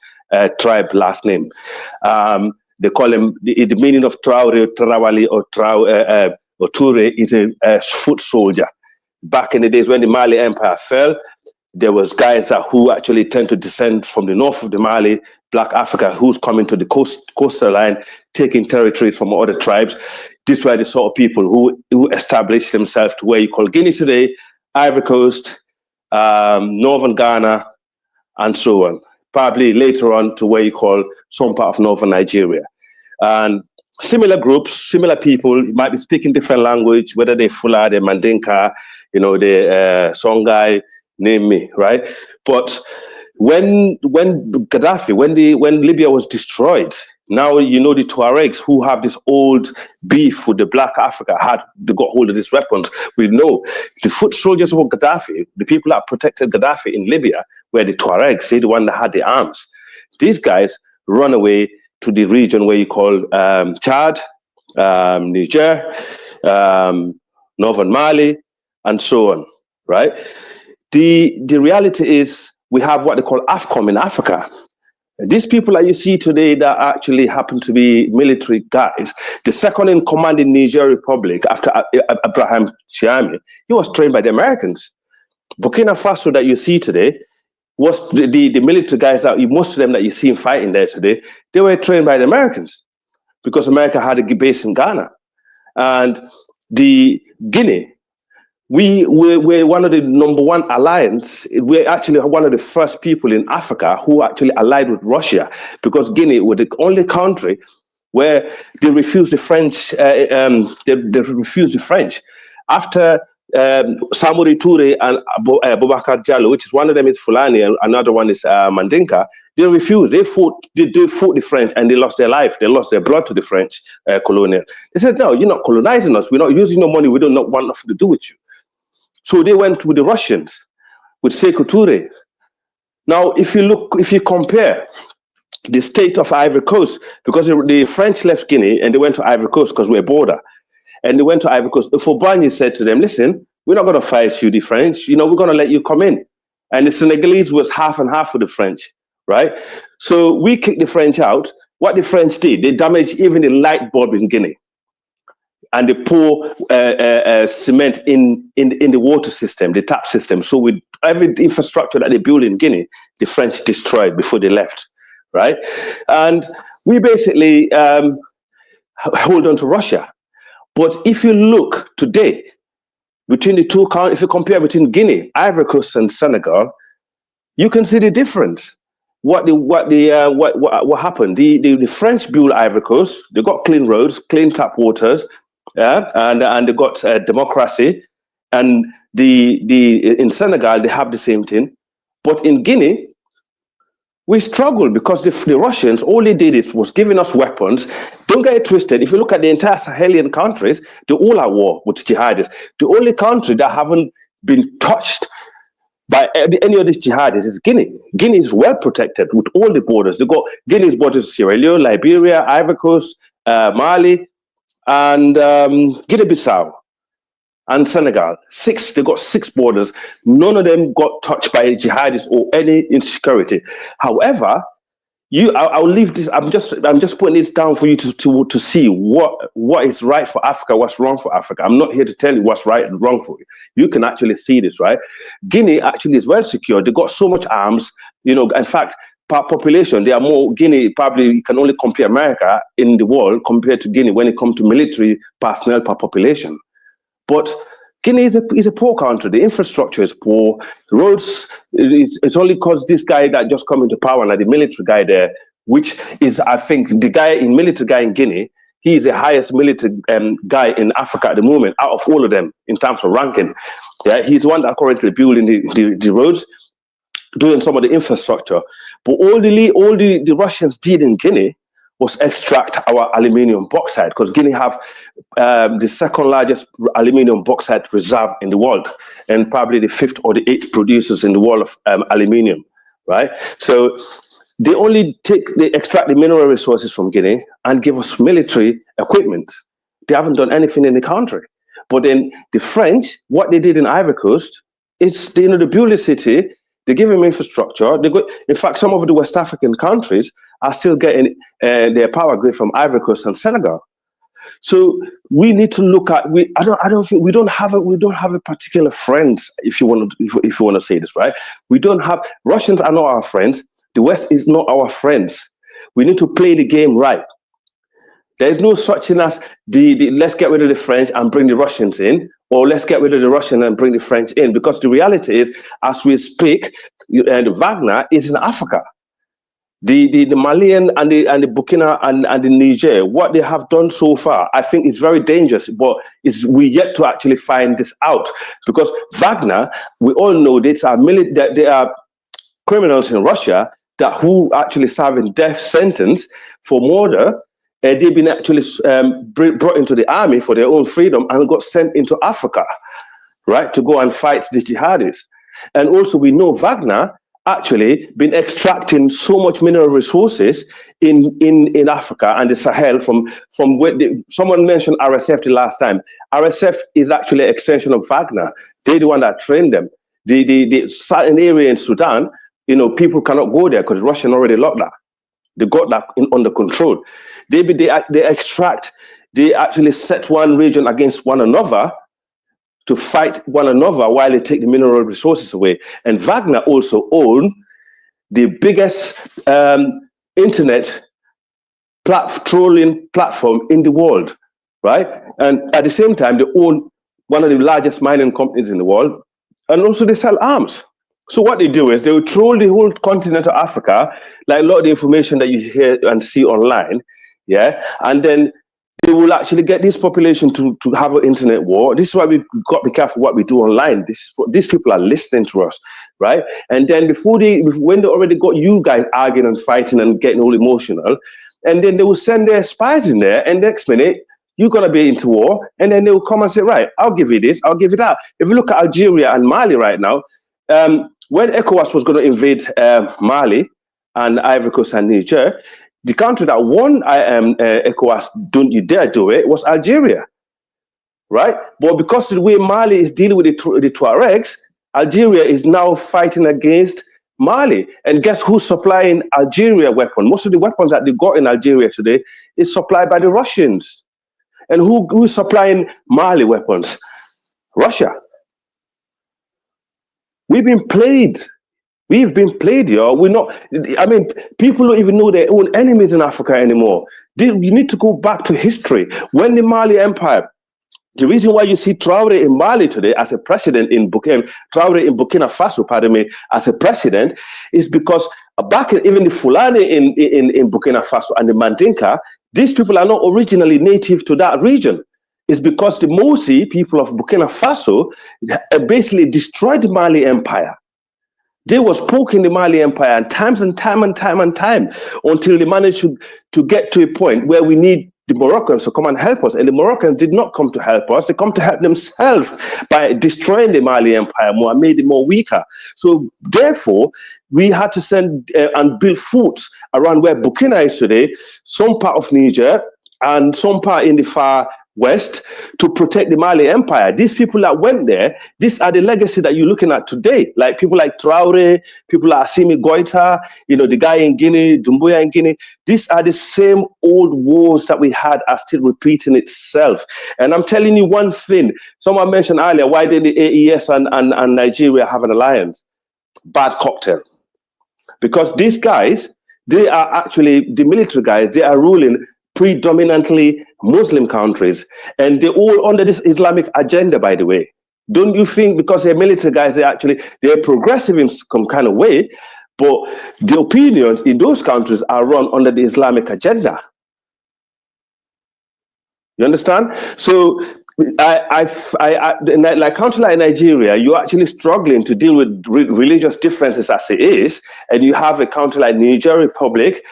tribe last name. They call him, the meaning of Traore, Tarawale, or Toure is a foot soldier. Back in the days when the Mali Empire fell, there was guys who actually tend to descend from the north of the Mali, Black Africa, who's coming to the coastal line, taking territory from other tribes. These were the sort of people who established themselves to where you call Guinea today, Ivory Coast, northern Ghana, and so on. Probably later on to where you call some part of northern Nigeria. And similar groups, similar people, you might be speaking different language, whether they're Fula, they're Mandinka, they're Songhai, name me, right? But when Gaddafi, when Libya was destroyed, now the Tuaregs, who have this old beef with the Black Africa, they got hold of these weapons. We know the foot soldiers of Gaddafi, the people that protected Gaddafi in Libya, were the Tuaregs, the one that had the arms. These guys run away to the region where you call Chad, Niger, northern Mali, and so on, right? The reality is we have what they call AFCOM in Africa. These people that you see today that actually happen to be military guys, the second in command in Niger Republic after Ibrahim Traore, he was trained by the Americans. Burkina Faso that you see today was the military guys that most of them that you see fighting there today, they were trained by the Americans because America had a base in Ghana. And the Guinea, we're one of the number one alliance. We're actually one of the first people in Africa who actually allied with Russia, because Guinea was the only country where they refused the French. They refused the French after Samori Toure and Boubacar Diallo, which is one of them is Fulani and another one is Mandinka. They refused. They fought the French and they lost their life. They lost their blood to the French colonial. They said, "No, you're not colonizing us. We're not using your money. We don't want nothing to do with you." So they went with the Russians, with Sékou Touré. Now, if you compare the state of Ivory Coast, because the French left Guinea and they went to Ivory Coast because we're a border, and they went to Ivory Coast. Fobani said to them, "Listen, we're not going to fight you, the French. We're going to let you come in." And the Senegalese was half and half with the French, right? So we kicked the French out. What the French did, they damaged even the light bulb in Guinea. And they pour cement in the water system, the tap system. So with every infrastructure that they built in Guinea, the French destroyed before they left, right? And we basically hold on to Russia. But if you look today, between the two countries, if you compare between Guinea, Ivory Coast, and Senegal, you can see the difference. What happened? The French built Ivory Coast. They got clean roads, clean tap waters. yeah, and they got democracy, and in Senegal they have the same thing, but in Guinea we struggle because the Russians, all they did was giving us weapons. Don't get it twisted. If you look at the entire Sahelian countries, they all are war with jihadists. The only country that haven't been touched by any of these jihadists is Guinea. Guinea is well protected with all the borders. They got Guinea's borders: Sierra Leone, Liberia, Ivory Coast, Mali, and Guinea-Bissau. And Senegal, they got 6 borders. None of them got touched by jihadists or any insecurity. However, I'll leave this. I'm just putting it down for you to see what is right for Africa, what's wrong for Africa. I'm not here to tell you what's right and wrong for you. You can actually see this, right? Guinea actually is well secure. They got so much arms. In fact, per population, they are more. Guinea probably can only compare America in the world compared to Guinea when it comes to military personnel per population. But Guinea is a poor country. The infrastructure is poor. The roads, it's only because this guy that just come into power, like the military guy there, which is, I think, military guy in Guinea, he is the highest military guy in Africa at the moment, out of all of them, in terms of ranking. Yeah, he's the one that currently building the roads, doing some of the infrastructure. But all the Russians did in Guinea was extract our aluminium bauxite, because Guinea have the 2nd largest aluminium bauxite reserve in the world, and probably the 5th or the 8th producers in the world of aluminium, right? So they extract the mineral resources from Guinea and give us military equipment. They haven't done anything in the country. But then the French, what they did in Ivory Coast, is they build a city, they give them infrastructure. In fact, some of the West African countries are still getting their power grid from Ivory Coast and Senegal. So we need to look at we don't have a particular friends, if you want to say this, right? We don't have Russians are not our friends. The West is not our friends. We need to play the game right. There is no such thing as let's get rid of the French and bring the Russians in, or let's get rid of the Russians and bring the French in, because the reality is, as we speak, Wagner is in Africa. The Malian and the Burkina and the Niger, what they have done so far, I think is very dangerous, but we yet to actually find this out, because Wagner, we all know they are criminals in Russia who actually serving death sentence for murder. They've been actually brought into the army for their own freedom and got sent into Africa, right, to go and fight the jihadis. And also we know Wagner actually been extracting so much mineral resources in Africa and the Sahel from where someone mentioned RSF the last time. RSF is actually an extension of Wagner. They're the one that trained them. The certain area in Sudan, people cannot go there because Russia already locked that. They got that under control. They actually set one region against one another to fight one another while they take the mineral resources away. And Wagner also owned the biggest internet trolling platform in the world, right? And at the same time, they own one of the largest mining companies in the world, and also they sell arms. So what they do is they will troll the whole continent of Africa, like a lot of the information that you hear and see online, yeah? And then they will actually get this population to have an internet war. This is why we've got to be careful what we do online. These people are listening to us, right? And then when they already got you guys arguing and fighting and getting all emotional, and then they will send their spies in there, and next minute, you're going to be into war, and then they will come and say, right, I'll give you this, I'll give you that. If you look at Algeria and Mali right now, when ECOWAS was going to invade Mali and Ivory Coast and Niger, the country that won ECOWAS, don't you dare do it, was Algeria, right? But because the way Mali is dealing with the Tuaregs, Algeria is now fighting against Mali. And guess who's supplying Algeria weapons? Most of the weapons that they got in Algeria today is supplied by the Russians. And who's supplying Mali weapons? Russia. We've been played. We've been played, y'all. People don't even know their own enemies in Africa anymore. You need to go back to history. When the Mali Empire, the reason why you see Traore in Mali today as a president Traore in Burkina Faso, pardon me, as a president, is because back even the Fulani in Burkina Faso and the Mandinka, these people are not originally native to that region. is because the Mosi people of Burkina Faso basically destroyed the Mali Empire. They was poking the Mali Empire and time until they managed to get to a point where we need the Moroccans to come and help us. And the Moroccans did not come to help us. They come to help themselves by destroying the Mali Empire more and made it more weaker. So therefore, we had to send and build forts around where Burkina is today, some part of Niger, and some part in the far west to protect the Mali Empire. These people that went there, these are the legacy that you're looking at today. Like people like Traore, people like Assimi Goïta, the guy in Guinea, Doumbouya in Guinea. These are the same old wars that we had are still repeating itself. And I'm telling you one thing. Someone mentioned earlier, why did the AES and Nigeria have an alliance? Bad cocktail. Because these guys, they are actually, the military guys, they are ruling predominantly Muslim countries, and they're all under this Islamic agenda, by the way. Don't you think because they're military guys, they're progressive in some kind of way, but the opinions in those countries are run under the Islamic agenda. You understand? So like country like Nigeria, you're actually struggling to deal with religious differences as it is, and you have a country like Niger Republic,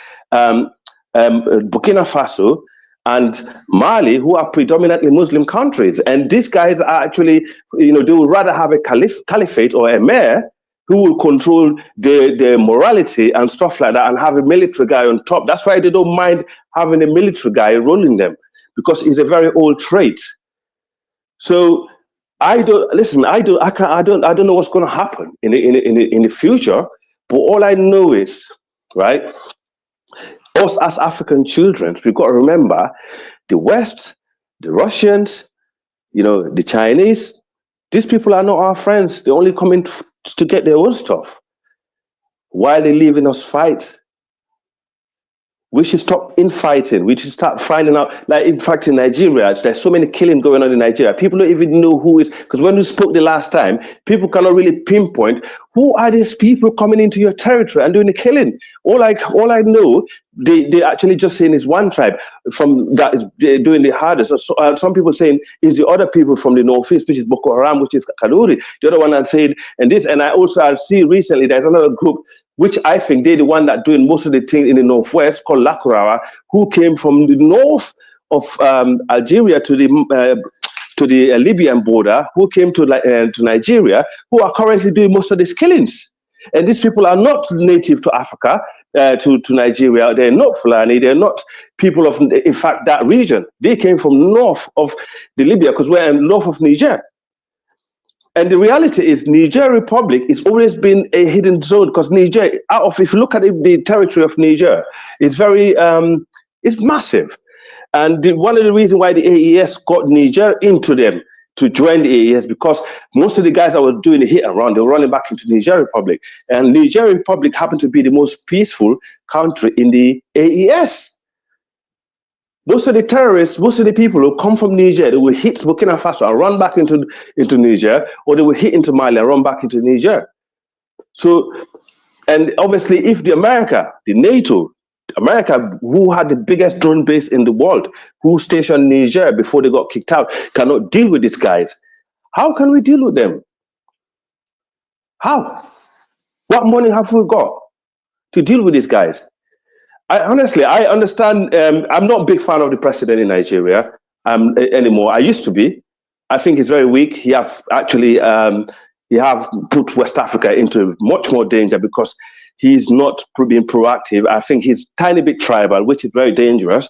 Burkina Faso, and Mali, who are predominantly Muslim countries. And these guys are actually, they would rather have a caliphate or a mayor who will control the morality and stuff like that and have a military guy on top. That's why they don't mind having a military guy ruling them, because it's a very old trait. So I don't know what's going to happen in the future, but all I know is, right, us as African children, we've got to remember the West, the Russians, the Chinese, these people are not our friends. They only come in to get their own stuff while they're leaving us fight. We should stop infighting. We should start finding out. Like, in fact, in Nigeria, there's so many killing going on in Nigeria. People don't even know who is, because when we spoke the last time, people cannot really pinpoint who are these people coming into your territory and doing the killing. All I know, they actually just saying is one tribe from that is doing the hardest. So, some people saying is the other people from the northeast, which is Boko Haram, which is Kaduri. The other one I'm saying, and this, and I see recently there's another group which I think they're the one that doing most of the things in the northwest, called Lakurawa, who came from the north of Algeria to the Libyan border, who came to Nigeria, who are currently doing most of these killings. And these people are not native to Africa, to Nigeria. They're not Fulani. They're not people of, in fact, that region. They came from north of the Libya, because we're north of Niger. And the reality is, Niger Republic has always been a hidden zone, because Niger, if you look at the territory of Niger, it's very, it's massive. And one of the reasons why the AES got Niger into them to join the AES, because most of the guys that were doing the hit and run, they were running back into Niger Republic. And Niger Republic happened to be the most peaceful country in the AES. Most of the terrorists, most of the people who come from Niger, they will hit Burkina Faso and run back into Niger, or they will hit into Mali and run back into Niger. So, and obviously, if the NATO, who had the biggest drone base in the world, who stationed Niger before they got kicked out, cannot deal with these guys, how can we deal with them? How? What money have we got to deal with these guys? Honestly, I understand. I'm not a big fan of the president in Nigeria anymore. I used to be. I think he's very weak. He have actually put West Africa into much more danger, because he's not being proactive. I think he's tiny bit tribal, which is very dangerous.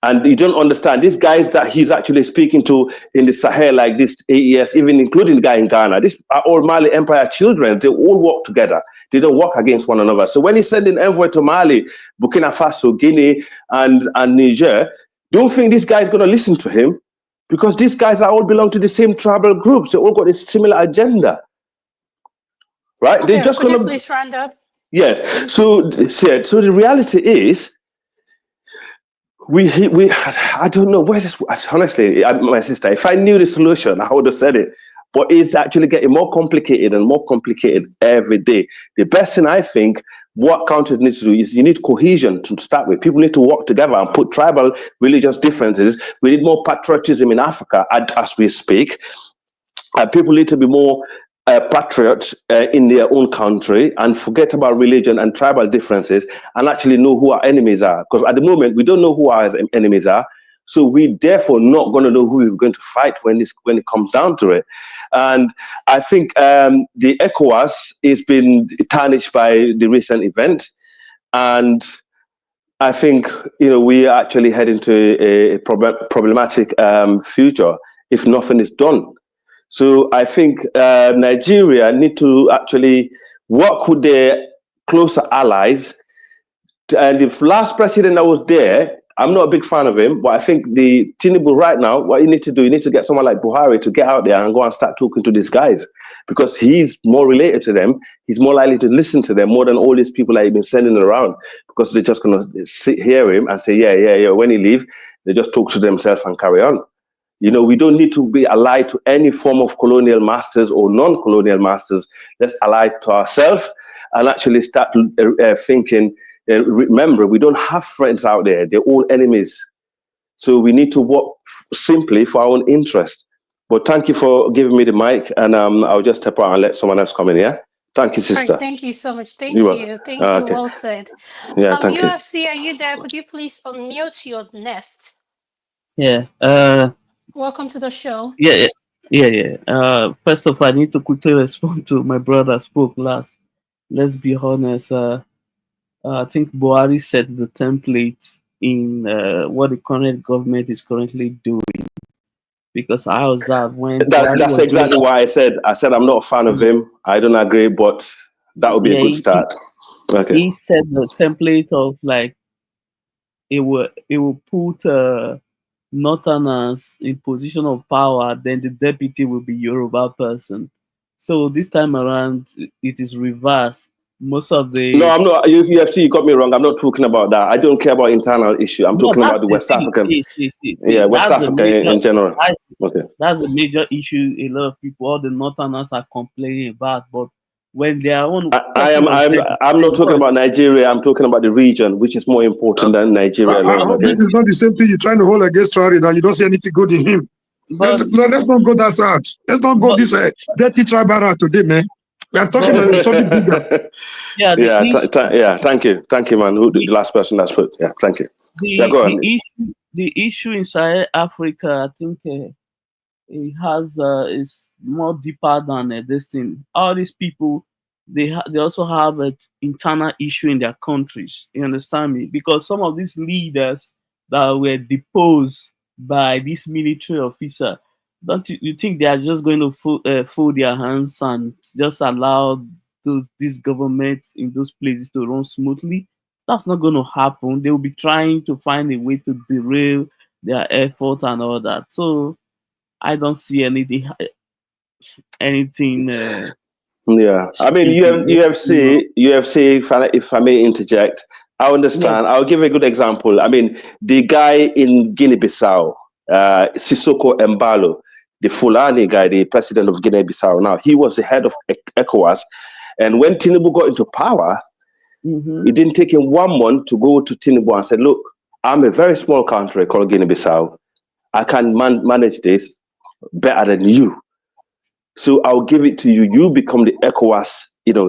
And you don't understand, these guys that he's actually speaking to in the Sahel, like this AES, even including the guy in Ghana, these are all Mali Empire children. They all work together. They don't work against one another. So when he's sending envoy to Mali, Burkina Faso, Guinea, and Niger, don't think this guy's going to listen to him, because these guys all belong to the same tribal groups. They all got a similar agenda, right? Okay, They're just could going you please round up? Yes. So the reality is, I don't know, where's this? Honestly, my sister, if I knew the solution, I would have said it. But it's actually getting more complicated and more complicated every day. The best thing I think what countries need to do is you need cohesion to start with. People need to work together and put tribal religious differences. We need more patriotism in Africa as we speak. People need to be more patriots in their own country and forget about religion and tribal differences and actually know who our enemies are. Because at the moment, we don't know who our enemies are. So we therefore not going to know who we're going to fight when it comes down to it. And I think the ECOWAS has been tarnished by the recent event. And I think, we are actually heading to a problematic future if nothing is done. So I think Nigeria need to actually work with their closer allies. And the last president that was there, I'm not a big fan of him, but I think the Tinubu right now, what you need to do, you need to get someone like Buhari to get out there and go and start talking to these guys, because he's more related to them. He's more likely to listen to them more than all these people that he's been sending around, because they're just going to hear him and say, yeah. When he leave, they just talk to themselves and carry on. We don't need to be allied to any form of colonial masters or non-colonial masters. Let's ally to ourselves and actually start thinking. Remember, we don't have friends out there. They're all enemies. So we need to work simply for our own interest. But thank you for giving me the mic, and I'll just step out and let someone else come in, yeah? Thank you, sister. Right, thank you so much. Thank you. Thank you. Okay. Well said. Yeah, thank you. UFC, are you there? Could you please unmute your nest? Yeah. Welcome to the show. Yeah. First of all, I need to quickly respond to my brother spoke last. Let's be honest. I think Buhari set the template in what the current government is currently doing. Because I observed when that's exactly why I said I'm not a fan of him. I don't agree, but that would be a good start. Okay. He set the template of it will put Northerners in position of power, then the deputy will be Yoruba person. So this time around, it is reversed. Most of the I'm not. UFC, you got me wrong. I'm not talking about that. I don't care about internal issue. I'm talking about the West African. West Africa in general. Okay. That's the major issue. A lot of people, all the Northerners, are complaining about. But when they are on, I'm not talking about Nigeria. I'm talking about the region, which is more important than Nigeria alone. This is not the same thing you're trying to hold against Traore, that you don't see anything good in him. Let's not go that route. Let's not go this dirty tribal route today, man. We are talking about something bigger. Thank you, man. The last person that's put. Yeah, thank you. Go on. The issue in Sahel Africa, I think it has is more deeper than this thing. All these people, they also have an internal issue in their countries. You understand me? Because some of these leaders that were deposed by this military officer, don't you think they are just going to fold their hands and just allow this government in those places to run smoothly? That's not going to happen. They will be trying to find a way to derail their effort and all that. So I don't see anything. I mean, UFC. If I may interject, I understand. I'll give a good example. I mean, the guy in Guinea-Bissau, Sissoko Embalo, the Fulani guy, the president of Guinea-Bissau now, he was the head of ECOWAS. And when Tinubu got into power, it didn't take him 1 month to go to Tinubu and say, look, I'm a very small country called Guinea-Bissau. I can manage this better than you. So I'll give it to you. You become the ECOWAS,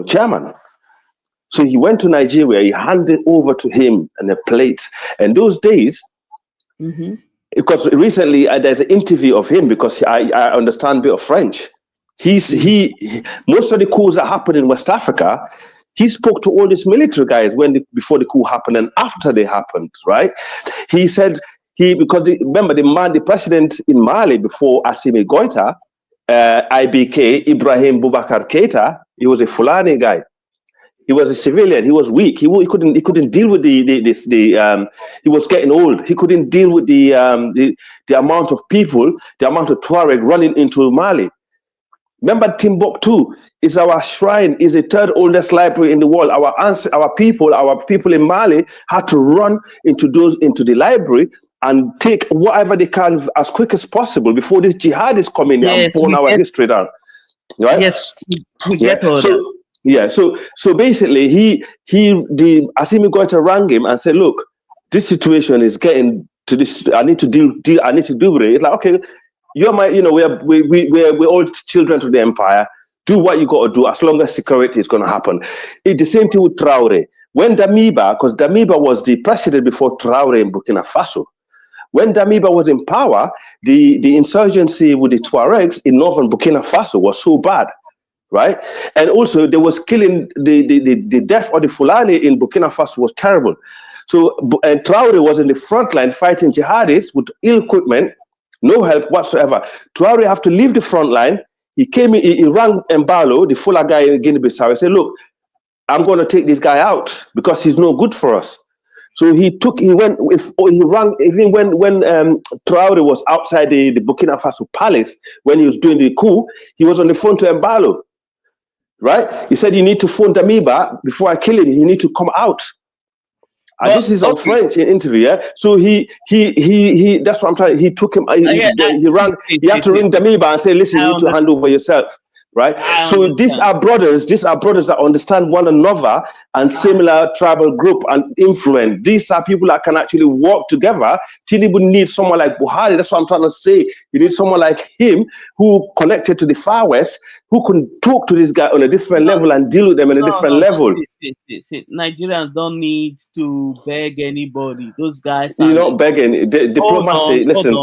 chairman. So he went to Nigeria. He handed over to him and a plate. And those days, because recently there's an interview of him, because I understand a bit of French. Most of the coups that happened in West Africa, he spoke to all these military guys before the coup happened and after they happened, right? He said remember the president in Mali before Assimi Goïta, IBK, Ibrahim Boubacar Keïta, he was a Fulani guy. He was a civilian. He was weak. He couldn't deal with he was getting old. He couldn't deal with the amount of people, the amount of Tuareg running into Mali. Remember, Timbuktu is our shrine, is the third oldest library in the world. Our people in Mali had to run into the library and take whatever they can as quick as possible before this jihad is coming and burn our history down. Right? Yes, we get all that. Yeah, so basically he Assimi Goita rang him and said, look, this situation is getting to this. I need to deal with it. It's like, okay, you're my, we're all children to the empire. Do what you got to do as long as security is going to happen. It's the same thing with Traore. When Damiba, because Damiba was the president before Traore in Burkina Faso. When Damiba was in power, the insurgency with the Tuaregs in northern Burkina Faso was so bad, right? And also there was killing, the death of the Fulani in Burkina Faso was terrible. So Traore was in the front line fighting jihadists with ill equipment, no help whatsoever. Traore have to leave the front line. He came in, he rang Mbalo, the Fula guy in Guinea-Bissau, and said, look, I'm going to take this guy out because he's no good for us. So when Traore was outside the Burkina Faso palace, when he was doing the coup, he was on the phone to Mbalo, right? He said, you need to phone Damiba before I kill him. You need to come out. And this is on French in interview, yeah. So he that's what I'm trying. He took him. He had to ring Damiba and say, listen, you need to hand over yourself. Right. So these are brothers that understand one another and similar tribal group and influence. These are people that can actually work together. Tinubu needs someone like Buhari. That's what I'm trying to say. You need someone like him who connected to the far west, who can talk to this guy on a different level and deal with them on a different level. Nigerians don't need to beg anybody. Those guys are you're not begging. Diplomacy. Listen,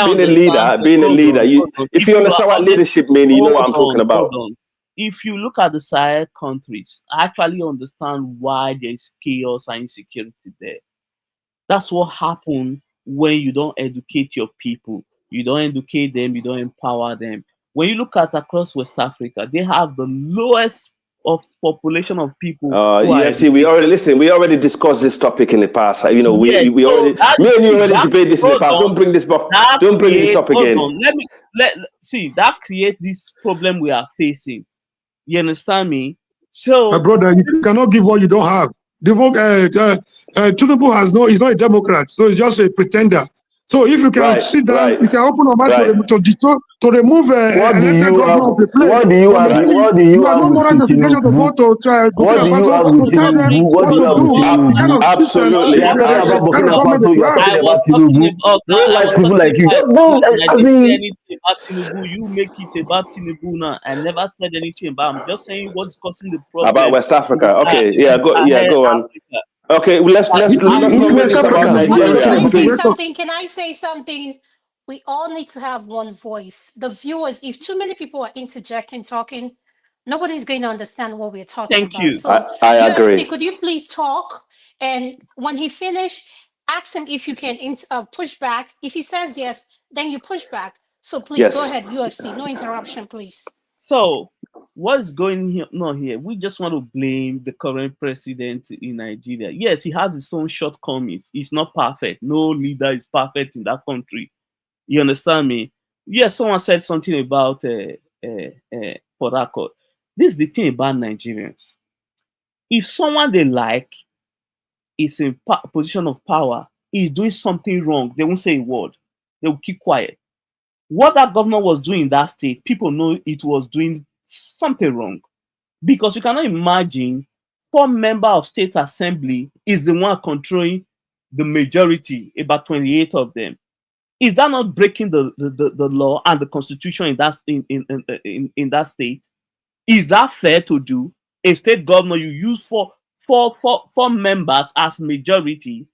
being a leader. If you understand what leadership means, you know what I'm talking about. If you look at the Sahel countries, I actually understand why there's chaos and insecurity there. That's what happens when you don't educate your people. You don't educate them, you don't empower them. When you look at across West Africa, they have the lowest of population of people. We already discussed this topic in the past. We already debated this in the past. Don't bring this back. Don't bring this up again. See, that creates this problem we are facing. You understand me? So, my brother, you cannot give what you don't have. Tinubu he's not a Democrat, so he's just a pretender. So if you can sit down, you can open your mouth to remove elected government of the place. What do you have? What do you have with Tinubu? Absolutely. Like people like you. You make it about Tinubu now. I never said anything about. I'm just saying what's causing the problem about West Africa. Okay, go on. Okay, let's not make this about Nigeria. Can I say something? We all need to have one voice. The viewers, if too many people are interjecting, talking, nobody's going to understand what we're talking about. Thank you. So I agree. could you please talk? And when he finished, ask him if you can push back. If he says yes, then you push back. So please go ahead, UFC. No interruption, please. So what's going on here? We just want to blame the current president in Nigeria. Yes, he has his own shortcomings. He's not perfect. No leader is perfect in that country. You understand me? Yes, someone said something about Porako. This is the thing about Nigerians. If someone they like is in position of power, is doing something wrong, they won't say a word. They will keep quiet. What that government was doing in that state, people know it was doing something wrong. Because you cannot imagine 4 members of state assembly is the one controlling the majority, about 28 of them. Is that not breaking the law and the constitution in that state? Is that fair to do? A state governor, you use four members as majority.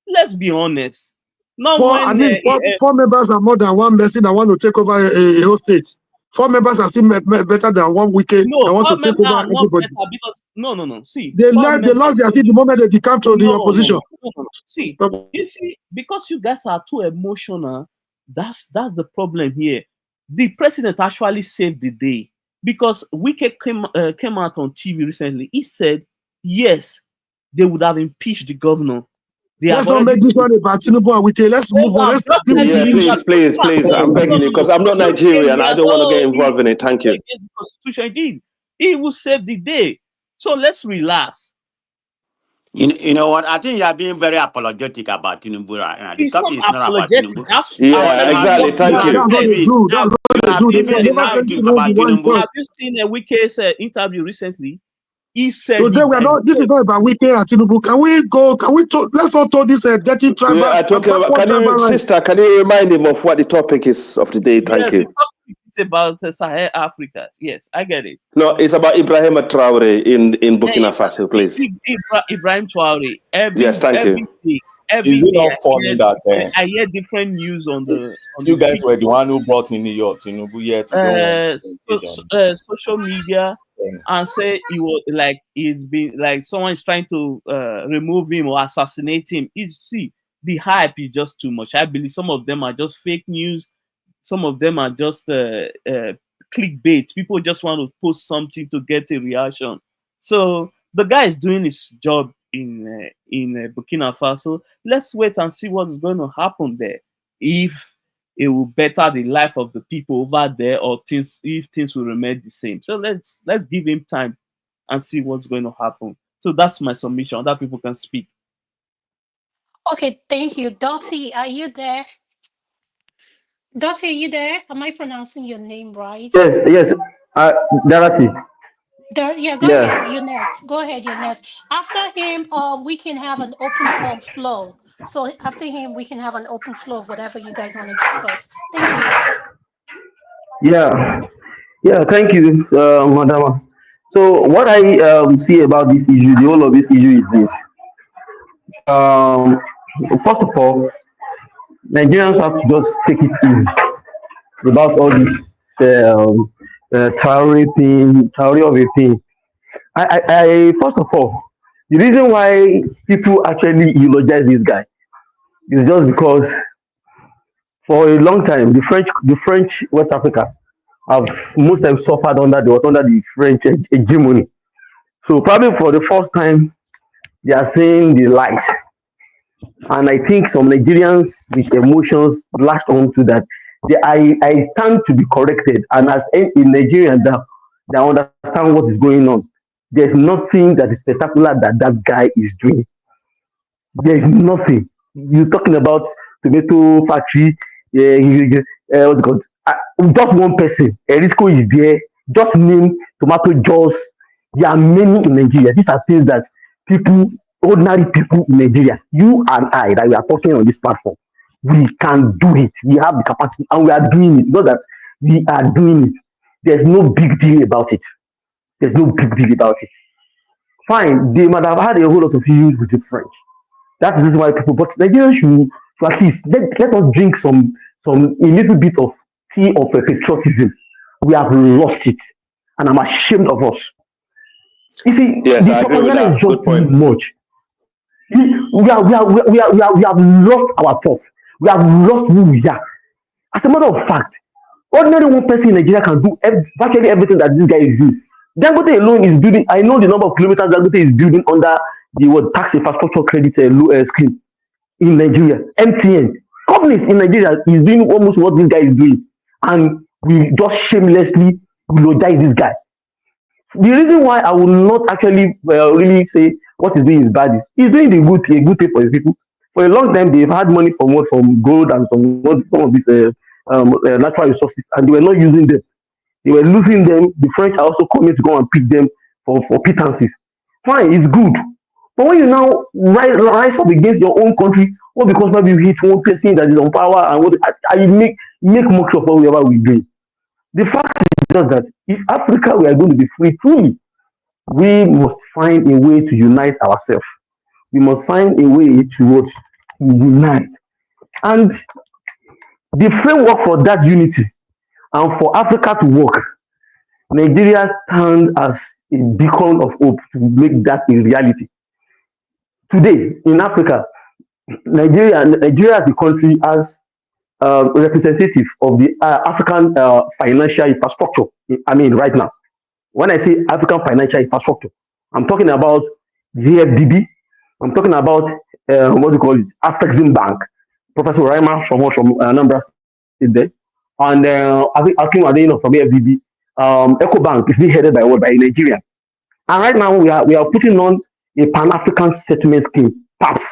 Let's be honest. Four members are more than one person that want to take over a whole state. 4 members are still better than one wicked that want to take over everybody. No. See, they lost their seat the moment they come to the opposition. See, you see, because you guys are too emotional, that's the problem here. The president actually saved the day because Wike came out on TV recently. He said, yes, they would have impeached the governor. Let's not make this one about Tinubu and Wike. Let's move on. Please. I'm begging you because I'm not Nigerian. I don't want to get involved in it. Thank you. The Constitution did. He will save the day. So let's relax. You know what? I think you are being very apologetic about Tinubu right now. The topic is not about Tinubu. Exactly. Thank you. Have you seen a Wike's interview recently? He said today we are not. This is not about weekend at Tinubu. Can we go? Can we talk? Let's not talk this dirty tribal. We are talking about. Sister, can you remind him of what the topic is of the day? Thank you. It's about Sahel Africa. Yes, I get it. No, it's about Ibrahim Traore in Burkina Faso, please. Ibrahim Traore. Yes, thank you. Is it not funny that I hear different news on the? You guys were the one who brought in New York, Tinubu here to social media, and say he was like he's been like someone is trying to remove him or assassinate him. See, the hype is just too much. I believe some of them are just fake news. Some of them are just clickbait. People just want to post something to get a reaction. So the guy is doing his job in Burkina Faso. Let's wait and see what is going to happen there. If it will better the life of the people over there, or if things will remain the same. So let's give him time and see what's going to happen. So that's my submission. Other people can speak. Okay, thank you. Dottie, are you there? Dottie, are you there? Am I pronouncing your name right? Yes. Dorothy. Yeah, go ahead. You're next. Go ahead. You're next. After him, we can have an open flow. So after him, we can have an open flow of whatever you guys want to discuss. Thank you. Yeah. Thank you, Madam. So what I see about this issue, the whole of this issue is this. First of all, Nigerians have to just take it easy about all this Traore of a thing. I first of all, the reason why people actually eulogize this guy is just because for a long time the French West Africa have most times suffered under the French hegemony. So probably for the first time they are seeing the light. And I think some Nigerians with emotions latched on to that. I stand to be corrected, and as a Nigerian that understand what is going on, there's nothing that is spectacular that guy is doing. There is nothing. You're talking about tomato factory, what's called? Just one person. Erisco is there. Just name tomato jaws. There are many in Nigeria. These are things that ordinary people in Nigeria, you and I, that we are talking on this platform, we can do it. We have the capacity, and we are doing it. Not that we are doing it. There's no big deal about it. Fine, they might have had a whole lot of issues with the French. That is why people, but Nigerians should at least let us drink a little bit of tea of patriotism. We have lost it, and I'm ashamed of us. You see, yes, the propaganda is just too much. We have lost our thoughts. We have lost who we are. As a matter of fact, ordinary one person in Nigeria can do virtually everything that this guy is doing. Dangote alone is building. I know the number of kilometers Dangote is building under the tax infrastructure credit scheme in Nigeria. MTN companies in Nigeria is doing almost what this guy is doing, and we just shamelessly eulogize this guy. The reason why I will not actually really say what he's doing is bad is he's doing a good thing for his people. For a long time, they've had money from gold and some of these natural resources, and they were not using them. They were losing them. The French are also coming to go and pick them for pittances. Fine, it's good. But when you now rise up against your own country, or because maybe you hit one person that is on power and you make mockery of whatever we do. The fact is just that if Africa we are going to be free truly, we must find a way to unite ourselves. We must find a way to unite. And the framework for that unity and for Africa to work, Nigeria stands as a beacon of hope to make that a reality. Today, in Africa, Nigeria as a country has representative of the African financial infrastructure. I mean, right now, when I say African financial infrastructure, I'm talking about VFDB. I'm talking about what do you call it, Afrexim Bank. Professor Raima from Anambra State there, and Akim Adeyino from VFDB. EcoBank is being headed by Nigeria, and right now we are putting on a Pan-African settlement scheme, PAPS,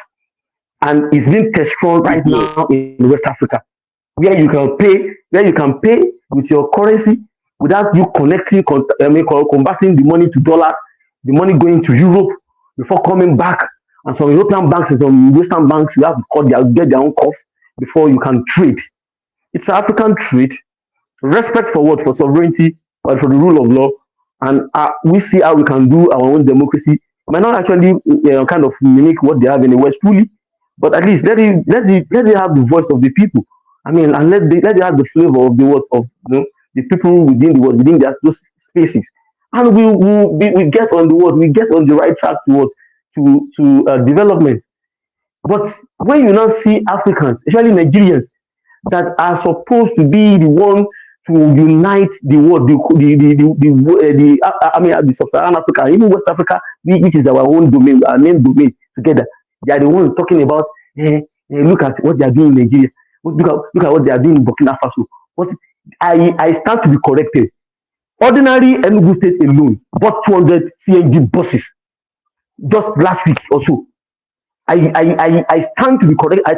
and it's being tested right now in West Africa, where you can pay with your currency without you converting the money to dollars. the money going to Europe before coming back. And some European banks and some Western banks, you have to get their own cost before you can trade. It's an African trade. Respect for what? For sovereignty or for the rule of law. And we see how we can do our own democracy. It might not actually kind of mimic what they have in the West fully, but at least let it have the voice of the people. I mean, and let it have the flavor of the words of the people within the world, within those spaces. And we get on the world, we get on the right track towards to development. But when you now see Africans, especially Nigerians, that are supposed to be the one to unite the world, the sub-Saharan Africa, even West Africa, which is our own domain, our main domain, together. They are the ones talking about, look at what they are doing in Nigeria, look at what they are doing in Burkina Faso. But I stand to be corrected. Ordinary Enugu State alone bought 200 CNG buses just last week or so. I stand to be correct. I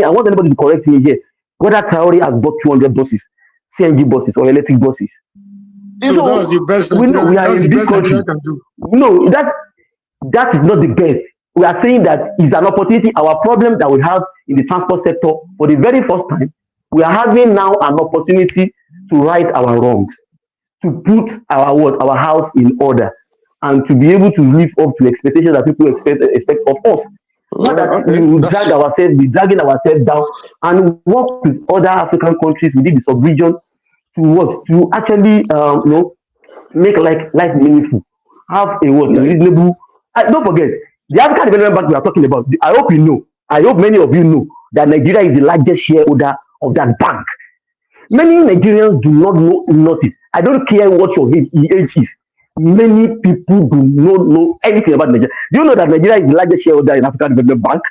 want anybody to correct me here. Whether Traore has bought 200 buses, CNG buses or electric buses. So that was the best. We know we are in this country. No, that is not the best. We are saying that it's an opportunity. Our problem that we have in the transport sector for the very first time, we are having now an opportunity to right our wrongs, to put our house in order, and to be able to live up to expectations that people expect of us. Not that we will be dragging ourselves down and work with other African countries within the sub-region to actually make life meaningful. Have a reasonable. Don't forget the African Development Bank we are talking about. I hope many of you know that Nigeria is the largest shareholder of that bank. Many Nigerians do not know nothing. I don't care what your age is. Many people do not know anything about Nigeria. Do you know that Nigeria is the largest shareholder in African Development Bank?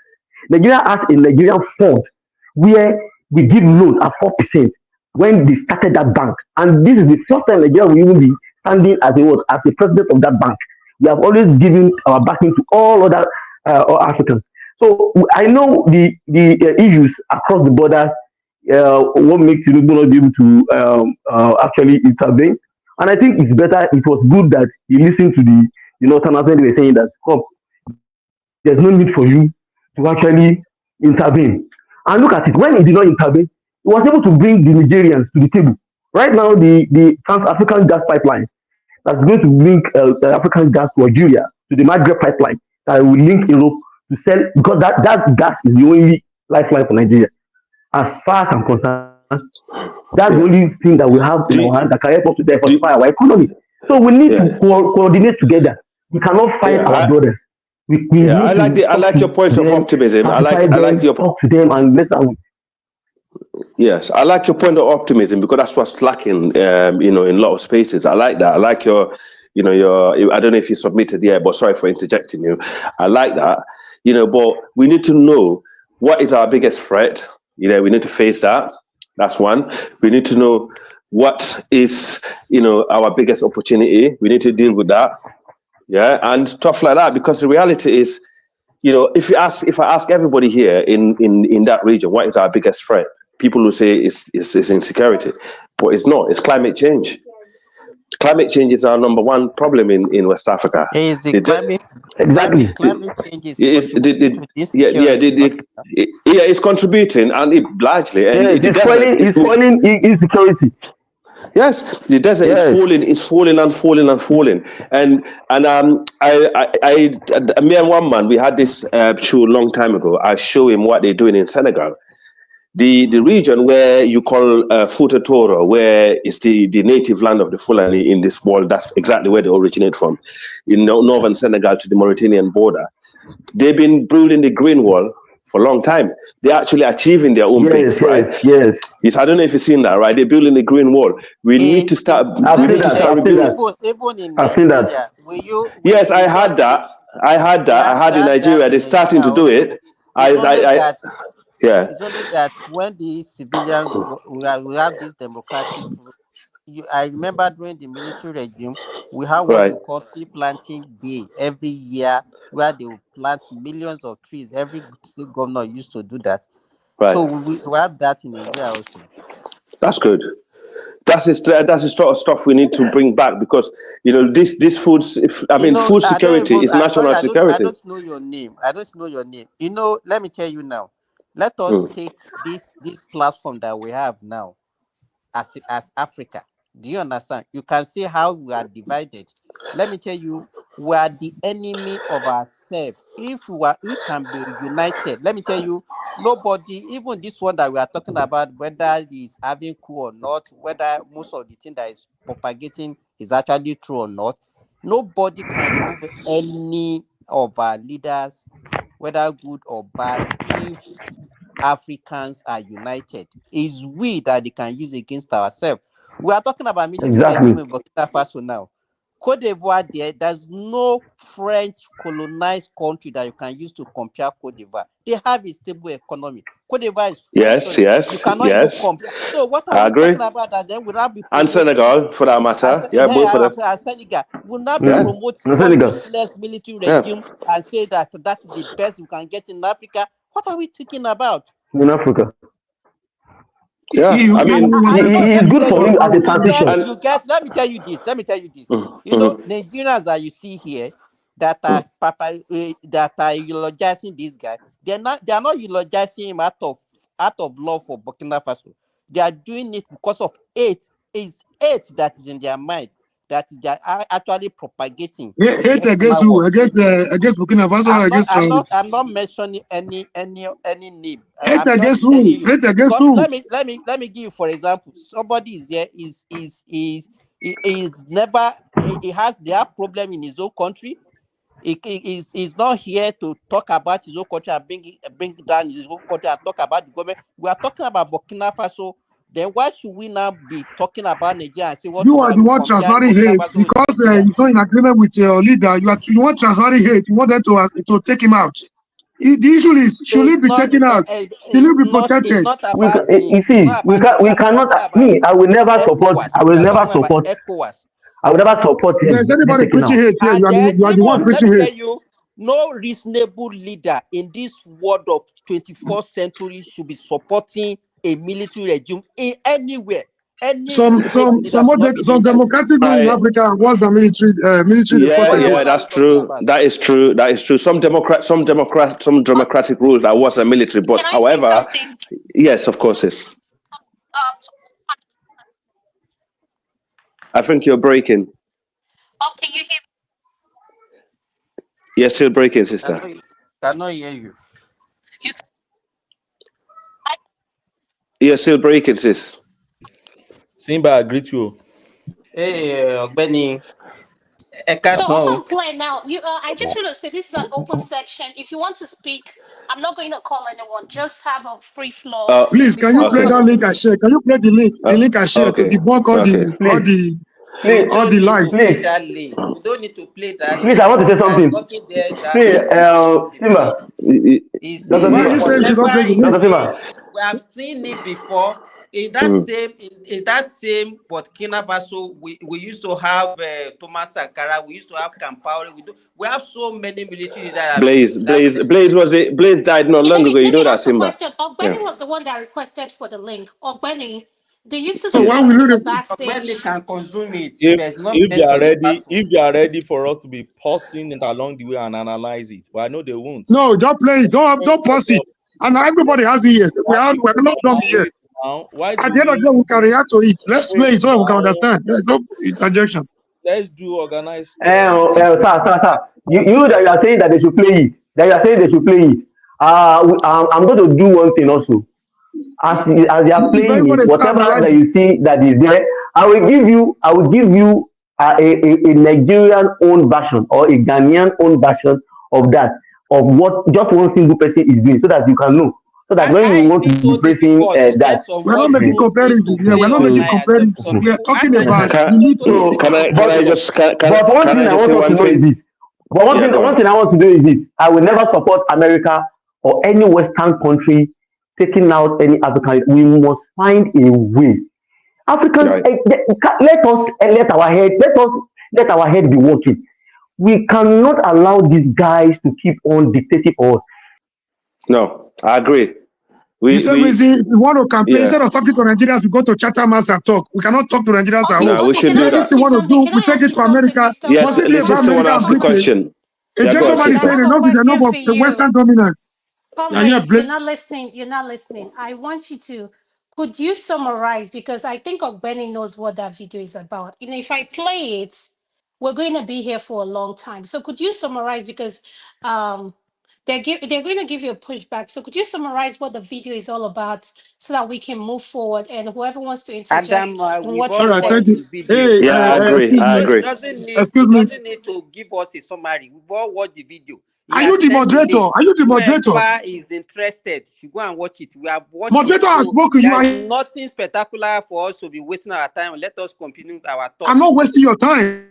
Nigeria has a Nigerian fund where we give loans at 4% when they started that bank. And this is the first time Nigeria will even be standing as a president of that bank. We have always given our backing to all other Africans. So I know the issues across the borders, what makes you not be able to actually intervene. And I think it's better, it was good that you listened to the Northerners when they were saying that there's no need for you to actually intervene. And look at it, when he did not intervene, he was able to bring the Nigerians to the table. Right now, the Trans-African gas pipeline that's going to link African gas to Algeria, to the Maghreb pipeline that will link Europe to sell, because that gas is the only lifeline for Nigeria. As far as I'm concerned, that's the only thing that we have in our hand that can help us to diversify our economy. So we need to coordinate together. We cannot fight our brothers. I like your point of optimism. I like your talk to them and listen. Yes, I like your point of optimism because that's what's lacking, in a lot of spaces. I like that. I like your I don't know if you submitted yet, but sorry for interjecting you. I like that, but we need to know what is our biggest threat. We need to face that. That's one. We need to know what is, our biggest opportunity. We need to deal with that. Yeah, and stuff like that. Because the reality is, if I ask everybody here in that region, what is our biggest threat? People will say it's insecurity, but it's not. It's climate change. Climate change is our number one problem in West Africa. Climate change is it's contributing, and it largely it's spoiling insecurity. Yes, the desert is falling and falling and falling. And me and one man, we had this show a long time ago. I show him what they're doing in Senegal. The region where you call Fouta Toro, where it's the native land of the Fulani in this world, that's exactly where they originate from, in northern Senegal to the Mauritanian border. They've been building the Green Wall for a long time. They're actually achieving their own things, right? Yes. I don't know if you've seen that, right? They're building the Green Wall. We need to start. I've seen that. Yes, I had that. I had in Nigeria. They're starting to do it. It's only that when the civilian we have this democratic. I remember during the military regime, we have what we call tree planting day every year, where they will plant millions of trees. Every state governor used to do that. Right. So we have that in Nigeria also. That's good. that's the sort of stuff we need to bring back, because this food. Food security is national security. I don't know your name. Let me tell you now. Let us take this platform that we have now as Africa. Do you understand? You can see how we are divided. Let me tell you, we are the enemy of ourselves. If we can be united, let me tell you, nobody, even this one that we are talking about, whether it is having coup or not, whether most of the thing that is propagating is actually true or not, nobody can remove any of our leaders, whether good or bad, if Africans are united. It's we that they can use against ourselves. We are talking about military regime in Burkina Faso now. Cote d'Ivoire, there's no French colonized country that you can use to compare Cote d'Ivoire. They have a stable economy. Cote d'Ivoire is French. You cannot even compare. So what are we talking about that then will not be promoting? And Senegal, for that matter. Both of them. Senegal will not be promoting one useless military regime and say that is the best we can get in Africa. What are we talking about? In Africa. Yeah, it's good for you as a transition. Let me tell you this. Nigerians that you see here that are eulogizing this guy, they are not eulogizing him out of love for Burkina Faso. They are doing it because of hate. It's hate that is in their mind, that they are actually propagating. Hate against who? Against Burkina Faso? I'm not mentioning any name. Hate against who? Hate against who? Let me give you, for example, somebody is here they have problem in his own country. He's not here to talk about his own country and bring down his own country and talk about the government. We are talking about Burkina Faso. Then why should we now be talking about Nigeria and say what you are the one transferring hate because he's not in agreement with your leader? You want transferring hate. You want them to take him out. The issue is, should he be taken out? Should he be protected? We cannot. Me, I will never support. I will never support ECOWAS. I would never support him. There's anybody preaching hate here. You are the one preaching hate. No reasonable leader in this world of 21st century should be supporting a military regime in anywhere. Some democratic in Africa was the military. Yeah, that's true. That is true. Some democratic rules that was a military, but however, yes, of course, it's. I think you're breaking. Oh, can you hear me? You're still breaking, sister. Cannot hear you. You're still breaking, sis. Simba, I greet you. Hey, Benny. So open play now. I just want to say this is an open section. If you want to speak, I'm not going to call anyone. Just have a free floor. Please, can you play that link I share? Can you play the link? The link I share to debunk all the lies. Please. That link. You don't need to play that. Please, I want to say something. Simba. We have seen it before. In that same Burkina Faso, we used to have Thomas Sankara. We used to have Kampaore. We have so many military that Blaze died not long ago. You know that, Simba. Ogbeni was the one that requested for the link. Ogbeni, do you see the link in the backstage? Ogbeni can consume it. If they are ready for us to be pausing it along the way and analyze it, well, I know they won't. No, don't play it. Don't pause it. And everybody has ears. We're not done yet. Now, at the end of the day, we can react to it. Let's play it so we can understand. There's no interjection. Let's do organized. Sir. You that you are saying that they should play it. I'm going to do one thing also. As they are playing it, whatever that you see that is there, I will give you a Nigerian own version or a Ghanaian own version of that, of what just one single person is doing, so that you can know. So that when you want to be praising that, we're not making comparisons. We're not making comparisons. We are talking about. But one thing I want to know is this. But one thing I want to do is this. I will never support America or any Western country taking out any African. We must find a way. Africans, let our head be working. We cannot allow these guys to keep on dictating us. No, I agree. The same reason, if you want to campaign, instead of talking to Nigerians, we go to Chatham House and talk. We cannot talk to Nigerians at home. No, we should do that. Everything we want to do, we take it to America. Yes, Possibly about Lisa want to America ask and a Britain. question. A Yeah, go on, gentleman is sister. saying enough is enough of the Western dominance. Comrade, you're not listening. You're not listening. I want you to, could you summarize? Because I think Ogbeni knows what that video is about. And if I play it, we're going to be here for a long time. So could you summarize? Because they're going to give you a pushback. So could you summarize what the video is all about so that we can move forward and whoever wants to interject Adam, in we've what all you watched said. the video. Hey, Yeah, I agree. I So agree. it doesn't need to give us a summary. We've all watched the video. He Are has you the sent moderator? link. Are you the moderator? Whoever is interested should go and watch it. We have watched Moderator it. has So spoken. You there's are. nothing spectacular for us to be wasting our time. Let us continue our talk. I'm not wasting your time.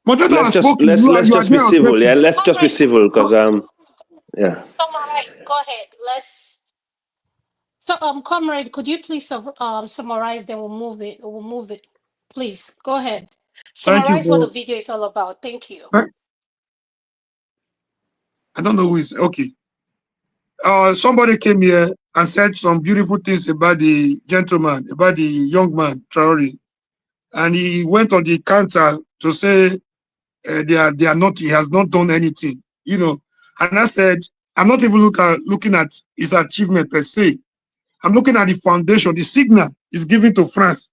Moderator Let's has just spoken. let's You are let's just be there civil. Yeah, objecting. let's just be civil because yeah. Summarize. Go ahead. Let's. So, comrade, could you please summarize? Then we'll move it. We'll move it. Please go ahead. Thank you Summarize what the for. video is all about. Thank you. I don't know who is okay. Somebody came here and said some beautiful things about the gentleman, about the young man Traore, and he went on the counter to say they are not. He has not done anything, you know. And I said I'm not even looking at his achievement per se. I'm looking at the foundation, the signal is given to France.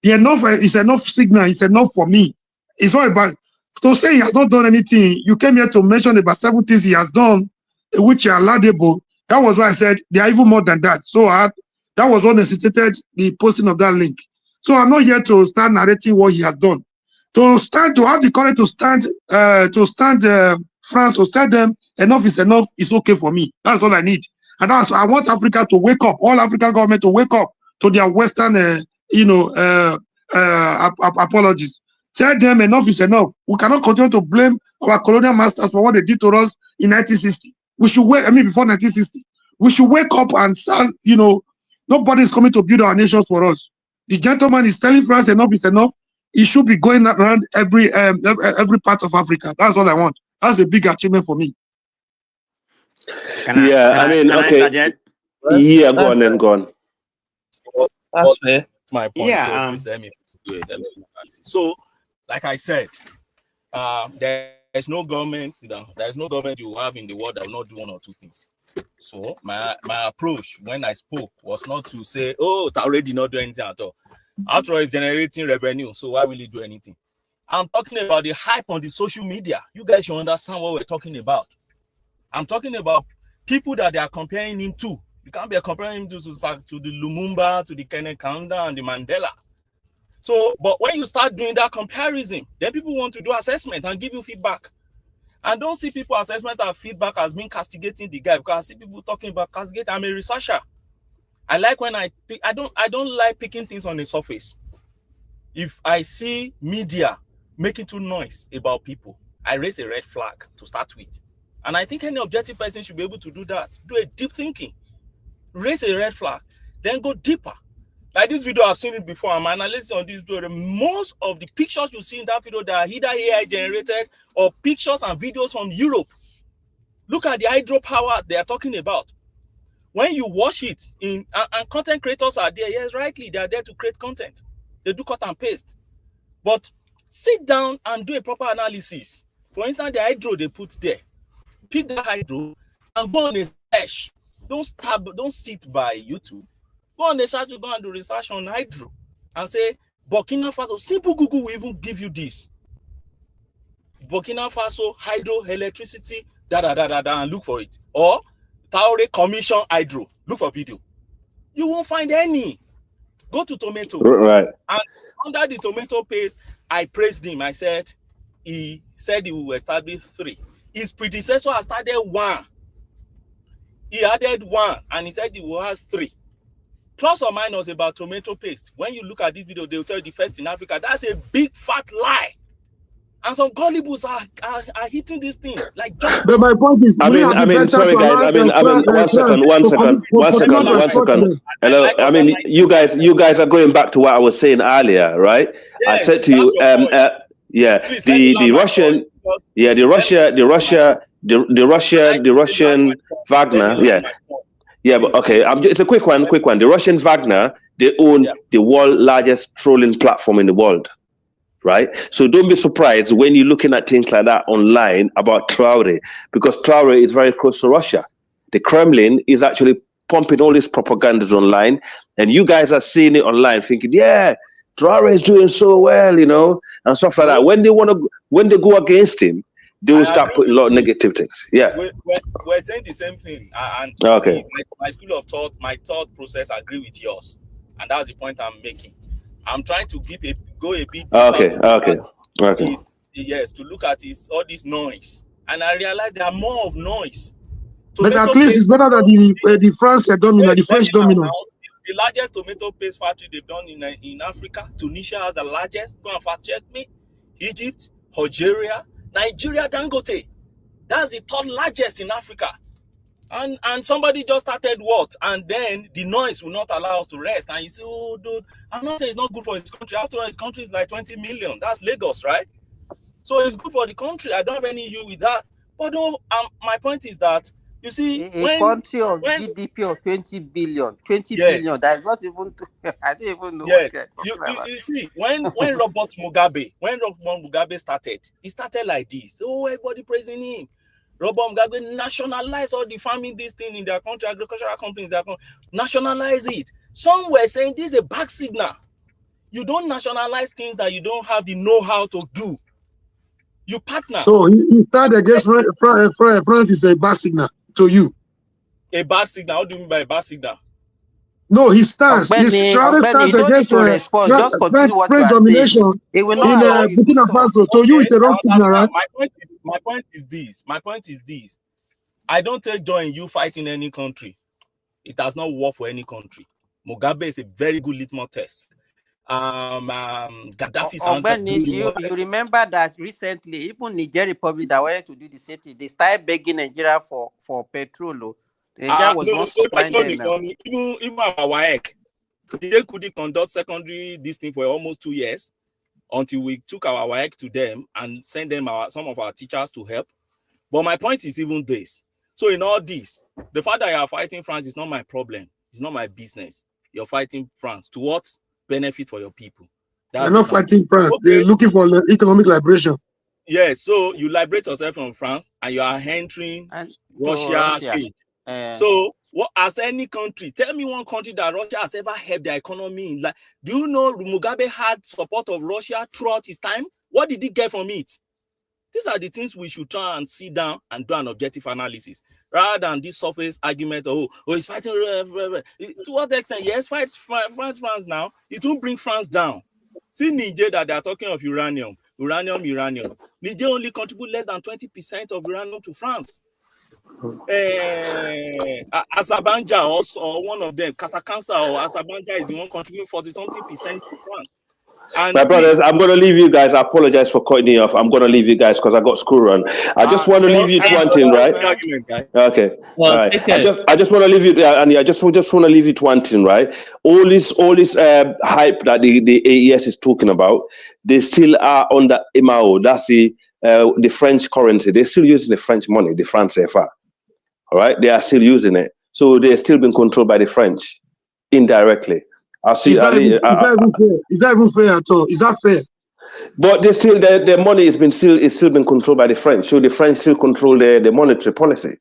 The enough is enough signal. It's enough for me. It's not about to say he has not done anything. You came here to mention about 7 things he has done, which are laudable. That was why I said they are even more than that. So that was what necessitated the posting of that link. So I'm not here to start narrating what he has done. To have the courage to stand France, to tell them enough is enough is okay for me. That's all I need. And that's I want Africa to wake up, all African government to wake up to their Western, apologies. Tell them enough is enough. We cannot continue to blame our colonial masters for what they did to us in 1960. We should wake. Before 1960, we should wake up and start. Nobody is coming to build our nations for us. The gentleman is telling France enough is enough. He should be going around every part of Africa. That's all I want. That's a big achievement for me. Okay. Yeah, go on then, go on. That's fair. My point. Yeah, So please let me do it. So, like I said, there's no government. There's no government you have in the world that will not do 1 or 2 things. So my approach when I spoke was not to say, "Oh, Traore did not do anything at all." After all, it's generating revenue, so why will he do anything? I'm talking about the hype on the social media. You guys should understand what we're talking about. I'm talking about people that they are comparing him to. You can't be comparing him to the Lumumba, to the Kenneth Kaunda, and the Mandela. So, but when you start doing that comparison, then people want to do assessment and give you feedback. And don't see people assessment and feedback as being castigating the guy, because I see people talking about castigating. I'm a researcher. I like when I don't like picking things on the surface. If I see media making too noise about people, I raise a red flag to start with. And I think any objective person should be able to do that. Do a deep thinking. Raise a red flag, then go deeper. Like this video, I've seen it before. I'm analyzing on this video. Most of the pictures you see in that video, they are either AI generated or pictures and videos from Europe. Look at the hydropower they are talking about. When you watch it, and content creators are there, yes, rightly, they are there to create content. They do cut and paste. But sit down and do a proper analysis. For instance, the hydro they put there. Pick the hydro and go on a search. Don't sit by YouTube. Go on the search, go and do research on hydro and say, Burkina Faso, simple Google will even give you this. Burkina Faso, hydro, electricity, and look for it. Or Traore Commission Hydro, look for video. You won't find any. Go to Tomato. Right. And under the Tomato paste, I praised him. I said, he said he will establish 3. His predecessor has started 1. He added 1 and he said he will have 3. Plus or minus about tomato paste. When you look at this video, they will tell you the first in Africa. That's a big fat lie. And some gullibles are hitting this thing like giants. But my point is, sorry guys. One second. Hello. You guys are going back to what I was saying earlier, right? Yes, I said to you, the Russian. Yeah, the Russian Wagner. Yeah, but okay. It's a quick one. The Russian Wagner, they own the world largest trolling platform in the world, right? So don't be surprised when you're looking at things like that online about Traore, because Traore is very close to Russia. The Kremlin is actually pumping all these propagandas online, and you guys are seeing it online, thinking, yeah, Traore is doing so well, and stuff like that. When they go against him, they will start putting a lot of negative things. Yeah. We're saying the same thing. And Okay. see, my school of thought, my thought process agree with yours. And that's the point I'm making. I'm trying to go a bit deeper. Okay. Yes, to look at all this noise. And I realize there are more of noise. But at least it's better than the French dominant, the French dominant. The largest tomato paste factory they've done in Africa. Tunisia has the largest. Go and fact check me. Egypt, Algeria, Nigeria, Dangote. That's the third largest in Africa. And somebody just started what? And then the noise will not allow us to rest. And you say, oh, dude, I'm not saying it's not good for his country. After all, his country is like 20 million. That's Lagos, right? So it's good for the country. I don't have any issue with that. But no, my point is that, you see, a country of GDP of 20 billion, that's not even, I don't even know. Yes, you see, when Robert Mugabe started, he started like this. Oh, everybody praising him. Robert Mugabe nationalized all the farming, this thing in their country, agricultural companies, nationalize it. Some were saying this is a back signal. You don't nationalize things that you don't have the know-how to do. You partner. So he started against France is a bad signal to you. A bad signal? What do you mean by a bad signal? No, he stands. He stands against Just continue what French domination in Burkina Faso. To you, it's a wrong signal, right? My point is this. I don't take joy in you fighting any country. It does not work for any country. Mugabe is a very good litmus test. Gaddafi. You remember that recently, even Niger Republic that wanted to do the same thing, they started begging Nigeria for petrol. Nigeria was not supplying them now. Even our WAEC, they couldn't conduct secondary this thing for almost 2 years until we took our WAEC to them and sent them some of our teachers to help. But my point is even this. So in all this, the fact that you are fighting France is not my problem. It's not my business. You're fighting France to what benefit for your people. They're not fighting France. Okay. They're looking for economic liberation. Yes, so you liberate yourself from France and you are entering Russia. So, what as any country, tell me one country that Russia has ever helped their economy in. Like, do you know Mugabe had support of Russia throughout his time? What did he get from it? These are the things we should try and sit down and do an objective analysis, rather than this surface argument. Oh, he's fighting. To what extent? Yes, fight France now. It won't bring France down. See Niger that they are talking of uranium. Niger only contribute less than 20% of uranium to France. Asabanja also, or one of them, Kasakansa or Asabanja is the one contributing 40-something% to France. And my brothers, I'm going to leave you guys. I apologize for cutting you off. I'm going to leave you guys because I got school run. I just want to leave you to one thing, right? Okay. All right. I just want to leave you, and I just want to leave you to one thing, right? All this hype that the AES is talking about, they still are on the MAO. That's the French currency. They're still using the French money, the France CFA. All right, they are still using it, so they're still being controlled by the French indirectly. Is that even fair at all? Is that fair? But they still their money is still being controlled by the French. So the French still control the monetary policy.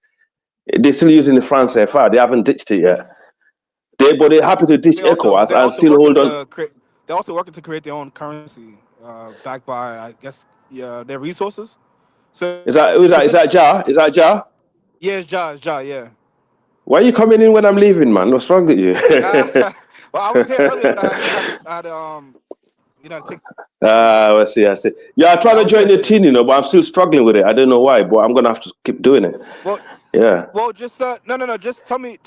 They're still using the France CFA. They haven't ditched it yet. But they're happy to ditch ECOWAS and still hold on. They're also working to create their own currency, backed by, I guess, their resources. So is that Jar? Is that Jar? Yeah, it's Jar, yeah. Why are you coming in when I'm leaving, man? What's wrong with you? Well, I was here earlier, but I had take. I see. Yeah, I tried to join the team, but I'm still struggling with it. I don't know why, but I'm gonna have to keep doing it. Well, yeah. Well, just no. Just tell me,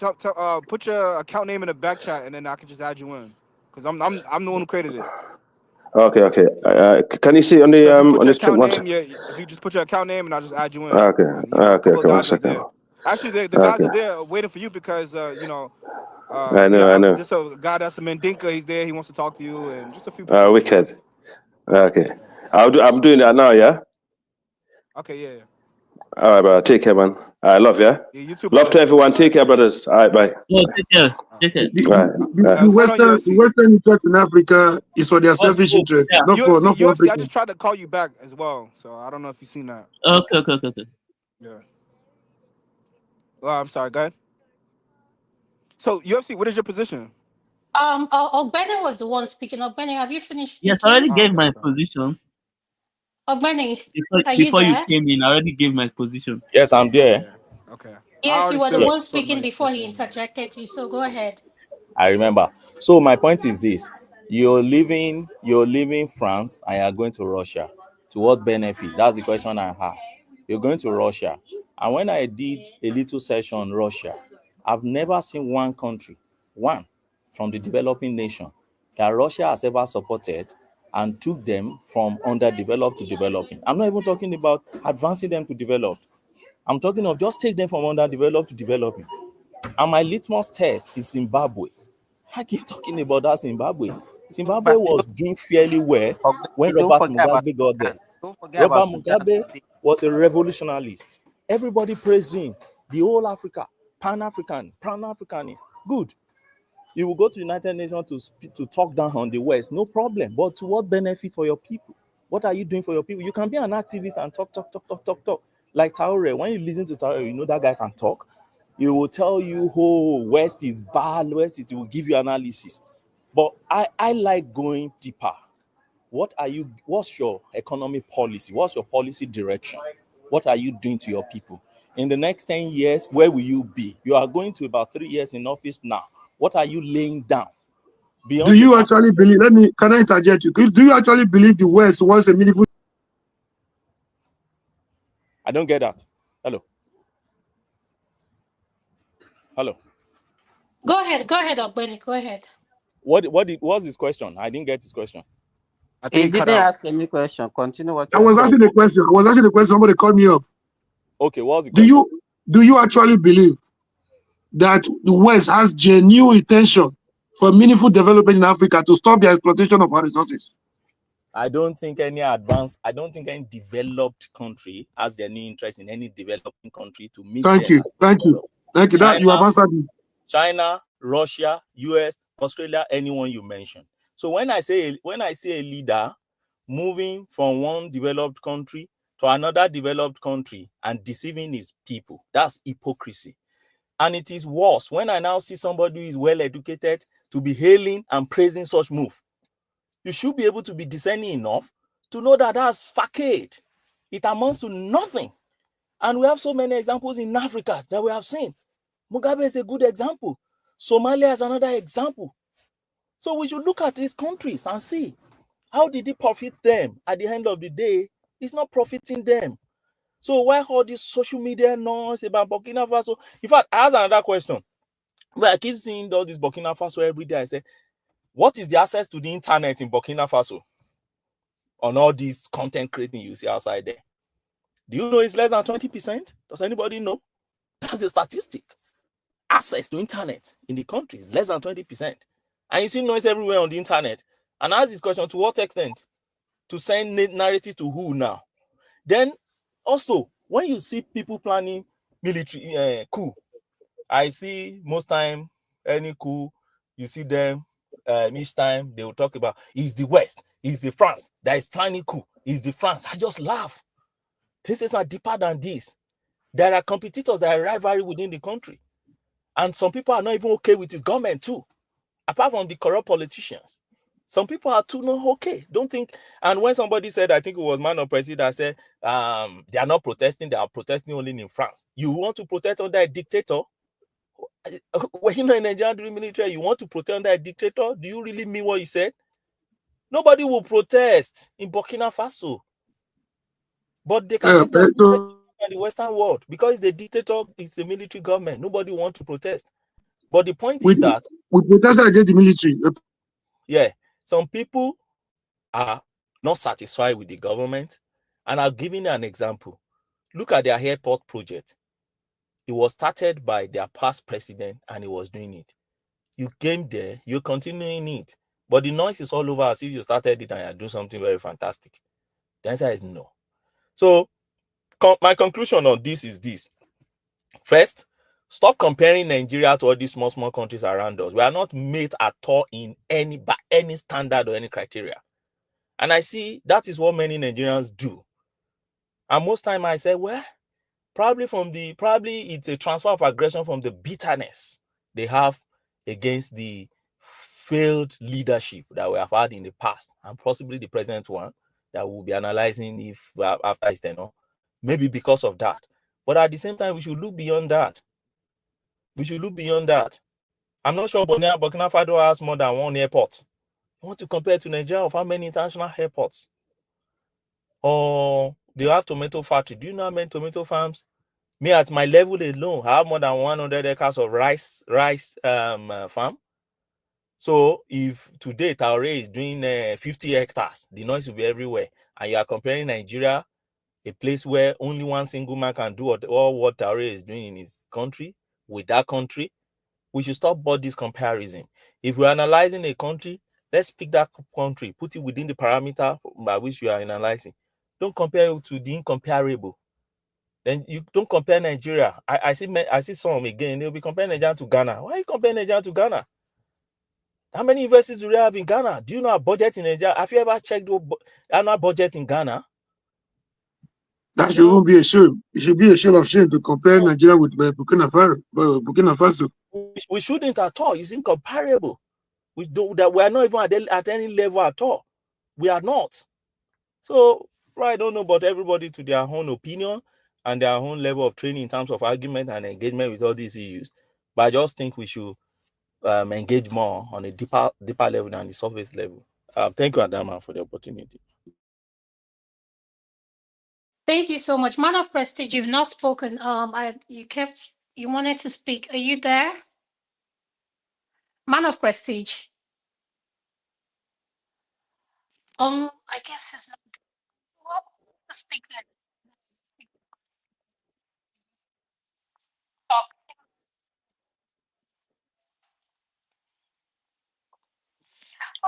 put your account name in the back chat, and then I can just add you in, because I'm the one who created it. Okay. Can you see on the on this account name? Yeah, if you just put your account name, and I'll just add you in. Okay. One second. Actually, the guys are there waiting for you because I know. Just a guy that's a Mendinka, he's there. He wants to talk to you, and just a few people. Wicked. Okay, I'm doing that now. Yeah. Okay, yeah. All right, brother. Take care, man. I love you. Yeah, you too, Love brother. to everyone. Take care, brothers. All right, bye. Yeah, take care. Take care. The Western interest in Africa is for their selfish interest, not for UFC, I Africa. just tried to call you back as well, so I don't know if you've seen that. Okay. Yeah. Well, I'm sorry. Go ahead. So UFC, what is your position? Ogbeni was the one speaking. Ogbeni, have you finished Yes, I already speaking? gave my position. Ogbeni, are you Before you there? came in, I already gave my position. Yes, I'm there. Okay. Yes, you were the Yeah. one speaking before he interjected you. So go ahead. I remember. So my point is this: you're leaving France and you're going to Russia. To what benefit? That's the question I asked. You're going to Russia. And when I did a little session on Russia, I've never seen one country, one from the developing nation, that Russia has ever supported and took them from underdeveloped to developing. I'm not even talking about advancing them to developed. I'm talking of just take them from underdeveloped to developing. And my litmus test is Zimbabwe. I keep talking about that Zimbabwe. Zimbabwe But was doing fairly well when don't Robert forget about Mugabe got there. Sudan. Don't forget Robert about Sudan. Mugabe was a revolutionist. Everybody praised him. The whole Africa, pan-Africanist. Good. You will go to the United Nations to talk down on the West, no problem. But to what benefit for your people? What are you doing for your people? You can be an activist and talk. Like Traore, when you listen to Traore, you know that guy can talk. He will tell you, oh, West is bad, he will give you analysis. But I like going deeper. What's your economic policy? What's your policy direction? What are you doing to your people? In the next 10 years, where will you be? You are going to about 3 years in office now. What are you laying down? Do you actually believe, can I interject you? Do you actually believe the West wants a meaningful? I don't get that. Hello. Go ahead, Ogbeni. Go ahead. What's his question? I didn't get his question. He didn't ask any question. Continue what I you was are asking saying. the question. Somebody called me up. Okay, what's the question? Do you actually believe that the West has genuine intention for meaningful development in Africa to stop the exploitation of our resources? I don't think any developed country has their new interest in any developing country to meet Thank them. you. That you have answered me. China, Russia, US, Australia, anyone you mention. So when I see a leader moving from one developed country to another developed country and deceiving his people, that's hypocrisy. And it is worse when I now see somebody who is well educated to be hailing and praising such move. You should be able to be discerning enough to know that that's facade. It amounts to nothing. And we have so many examples in Africa that we have seen. Mugabe is a good example. Somalia is another example. So we should look at these countries and see how did it profit them. At the end of the day, it's not profiting them. So why all this social media noise about Burkina Faso? In fact, I ask another question. But I keep seeing all this Burkina Faso every day. I say, what is the access to the internet in Burkina Faso? On all these content creating you see outside there. Do you know it's less than 20%? Does anybody know? That's a statistic. Access to internet in the country is less than 20%. And you see noise everywhere on the internet. And I ask this question, to what extent? To send narrative to who now? Then also, when you see people planning military coup, I see most time any coup, you see them each time they will talk about it's the West, it's the France that is planning coup, it's the France. I just laugh. This is not deeper than this. There are competitors that are rivalry within the country. And some people are not even okay with his government too. Apart from the corrupt politicians. Some people are too not okay. Don't think. And when somebody said, I think it was Man of President that said, they are not protesting, they are protesting only in France. You want to protest under a dictator? When you know in Nigeria during military, you want to protest under a dictator? Do you really mean what you said? Nobody will protest in Burkina Faso. But they can take their protest in the Western world because it's the dictator, it's the military government. Nobody wants to protest. But the point is that we protested against the military. Yeah, some people are not satisfied with the government, and I'll give you an example. Look at their airport project. It was started by their past president, and he was doing it. You came there, you're continuing it, but the noise is all over as if you started it and you're doing something very fantastic. The answer is no. So my conclusion on this is this. First, stop comparing Nigeria to all these small countries around us. We are not made at all by any standard or any criteria. And I see that is what many Nigerians do. And most time I say, well, probably it's a transfer of aggression from the bitterness they have against the failed leadership that we have had in the past, and possibly the present one that we'll be analyzing if after his tenure. Maybe because of that. But at the same time, we should look beyond that. I'm not sure Burkina Faso has more than one airport. You want to compare to Nigeria of how many international airports? Or they have tomato factory. Do you know how many tomato farms? Me, at my level alone, I have more than 100 acres of rice farm. So if today Traore is doing 50 hectares, the noise will be everywhere. And you are comparing Nigeria, a place where only one single man can do all what Traore is doing in his country, with that country. We should stop about this comparison. If we're analyzing a country, let's pick that country, put it within the parameter by which we are analyzing. Don't compare it to the incomparable. Then you don't compare Nigeria. I see some again, they'll be comparing Nigeria to Ghana. Why are you comparing Nigeria to Ghana? How many universities do we have in Ghana? Do you know our budget in Nigeria? Have you ever checked the annual budget in Ghana? That shouldn't be a shame. It should be a shame of shame to compare Nigeria with Burkina Faso. We shouldn't at all. It's incomparable. We are not even at any level at all. We are not. So, I don't know about everybody to their own opinion and their own level of training in terms of argument and engagement with all these issues. But I just think we should engage more on a deeper level than the surface level. Thank you, Adama, for the opportunity. Thank you so much. Man of Prestige, you've not spoken. You wanted to speak. Are you there? Man of Prestige. I guess it's not. Well, speak then.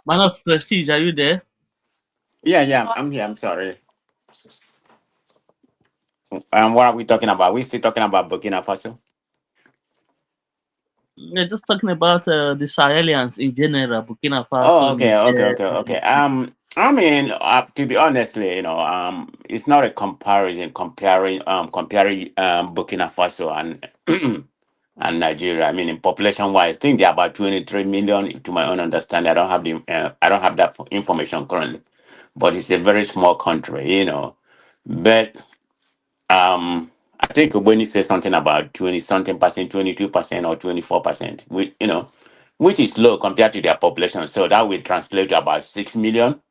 Man of Prestige, are you there? Yeah, I'm here. I'm sorry. What are we talking about? We still talking about Burkina Faso? We're just talking about the Sahelians in general, Burkina Oh, Faso. okay. I mean, to be honestly, it's not a comparison comparing Burkina Faso and and Nigeria. I mean, in population wise, I think they're about 23 million. To my own understanding, I don't have that information currently, but it's a very small country, But I think when you say something about 20 something percent, 22% or 24%, which is low compared to their population. So that will translate to about 6 million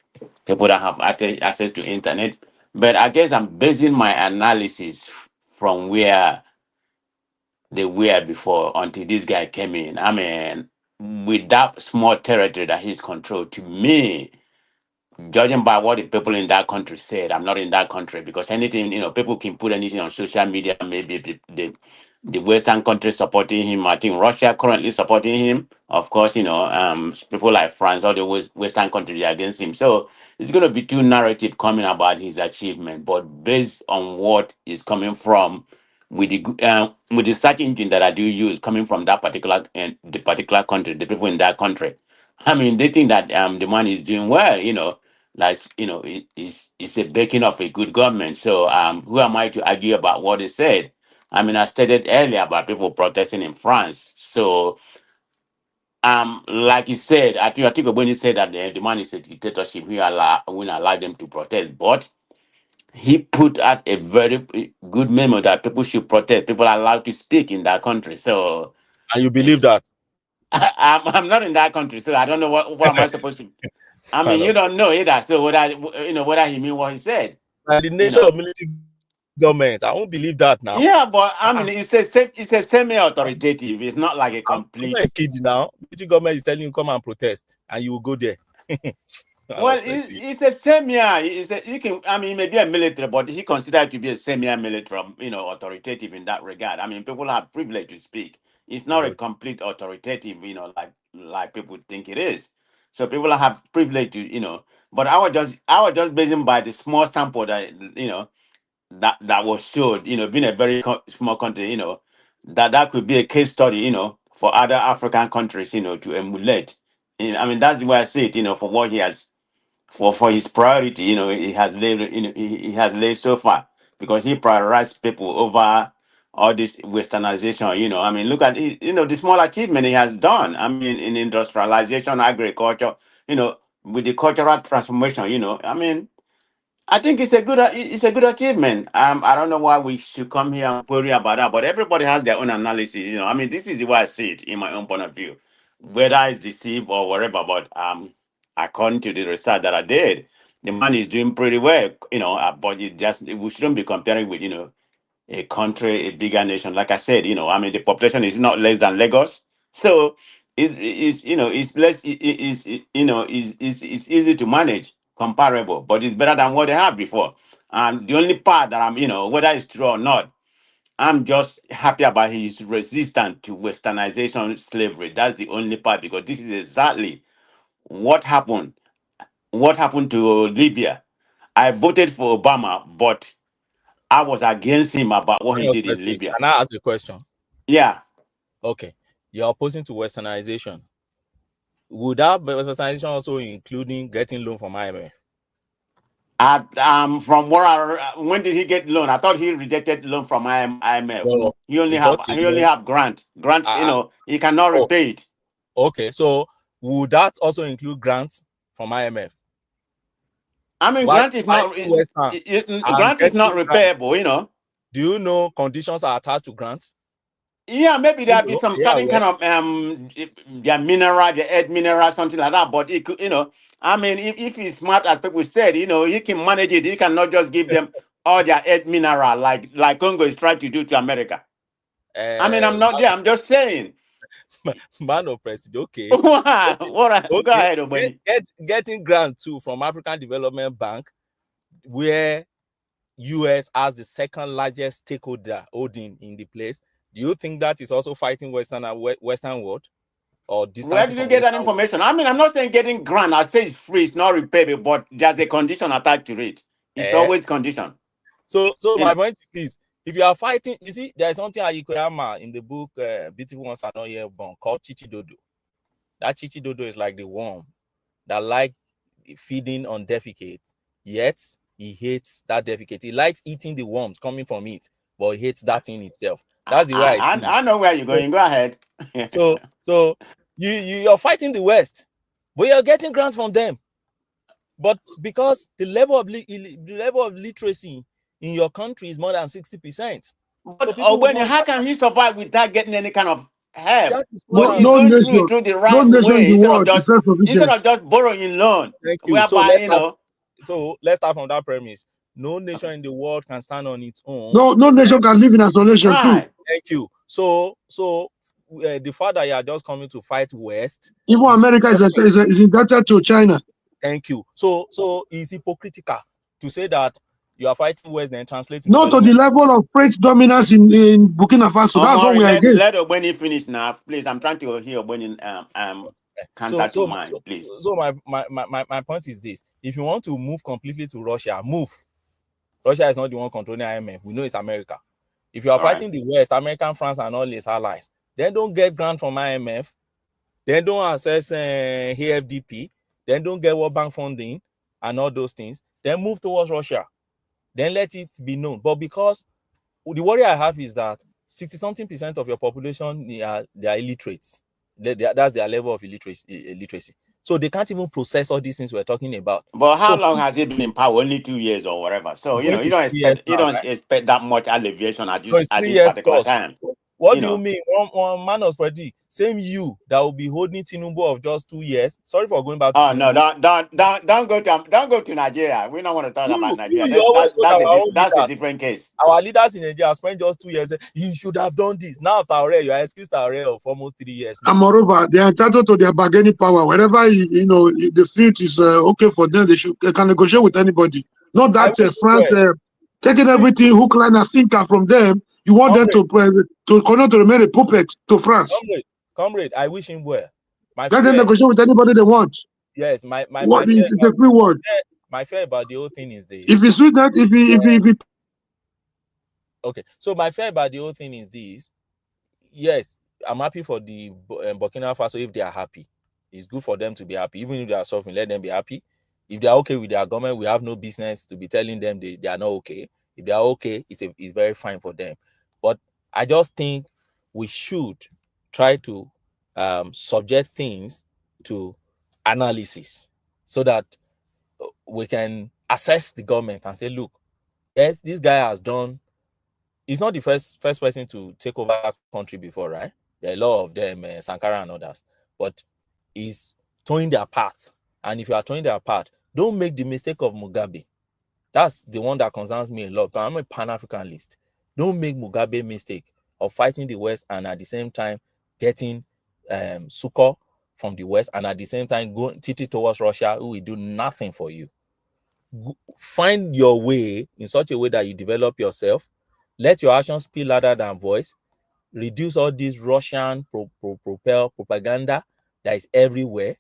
people that have access to internet. But I guess I'm basing my analysis from where they were before until this guy came in. I mean, with that small territory that he's controlled, to me, judging by what the people in that country said, I'm not in that country because anything, people can put anything on social media. Maybe the Western countries supporting him. I think Russia currently supporting him. Of course, people like France, all the Western countries are against him. So it's going to be two narrative coming about his achievement, but based on what is coming from with the search engine that I do use coming from that the particular country, the people in that country. I mean, they think that the man is doing well, like it's a backing of a good government. So who am I to argue about what he said? I mean, I stated earlier about people protesting in France. So like he said, I think when he said that the man is a dictatorship, we will allow them to protest. But he put out a very good memo that people should protest. People are allowed to speak in that country. So and you believe that? I'm not in that country, so I don't know what am I supposed to. I mean, you don't know either. So whether he mean what he said. And the nation of military government, I won't believe that now. Yeah, but I mean, it's a semi-authoritative. It's not like a complete. I'm not a kid now. Military government is telling you come and protest, and you will go there. Well, it's a you can. I mean, maybe a military, but he considered to be a semi-military, authoritative in that regard. I mean, people have privilege to speak. It's not a complete authoritative, like people think it is. So people have privilege to, But I was just basing by the small sample that that was showed, being a very small country, that could be a case study, for other African countries, to emulate. I mean, that's the way I see it, for what he has, for his priority, he has laid, he has laid so far, because he prioritized people over all this westernization. I mean, look at the small achievement he has done. I mean, in industrialization, agriculture, with the cultural transformation. I mean, I think it's a good achievement. I don't know why we should come here and worry about that, but everybody has their own analysis. I mean, this is the way I see it in my own point of view, whether it's deceived or whatever. But according to the research that I did, the man is doing pretty well. But we shouldn't be comparing with a country, a bigger nation. Like I said, I mean, the population is not less than Lagos, so it's less, it's easy to manage, comparable, but it's better than what they had before. And the only part that I'm, whether it's true or not, I'm just happy about his resistance to westernization, slavery. That's the only part, because this is exactly what happened. What happened to Libya? I voted for Obama, but I was against him about what he did in Libya. Can I ask a question? Yeah. Okay. You're opposing to westernization. Would that westernization also including getting loan from IMF? From when did he get loan? I thought he rejected loan from IMF. Well, he only have grant. He cannot repay it. Okay, so would that also include grants from IMF? I mean, grant is not repayable. Do you know conditions are attached to grants? Yeah, maybe there'll be some certain kind of their mineral, their earth mineral, something like that. But it could, I mean, if he's smart, as people said, he can manage it. He cannot just give them all their earth mineral like Congo is trying to do to America. I mean, I'm not there. I'm just saying. Man of President, okay. Go ahead, Obani. Getting grant too from African Development Bank, where US has the second largest stakeholder holding in the place. Do you think that is also fighting Western world? Or where did you get that information? I mean, I'm not saying getting grant. I say it's free, it's not repayable, but there's a condition attached to it. It's always condition. So my point is this: if you are fighting, you see, there's something Ayikoyama in the book Beautiful Ones Are Not Yet Born called Chichidodo. That Chichidodo is like the worm that like feeding on defecate, yet he hates that defecate. He likes eating the worms coming from it, but he hates that in itself. That's the way I see it. I know where you're going. Go ahead. So you're fighting the West, but you're getting grants from them. But because the level of literacy in your country is more than 60%. But how can he survive without getting any kind of help? No nation through the right way instead of just borrowing loan. Thank you. So let's start from that premise. No nation in the world can stand on its own. No nation can live in isolation too. Thank you. So the fact that you are just coming to fight West. Even America is indebted to China. Thank you. So it's hypocritical to say that you are fighting West and translating. Not to the level of French dominance in Burkina Faso. That's what we are against. Let Obeni finish now, please. I'm trying to hear Obeni counter to mine, please. So my point is this: if you want to move completely to Russia, move. Russia is not the one controlling IMF. We know it's America. If you are fighting the West, American, France, and all its allies, then don't get grant from IMF. Then don't access AFDP. Then don't get World Bank funding and all those things. Then move towards Russia. Then let it be known. But because the worry I have is that 60-something% of your population they are illiterates. That's their level of illiteracy. So they can't even process all these things we're talking about. But how long has he been in power? Only 2 years or whatever. So you don't expect that much alleviation at this particular time. What do you mean? One man of party, same you that will be holding Tinubu of just 2 years. Sorry for going back to Tinubu. No, don't go to Nigeria. We don't want to talk about Nigeria. That's a different case. Our leaders in Nigeria spent just 2 years. You should have done this. Now Traore, you are excused Traore of almost 3 years. And moreover, they are entitled to their bargaining power. Wherever the field is okay for them, they can negotiate with anybody. Not that France taking everything hook, line, and sinker from them. You want them to remain a puppet to France. Comrade, I wish him well. Let them negotiate with anybody they want. Yes, it's a free word. My fear about the whole thing is this. If it's sweet, if Okay, so my fear about the whole thing is this. Yes, I'm happy for the Burkina Faso if they are happy. It's good for them to be happy. Even if they are suffering, let them be happy. If they are okay with their government, we have no business to be telling them they are not okay. If they are okay, it's very fine for them. But I just think we should try to subject things to analysis so that we can assess the government and say, look, yes, this guy has done. He's not the first person to take over that country before, right? There are a lot of them, Sankara and others, but he's towing their path. And if you are towing their path, don't make the mistake of Mugabe. That's the one that concerns me a lot. I'm a Pan-Africanist. Don't make Mugabe mistake of fighting the West and at the same time getting succor from the West and at the same time going towards Russia, who will do nothing for you. Find your way in such a way that you develop yourself. Let your actions speak louder than voice. Reduce all this Russian propaganda that is everywhere,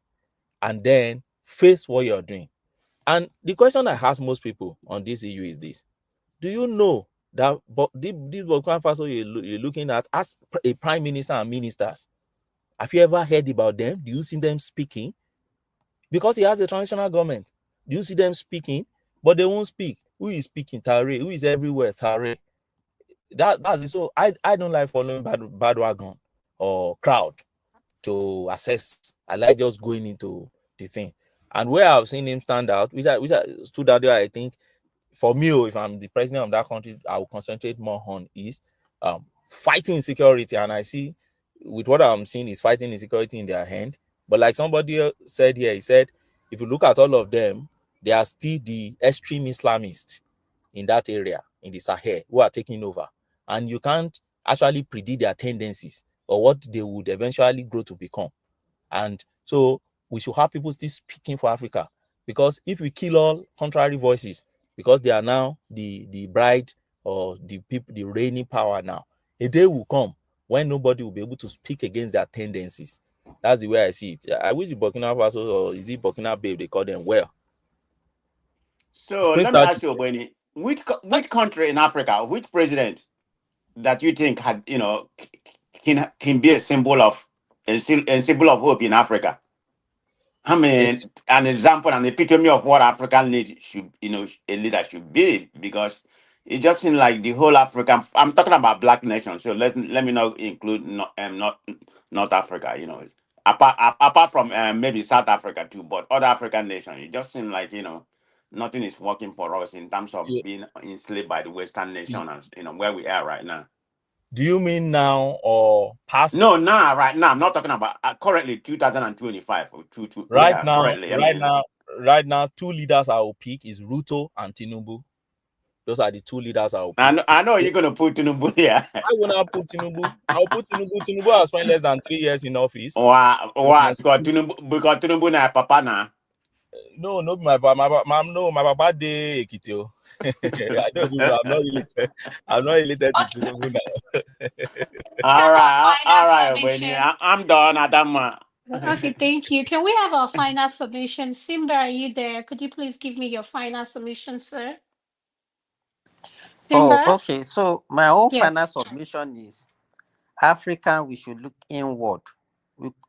and then face what you're doing. And the question I ask most people on this issue is this: do you know that this Burkina Faso you're looking at as a prime minister and ministers? Have you ever heard about them? Do you see them speaking? Because he has a transitional government. Do you see them speaking? But they won't speak. Who is speaking? Traore. Who is everywhere? Traore. That's it. So I don't like following bandwagon or crowd to assess. I like just going into the thing. And where I've seen him stand out, which I stood out there, I think for me, if I'm the president of that country, I will concentrate more on is fighting insecurity. And I see with what I'm seeing is fighting insecurity in their hand. But like somebody said here, he said, if you look at all of them, they are still the extreme Islamists in that area, in the Sahel, who are taking over. And you can't actually predict their tendencies or what they would eventually grow to become. And so we should have people still speaking for Africa, because if we kill all contrary voices, because they are now the bride or the people, the reigning power now, a day will come when nobody will be able to speak against their tendencies. That's the way I see it. I wish the Burkina Faso, or is it Burkina Babe, they call them, well. So let me ask you, Benny, which country in Africa, which president that you think had, can be a symbol of hope in Africa? I mean, an example, an epitome of what African need should, a leader should be, because it just seems like the whole African. I'm talking about black nations, so let me not include North Africa. Apart from maybe South Africa too, but other African nations. It just seems like nothing is working for us in terms of being enslaved by the Western nation, and where we are right now. Do you mean now or past? No, now, right now. I'm not talking about currently 2025. Right now, two leaders I will pick is Ruto and Tinubu. Those are the two leaders I will pick. I know you're gonna put Tinubu here. I will not put Tinubu. I'll put Tinubu. Tinubu has spent less than 3 years in office. Wow. Because Tinubu na papa na. No, my papa de Ekitio. I'm not related to Tinubu now. All right, Wendy. I'm done, Adama. Okay, thank you. Can we have our final submission? Simba, are you there? Could you please give me your final submission, sir? Simba? Oh, okay. So my own final submission is Africa, we should look inward.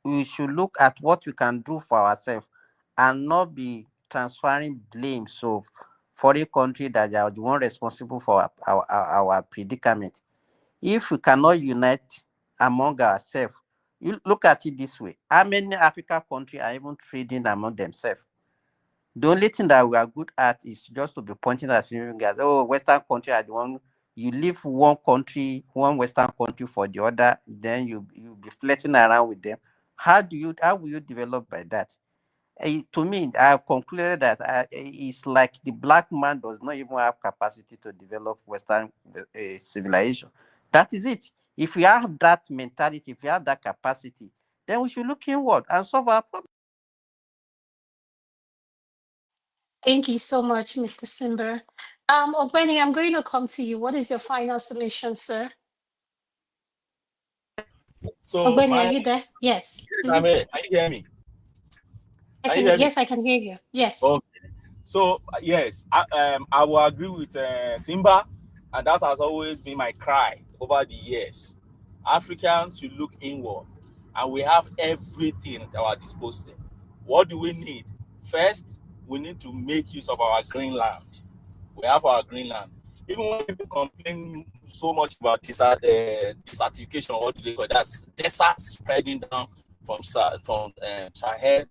We should look at what we can do for ourselves and not be transferring blame of foreign countries that are the one responsible for our predicament. If we cannot unite among ourselves, you look at it this way: how many African countries are even trading among themselves? The only thing that we are good at is just to be pointing at fingers. Oh, Western country are the one. You leave one country, one Western country for the other, then you'll be flirting around with them. How will you develop by that? To me, I have concluded that it's like the black man does not even have capacity to develop Western civilization. That is it. If we have that mentality, if we have that capacity, then we should look inward and solve our problem. Thank you so much, Mr. Simber. Obeni, I'm going to come to you. What is your final submission, sir? So, Obeni, are you there? Yes. Can you hear me? Yes, I can hear you. Yes. Okay. So yes, I will agree with Simba And that has always been my cry over the years. Africans should look inward, and we have everything at our disposal. What do we need? First, we need to make use of our green land. We have our green land. Even when people complain so much about desertification, what do they call it? That's desert spreading down from Sahel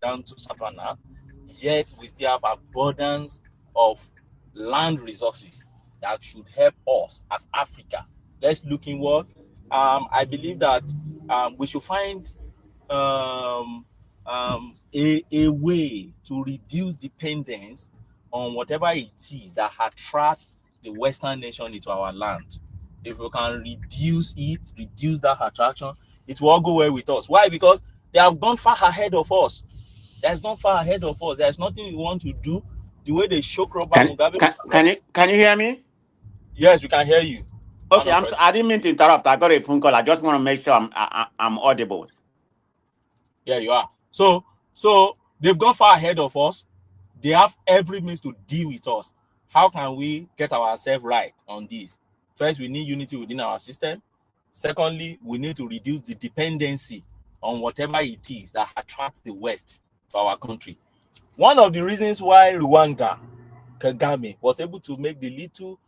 down to Savannah, yet we still have abundance of land resources that should help us as Africa. Let's look inward. I believe that we should find a way to reduce dependence on whatever it is that attracts the Western nation into our land. If we can reduce that attraction, it will all go well with us. Why? Because they have gone far ahead of us. There's nothing we want to do. The way they shook Robert Mugabe. Can you hear me? Yes, we can hear you. Okay, I didn't mean to interrupt. I got a phone call. I just want to make sure I'm audible. Yeah, you are. So they've gone far ahead of us. They have every means to deal with us. How can we get ourselves right on this? First, we need unity within our system. Secondly, we need to reduce the dependency on whatever it is that attracts the West to our country. One of the reasons why Rwanda, Kagame, was able to make the little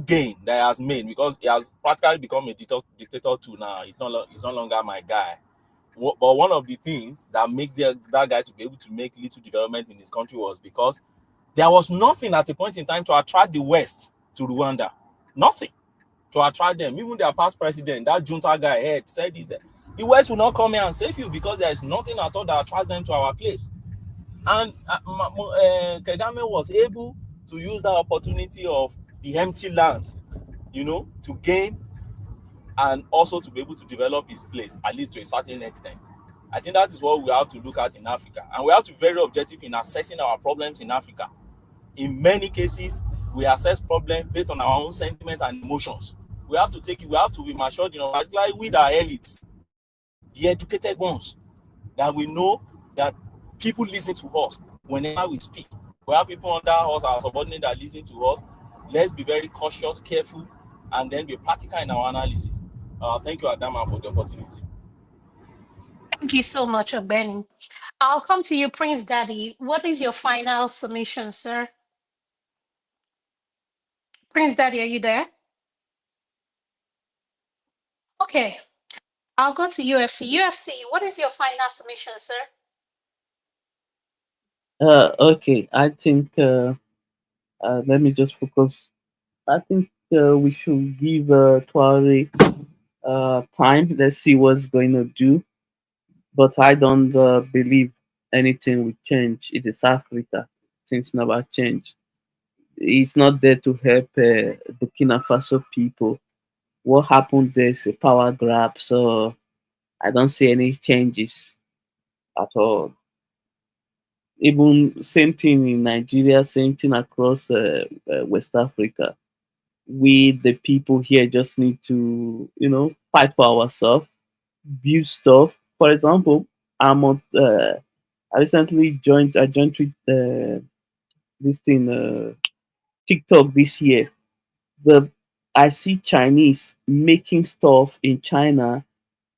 gain that he has made, because he has practically become a dictator too now. He's no longer my guy. But one of the things that makes that guy to be able to make little development in his country was because there was nothing at a point in time to attract the West to Rwanda. Nothing to attract them. Even their past president, that junta guy, said this. The West will not come here and save you because there is nothing at all that attracts them to our place. And Kagame was able to use that opportunity of the empty land, to gain and also to be able to develop his place, at least to a certain extent. I think that is what we have to look at in Africa. And we have to be very objective in assessing our problems in Africa. In many cases, we assess problems based on our own sentiments and emotions. We have to be matured, particularly with our elites, the educated ones, that we know that people listen to us whenever we speak. We have people under us, our subordinates, that listen to us. Let's be very cautious, careful, and then be practical in our analysis. Thank you, Adama, for the opportunity. Thank you so much, Benny. I'll come to you, Prince Daddy. What is your final submission, sir? Prince Daddy, are you there? Okay. I'll go to UFC. UFC, what is your final submission, sir? Okay, I think let me just focus. I think we should give Traore time. Let's see what's going to do. But I don't believe anything will change. It is Africa. Things never change. It's not there to help Burkina Faso people. What happened there is a power grab. So I don't see any changes at all. Even same thing in Nigeria, same thing across West Africa. We, the people here, just need to, fight for ourselves, build stuff. For example, I recently joined with this thing, TikTok this year. I see Chinese making stuff in China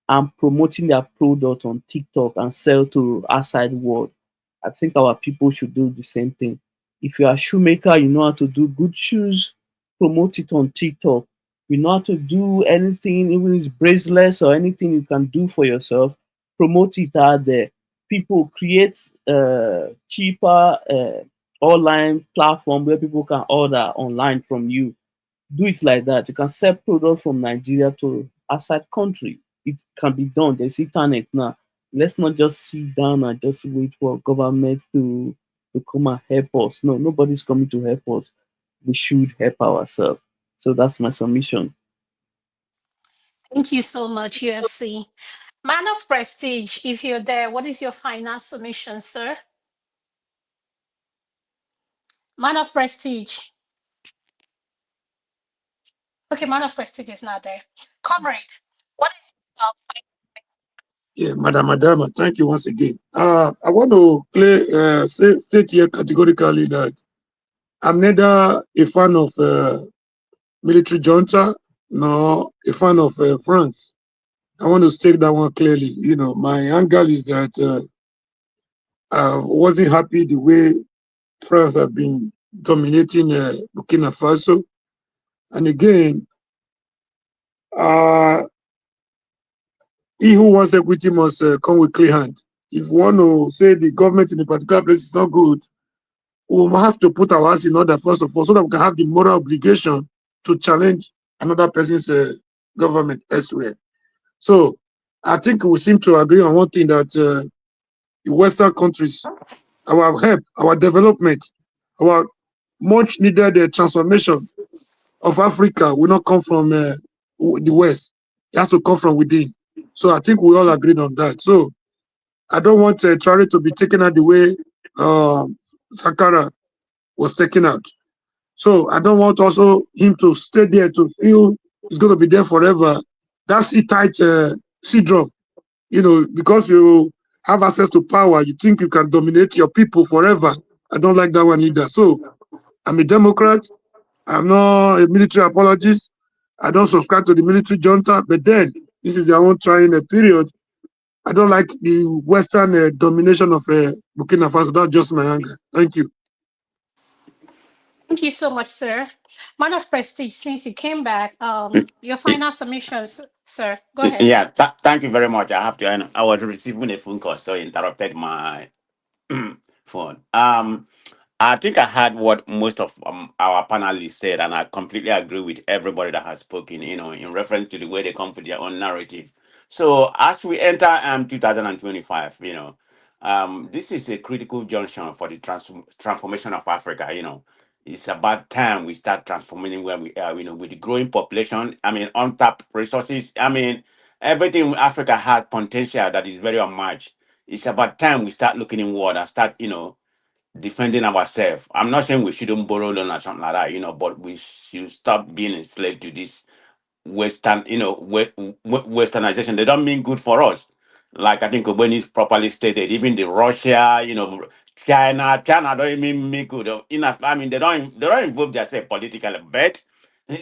and promoting their product on TikTok and sell to outside world. I think our people should do the same thing. If you are a shoemaker, you know how to do good shoes, promote it on TikTok. You know how to do anything, even if it's bracelets or anything you can do for yourself, promote it out there. People create cheaper online platform where people can order online from you. Do it like that. You can sell product from Nigeria to outside country. It can be done. There's internet now. Let's not just sit down and just wait for government to come and help us. No, nobody's coming to help us. We should help ourselves. So that's my submission. Thank you so much, UFC. Man of Prestige, if you're there, what is your final submission, sir? Man of Prestige. Okay, Man of Prestige is not there. Comrade, what is Yeah, Madam Adama, thank you once again. I want to state here categorically that I'm neither a fan of military junta nor a fan of France. I want to state that one clearly. You know, my angle is that I wasn't happy the way France have been dominating Burkina Faso. And again, he who wants equity must come with clear hand. If you want to say the government in a particular place is not good, we will have to put our house in order first of all, so that we can have the moral obligation to challenge another person's government elsewhere. So I think we seem to agree on one thing, that the Western countries, our help, our development, our much needed transformation of Africa will not come from the West. It has to come from within. So I think we all agreed on that. So I don't want Traore to be taken out the way Sankara was taken out. So I don't want also him to stay there to feel he's going to be there forever. That's a tight syndrome. You know, because you have access to power, you think you can dominate your people forever. I don't like that one either. So I'm a Democrat. I'm not a military apologist. I don't subscribe to the military junta. But then this is their own trying period. I don't like the Western domination of Burkina Faso. That's just my anger. Thank you. Thank you so much, sir. Man of Prestige, since you came back, your final submissions, sir. Go ahead. Yeah, thank you very much. I have to. I was receiving a phone call, so I interrupted my phone. I think I heard what most of our panelists said, and I completely agree with everybody that has spoken. You know, in reference to the way they come with their own narrative. So as we enter 2025, you know, this is a critical junction for the transformation of Africa. You know, it's about time we start transforming where we are. You know, with the growing population, I mean, untapped resources. I mean, everything Africa has potential that is very unmatched. It's about time we start looking inward and start, you know, defending ourselves. I'm not saying we shouldn't borrow loan or something like that, you know, but we should stop being enslaved to this Western, you know, Westernization. They don't mean good for us. Like I think when it's properly stated, even the Russia, you know, China don't even mean good. Enough. I mean, they don't involve themselves politically, but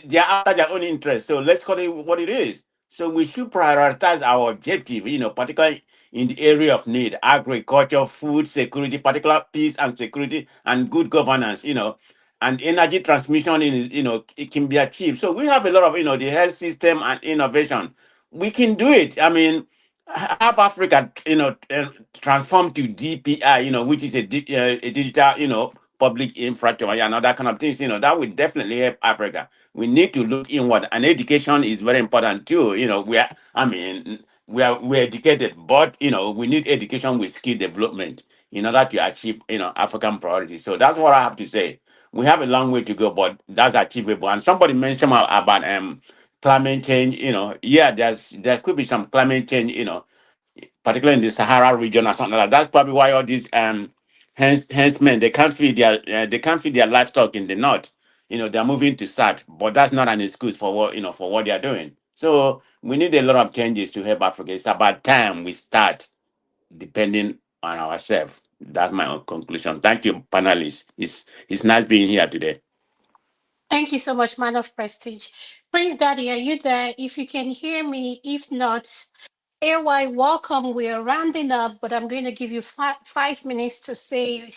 they're after their own interest. So let's call it what it is. So we should prioritize our objective, you know, particularly in the area of need, agriculture, food security, particular peace and security and good governance, you know, and energy transmission in, you know, it can be achieved. So we have a lot of, you know, the health system and innovation. We can do it. I mean, have Africa, you know, transform to DPI, you know, which is a digital, you know, public infrastructure and other kind of things, you know, that would definitely help Africa. We need to look inward, and education is very important too. You know, we're educated, but you know, we need education with skill development in order to achieve, you know, African priorities. So that's what I have to say. We have a long way to go, but that's achievable. And somebody mentioned about climate change. You know, yeah, there could be some climate change. You know, particularly in the Sahara region or something like that. That's probably why all these henchmen they can't feed their livestock in the north. You know, they're moving to south, but that's not an excuse for what, you know, for what they're doing. So we need a lot of changes to help Africa. It's about time we start depending on ourselves. That's my own conclusion. Thank you, panelists. It's nice being here today. Thank you so much, Man of Prestige. Prince Daddy, are you there? If you can hear me, if not, AY, welcome. We're rounding up, but I'm going to give you 5 minutes to say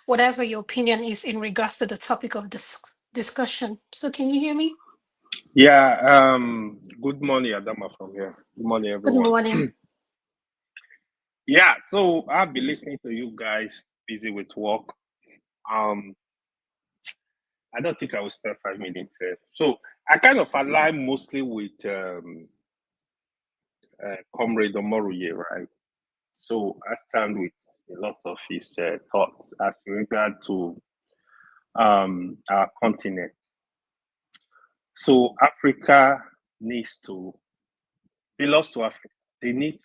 whatever your opinion is in regards to the topic of this discussion. So can you hear me? Yeah, good morning, Adama from here. Good morning, everyone. Good morning. Yeah, so I've been listening to you guys, busy with work. I don't think I will spend 5 minutes here. So I kind of align mostly with Comrade Omoruye, right? So I stand with a lot of his thoughts as regard to our continent. So Africa needs to belongs to Africa. They need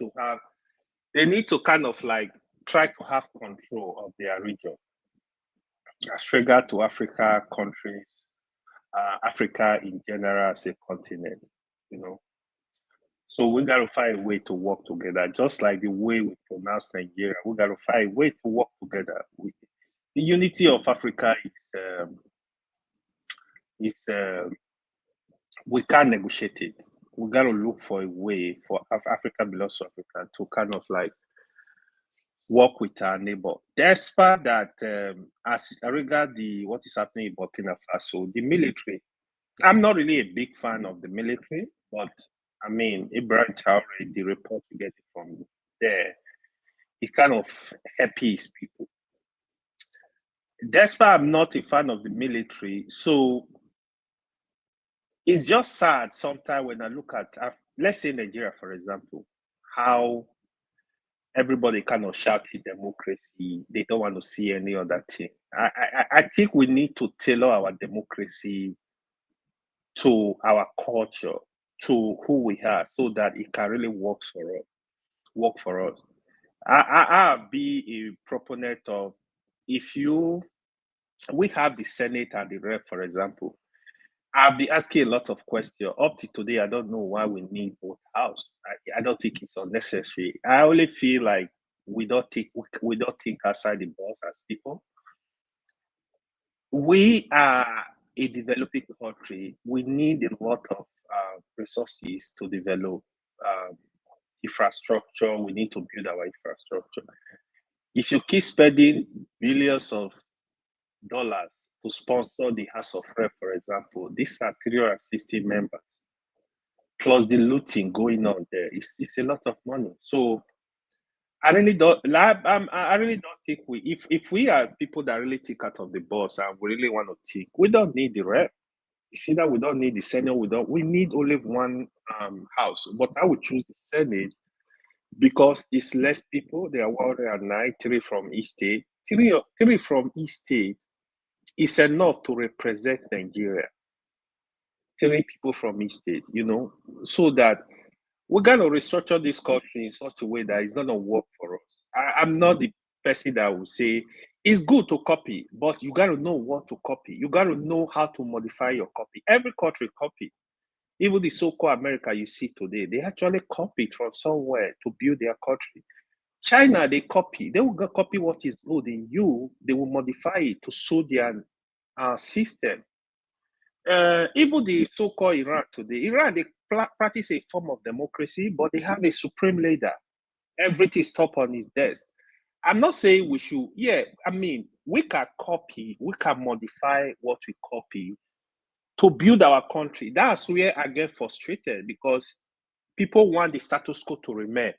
to kind of like try to have control of their region as regard to Africa countries, Africa in general as a continent, you know. So we got to find a way to work together, just like the way we pronounce Nigeria. We got to find a way to work together. the unity of Africa we can't negotiate it. We got to look for a way for Africa belongs to Africa to kind of like work with our neighbor. Despite that, as regard what is happening in Burkina Faso, the military, I'm not really a big fan of the military, but I mean, Ibrahim Traore, the report we get from there, it kind of happy his people. Despite I'm not a fan of the military, so it's just sad sometimes when I look at, let's say Nigeria, for example, how everybody kind of shouting democracy. They don't want to see any other thing. I think we need to tailor our democracy to our culture, to who we are, so that it can really work for us. I'll be a proponent of we have the Senate and the Rep, for example. I'll be asking a lot of questions. Up to today, I don't know why we need both houses. I don't think it's unnecessary. I only feel like we don't think outside the box as people. We are a developing country. We need a lot of resources to develop infrastructure. We need to build our infrastructure. If you keep spending billions of dollars to sponsor the House of Rep, for example, these are 360 members, plus the looting going on there. It's a lot of money. So I really don't think if we are people that really think out of the box and we really want to think, we don't need the Rep. See that we don't need the Senate. We need only one house. But I would choose the Senate because it's less people. There are 109, 3 from each state. Three from each state is enough to represent Nigeria. 3 people from each state, so that we're going to restructure this country in such a way that it's not going to work for us. I'm not the person that will say it's good to copy, but you got to know what to copy. You got to know how to modify your copy. Every country copy. Even the so-called America you see today, they actually copied from somewhere to build their country. China, they copy. They will copy what is good in you. They will modify it to suit their system. Even the so-called Iran today, they practice a form of democracy, but they have a supreme leader. Everything is top on his desk. I'm not saying we should, we can copy, we can modify what we copy to build our country. That's where I get frustrated because people want the status quo to remain.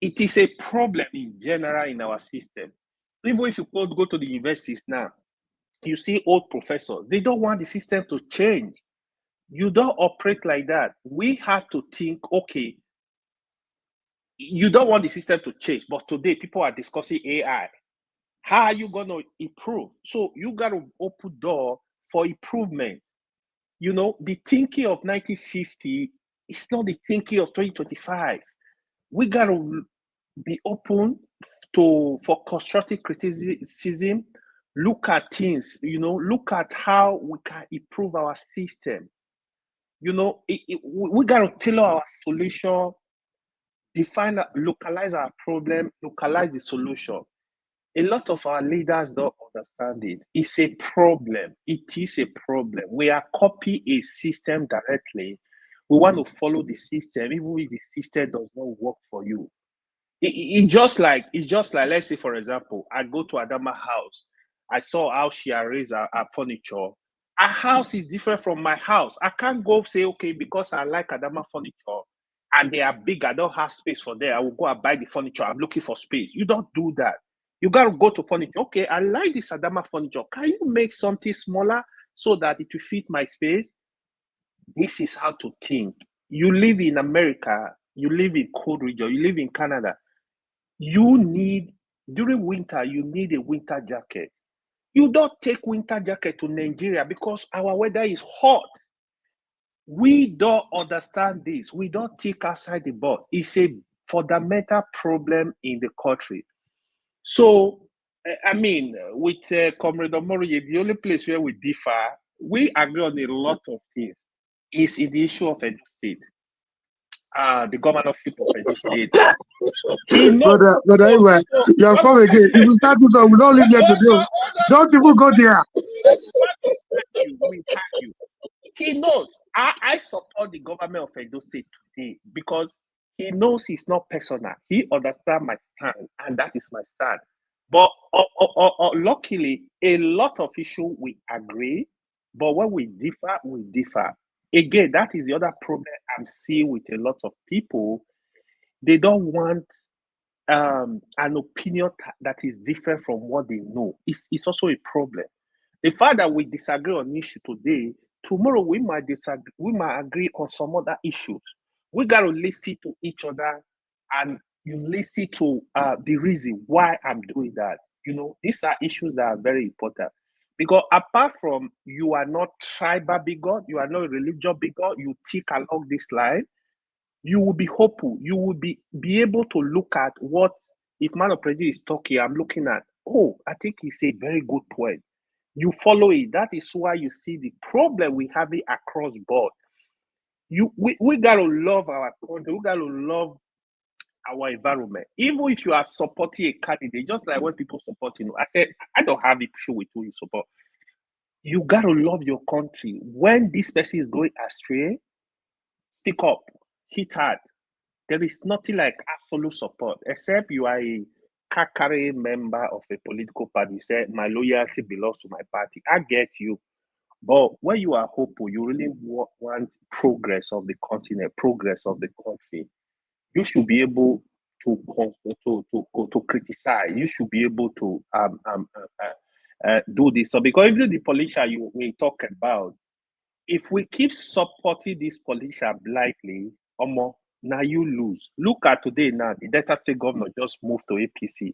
It is a problem in general in our system. Even if you go to the universities now, you see old professors, they don't want the system to change. You don't operate like that. We have to think, okay, you don't want the system to change, but today people are discussing AI. How are you going to improve? So you got to open door for improvement. The thinking of 1950 is not the thinking of 2025. We got to be open for constructive criticism. Look at things, look at how we can improve our system. We got to tailor our solution, localize our problem, localize the solution. A lot of our leaders don't understand it. It's a problem. It is a problem. We are copying a system directly. We want to follow the system, even if the system does not work for you. It's just like, let's say, for example, I go to Adama's house. I saw how she arranged her furniture. Her house is different from my house. I can't go say, okay, because I like Adama furniture and they are big, I don't have space for them. I will go and buy the furniture. I'm looking for space. You don't do that. You got to go to furniture. Okay, I like this Adama furniture. Can you make something smaller so that it will fit my space? This is how to think. You live in America. You live in cold region. You live in Canada. During winter, you need a winter jacket. You don't take winter jacket to Nigeria because our weather is hot. We don't understand this. We don't think outside the box. It's a fundamental problem in the country. So, with Comrade Omori, the only place where we differ, we agree on a lot of things, is in the issue of Edo State. the governorship of Edo State. He knows. Brother, anyway, you have come again. If you start this one, we don't leave here today. Don't even go there. We have you. He knows. I support the government of Edo State today because he knows it's not personal. He understands my stand, and that is my stand. But luckily, a lot of issues we agree, but when we differ, we differ. Again, that is the other problem I'm seeing with a lot of people. They don't want an opinion that is different from what they know. It's also a problem. The fact that we disagree on issue today, tomorrow we might disagree, we might agree on some other issues. We got to listen to each other, and you listen to the reason why I'm doing that. You know, these are issues that are very important. Because apart from you are not tribal bigot, you are not religious bigot, you tick along this line, you will be hopeful. You will be able to look at what, if Man of Prejudice is talking, I'm looking at, oh, I think he's a very good point. You follow it. That is why you see the problem we have it across board. We got to love our country. We got to love our environment. Even if you are supporting a candidate, just like when people support, I said, I don't have issue with who you support. You got to love your country. When this person is going astray, speak up, hit hard. There is nothing like absolute support, except you are a card-carrying member of a political party. You say, my loyalty belongs to my party. I get you. But when you are hopeful, you really want progress of the continent, progress of the country, you should be able to criticize. You should be able to do this. So because even the politician we talk about, if we keep supporting this politician blindly, now you lose. Look at today now, the Delta State governor just moved to APC.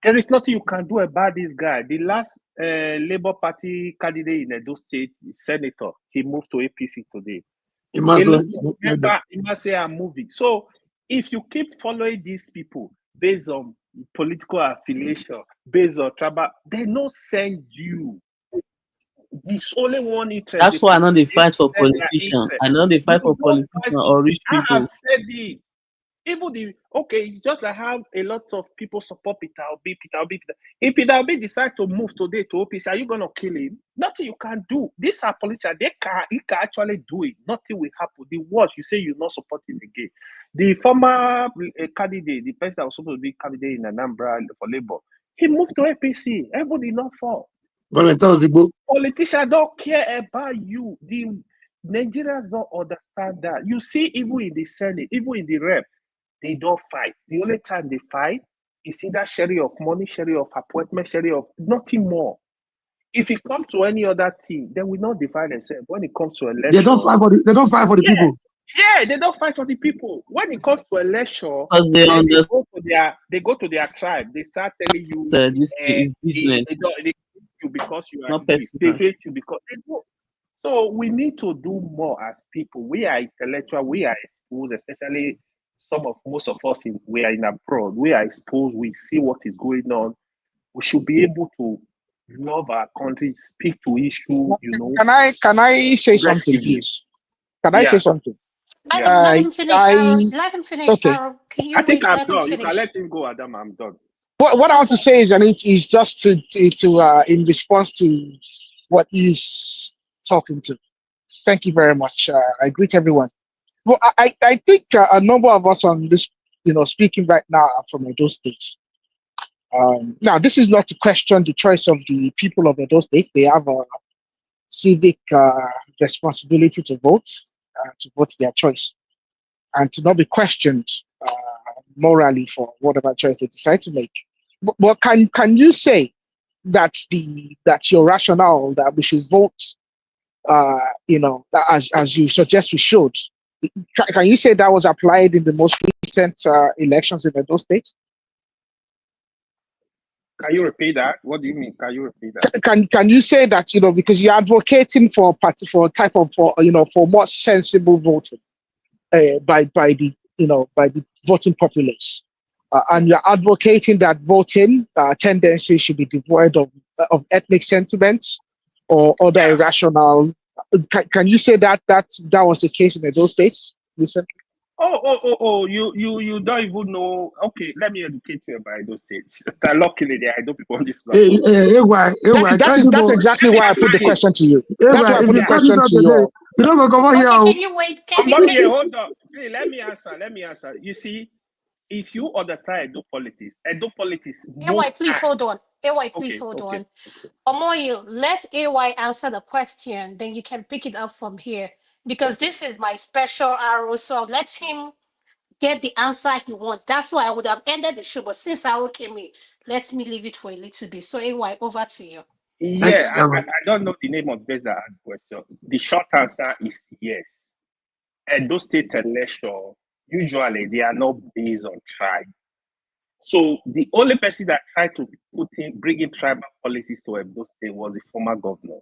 There is nothing you can do about this guy. The last Labour Party candidate in Edo State, senator, he moved to APC today. He must say I'm moving. So if you keep following these people based on political affiliation, based on tribal, they no send you. This only one interest. That's why I know they fight for politicians. I know they fight for politicians or rich people. I have said it. Even it's just like how a lot of people support Peter Obi. If Peter Obi decide to move today to OPC, are you gonna kill him? Nothing you can do. These are politicians. He can actually do it. Nothing will happen. The worst, you say you're not supporting again. The former candidate, the person that was supposed to be candidate in Anambra for Labour, he moved to APC. Everybody not for. Politicians don't care about you. The Nigerians don't understand that. You see, even in the Senate, even in the rep, they don't fight. The only time they fight is either sharing of money, sharing of appointment, sharing of nothing more. If it comes to any other thing, they will not divide themselves. When it comes to election, they don't fight for the people. Yeah, they don't fight for the people. When it comes to election, they go to their tribe. They start telling you this is business. They hate you because you are not this. They hate you because they do. So we need to do more as people. We are intellectual. We are exposed, especially most of us. We are in abroad. We are exposed. We see what is going on. We should be able to love our country, speak to issues. Can I say something, please? Can I say something? Let him finish. Let him finish. Okay. I think I'm done. You can let him go, Adam. I'm done. What I want to say is just to in response to what he's talking to. Thank you very much. I greet everyone. Well, I think a number of us on this, speaking right now are from Edo State. Now, this is not to question the choice of the people of Edo State. They have a civic responsibility to vote their choice, and to not be questioned morally for whatever choice they decide to make. But can you say that your rationale that we should vote, as you suggest we should, can you say that was applied in the most recent elections in Edo State? Can you repeat that? What do you mean? Can you repeat that? Can you say that because you're advocating for more sensible voting by the voting populace, and you're advocating that voting tendencies should be devoid of ethnic sentiments or other irrational. Can you say that was the case in those states recently? Oh, you don't even know. Okay, let me educate you about those states. Luckily, there are no people on this platform. That's exactly why I put the question to you. That's why I put the question to you. You don't go come here. Okay, can you wait? Hold on. Hey, let me answer. You see, if you understand Edo politics, AY, please hold on. AY, please hold on. Omoyo, let AY answer the question, then you can pick it up from here. Because this is my special arrow, so let him get the answer he wants. That's why I would have ended the show, but since Arrow came in, let me leave it for a little bit. So AY, over to you. Yeah, I don't know the name of the person that asked the question. The short answer is yes. Edo State election, usually they are not based on tribe. So the only person that tried to bring in tribal policies to Edo State was the former governor.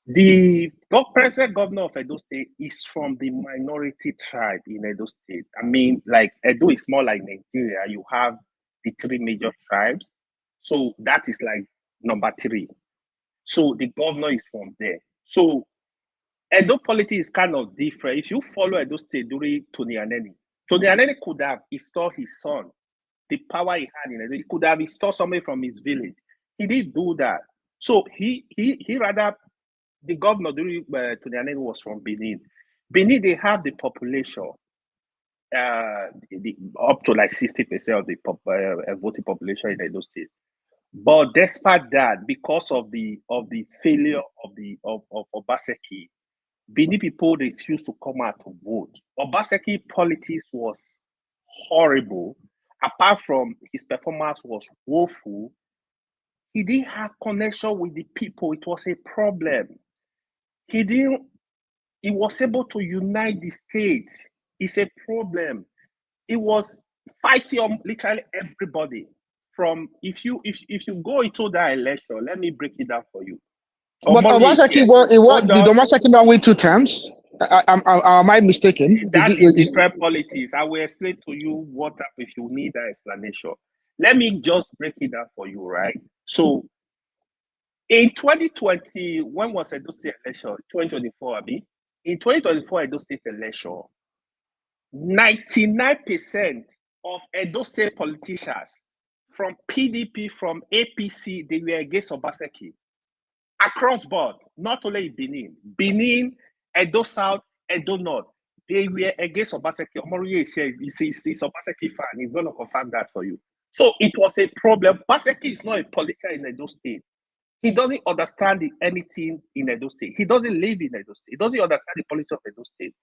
The present governor of Edo State is from the minority tribe in Edo State. I mean, like Edo is more like Nigeria. You have the three major tribes. So that is like number 3. So the governor is from there. So Edo politics is kind of different. If you follow Edo State during Tony Aneni could have installed his son. The power he had in Edo, he could have installed somebody from his village. He didn't do that. So he rather, the governor during Tony Aneni was from Benin. Benin, they have the population up to like 60% of the voting population in Edo State. But despite that, because of the failure of Obaseki, Benin people refused to come out to vote. Obaseki politics was horrible. Apart from his performance was woeful, he didn't have connection with the people. It was a problem. He was able to unite the state. It's a problem. It was fighting on literally everybody. From if you go into that election, let me break it down for you. But Obaseki, did Obaseki not win 2 terms? Am I mistaken? That is different politics. I will explain to you what if you need that explanation. Let me just break it down for you, right? So in 2020, when was Edo State election? 2024, Abi. In 2024 Edo State election, 99% of Edo State politicians from PDP, from APC, they were against Obaseki. Across board, not only in Benin, Edo South, Edo North, they were against Obaseki. Omoriye is Obaseki fan. He's going to confirm that for you. So it was a problem. Obaseki is not a politician in Edo State. He doesn't understand anything in Edo State. He doesn't live in Edo State. He doesn't understand the politics of Edo State.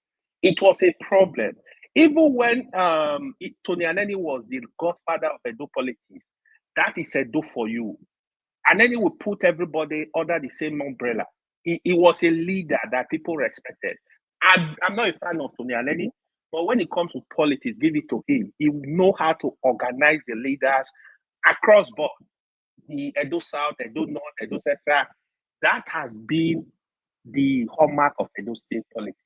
It was a problem. Even when Tony Aneni was the godfather of Edo politics, that is Edo for you. And then he would put everybody under the same umbrella. He was a leader that people respected. I'm not a fan of Tony Aneni, but when it comes to politics, give it to him. He know how to organize the leaders across board. The Edo South, Edo North, Edo Central. That has been the hallmark of Edo State politics.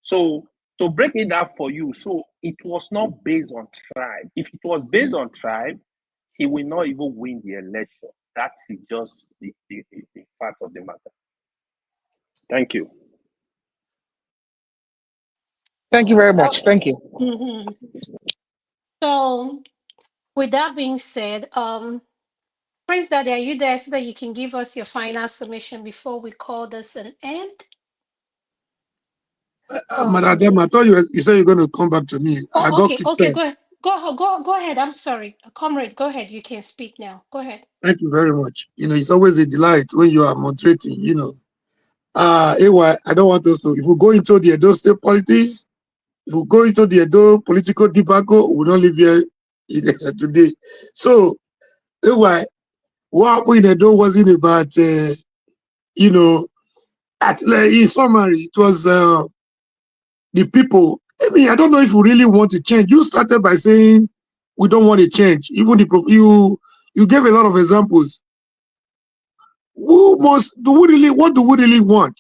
So to break it down for you, so it was not based on tribe. If it was based on tribe, he will not even win the election. That's just the fact of the matter. Thank you. Thank you very much. Thank you. Mm-hmm. So, with that being said, Prince Daddy, are you there so that you can give us your final submission before we call this an end? Madam, I thought you said you're going to come back to me. Okay, go ahead. Go ahead. I'm sorry. Comrade, go ahead. You can speak now. Go ahead. Thank you very much. It's always a delight when you are moderating, AY, I don't want us to, if we go into the Edo State politics, if we go into the Edo political debacle, we will not live here today. So, AY, what happened in Edo wasn't about, in summary, it was the people. I mean, I don't know if we really want to change. You started by saying we don't want to change. Even you gave a lot of examples. What do we really want?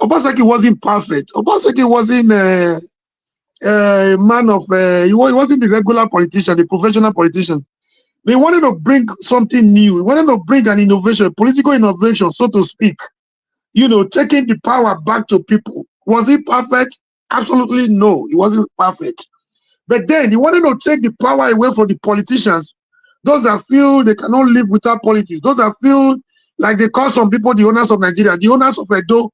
Obaseki wasn't perfect. Obaseki wasn't a man of, he wasn't the regular politician, the professional politician. They wanted to bring something new. He wanted to bring an innovation, political innovation, so to speak. Taking the power back to people. Was it perfect? Absolutely no, it wasn't perfect. But then he wanted to take the power away from the politicians, those that feel they cannot live without politics, those that feel like they call some people the owners of Nigeria, the owners of Edo,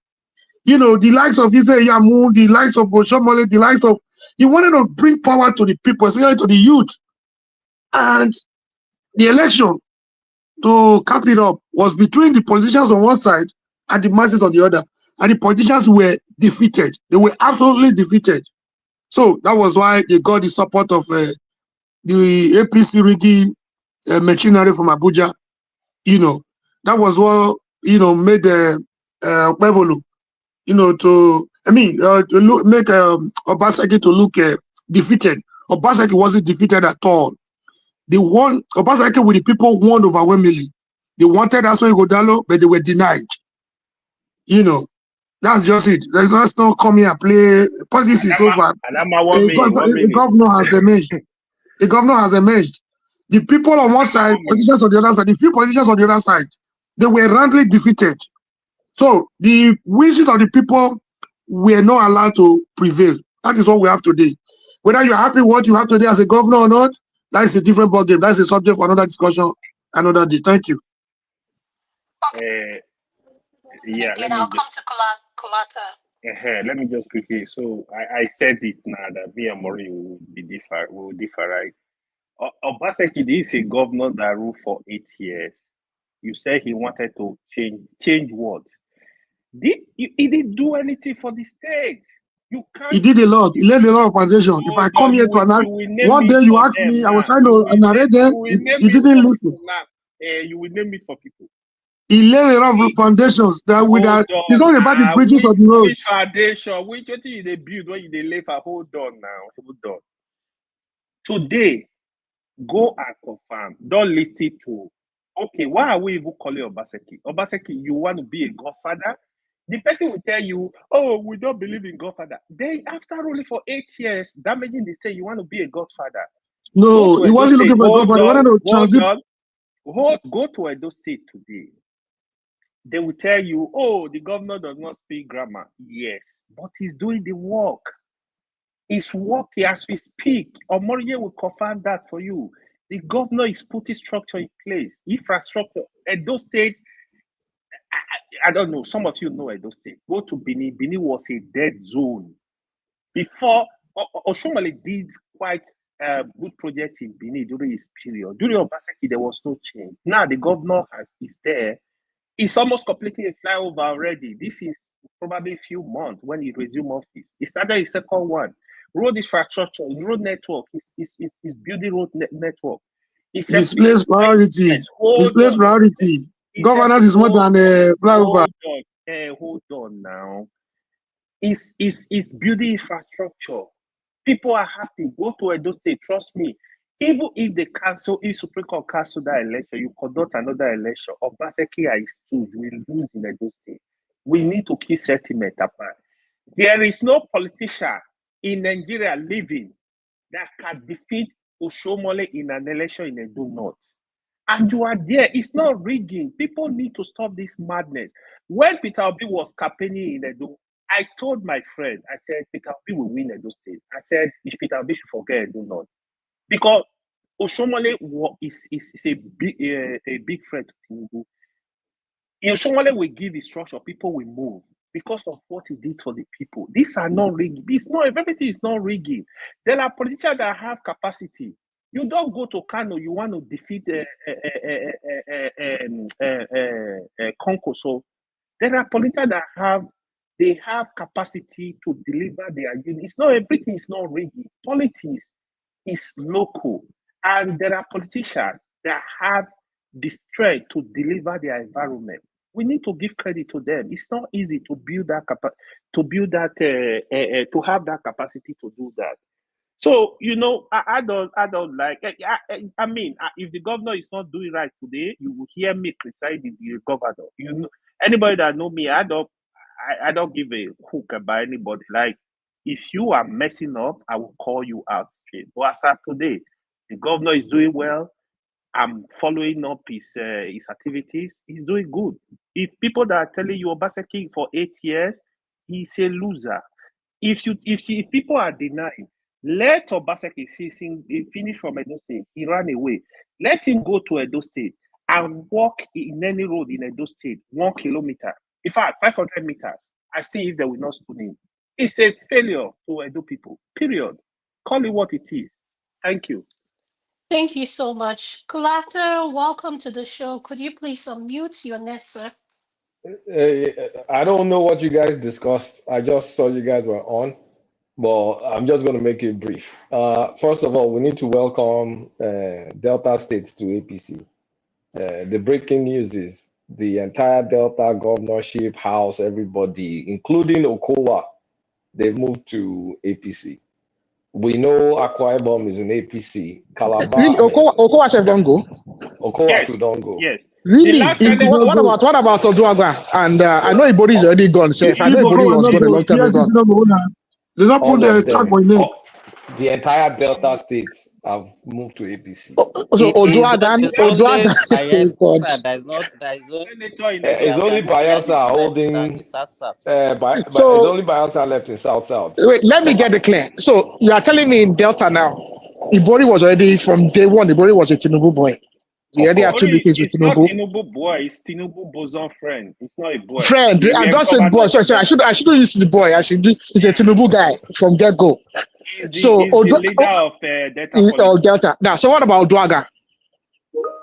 you know, the likes of Ise Yamu, the likes of Oshomole, the likes of, he wanted to bring power to the people, especially to the youth. And the election, to cap it up, was between the politicians on one side and the masses on the other. And the politicians were defeated. They were absolutely defeated. So that was why they got the support of the APC rigging machinery from Abuja. You know, that was what, you know, made Pevolu, you know, to make Obaseki to look defeated. Obaseki wasn't defeated at all. They won, Obaseki with the people won overwhelmingly. They wanted Aso Ighodalo, but they were denied. You know, that's just it. Let's not come here and play. Politics is over. The governor has emerged. The governor has emerged. The people on one side, politicians on the other side, the few politicians on the other side, they were roundly defeated. So the wishes of the people were not allowed to prevail. That is what we have today. Whether you're happy with what you have today as a governor or not, that is a different ballgame. That's a subject for another discussion another day. Thank you. Yeah, then I'll come to Kulata. let me just quickly. So I said it now that me and Mori will differ, right? Obaseki is a governor that ruled for 8 years. You said he wanted to change what? He didn't do anything for the state. You can't. He did a lot. He laid a lot of foundations. If I come here to announce, one day you asked me, I was trying to narrate them. He didn't listen. You will name it for people. He laid a lot of foundations that with that. It's not about the bridges of the road. Which foundation? Which thing they build when they lay for? Hold on now. Hold on. Today, go and confirm. Don't listen to. Okay, why are we even calling Obaseki? Obaseki, you want to be a godfather? The person will tell you, oh, we don't believe in godfather. Then after ruling for 8 years, damaging the state, you want to be a godfather. No, he wasn't looking for a godfather. He wanted to transit. Go to Edo State today. They will tell you, oh, the governor does not speak grammar. Yes, but he's doing the work. He's working as we speak. Omorie will confirm that for you. The governor is putting structure in place, infrastructure. Edo State, I don't know, some of you know Edo State. Go to Benin. Benin was a dead zone. Before, Oshomole did quite good project in Benin during his period. During Obaseki, there was no change. Now the governor is there. He's almost completing a flyover already. This is probably a few months when he resumed office. He started his second one. Road infrastructure, road network. He's building road network. Misplaced priority. Misplaced priority. Governance is more than a flyover. Hold on now. He's building infrastructure. People are happy. Go to Edo State. Trust me. Even if Supreme Court cancel that election, you conduct another election, Obaseki and his team will lose in Edo State. We need to keep sentiment apart. There is no politician in Nigeria living that can defeat Oshomole in an election in Edo North. And you are there. It's not rigging. People need to stop this madness. When Peter Obi was campaigning in Edo, I told my friend, I said, Peter Obi will win Edo State. I said, Peter Obi should forget Edo North. Because Oshomole is a big threat to Tinubu. Oshomole will give instruction, people will move because of what he did for the people. These are not rigging. Everything is not rigging. There are politicians that have capacity. You don't go to Kano, you want to defeat Konko. So there are politicians that have capacity to deliver their unit. It's not everything is not rigging. Politics is local, and there are politicians that have the strength to deliver their environment. We need to give credit to them. It's not easy to build that to have that capacity to do that. So I don't like. I mean, if the governor is not doing right today, you will hear me criticizing the governor. Anybody that know me, I don't give a hook about anybody. Like, if you are messing up, I will call you out straight. But as of today, the governor is doing well. I'm following up his activities. He's doing good. If people that are telling you Obaseki for 8 years, he's a loser. if people are denying, let Obaseki finish from Edo State. He ran away. Let him go to Edo State and walk in any road in Edo State 1 kilometer. In fact, 500 meters. I see if they will not spoon him. It's a failure to Edo people. Period. Call it what it is. Thank you. Thank you so much. Collector, welcome to the show. Could you please unmute your nest, sir? I don't know what you guys discussed. I just saw you guys were on, but I'm just going to make it brief. First of all, we need to welcome Delta states to APC. The breaking news is the entire Delta governorship, house, everybody, including Okowa, they've moved to APC. We know Akwa Ibom is in APC. Calabar. Really? Okowa said don't go. Okowa Yes. to don't go. Yes. Really? What about Oduagwa? And I know Ibori is already gone. Safe. I know Ibori was gone a long time ago. They not put the track for name. The entire Delta states have moved to APC. So Oduagwa. It's only Bayelsa holding. It's only Bayelsa left in South. Wait, let me get it clear. So you are telling me in Delta now, Ibori was already from day one. Ibori was a Tinubu boy. He already had 2 meetings with Tinubu. It's not Tinubu boy. It's Tinubu boson friend. It's not a boy. Friend. I just said boy. Sorry. I shouldn't use the boy. I should do. He's a Tinubu guy from get go. So he's the leader of Delta. Delta. Now, so what about Oduagwa?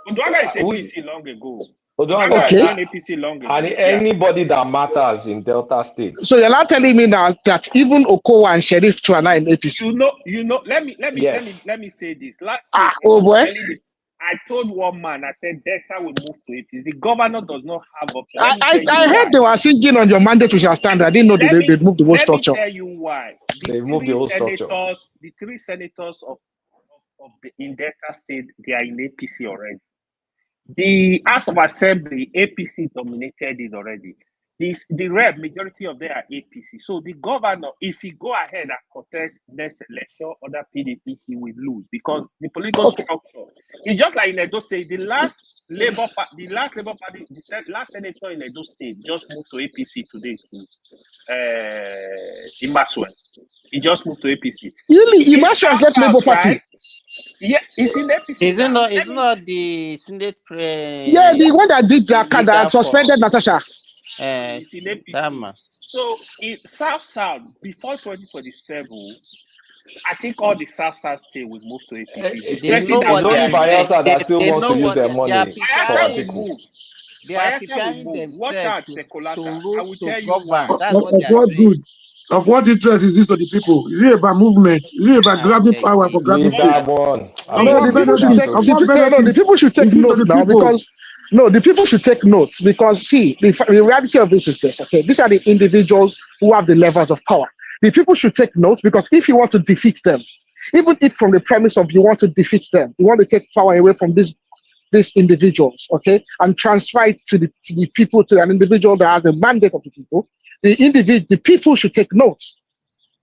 Oduagwa is APC long ago. Oduagwa Okay. is APC long ago. And anybody that matters in Delta State. So you're not telling me now that even Okowa and Sheriff Tue are not in APC. You know. Let me say this. Last week, oh boy. I told one man, I said Delta will move to APC. The governor does not have option. I heard they were singing on your mandate we shall stand. I didn't know they'd moved the whole structure. Let me tell you why. They moved the whole structure. The 3 senators in Delta State, they are in APC already. The House of Assembly, APC dominated it already. The rep, majority of them are APC. So the governor, if he go ahead and contest next election under PDP, he will lose because the political structure. It's just like in Edo State, the last Labour Party, the last senator in Edo State just moved to APC today to Imasuen. He just moved to APC. Really? Imasuen left Labour Party? Yeah, it's in APC. It's not the Senate. Yeah, the one that did that suspended Natasha. It's in APC. So in South before 2027, I think all the South states will move to APC. It's only Bayelsa that still wants to use their money for article. They are preparing themselves to govern. Of what interest is this to the people? Is it about movement? Is it about grabbing power for grabbing power? The people should take notes now because the people should take notes because see the reality of this is this. Okay, these are the individuals who have the levels of power. The people should take notes because if you want to defeat them, even if from the premise of you want to defeat them, you want to take power away from these individuals, okay, and transfer it to the people, to an individual that has the mandate of the people. The people should take notes.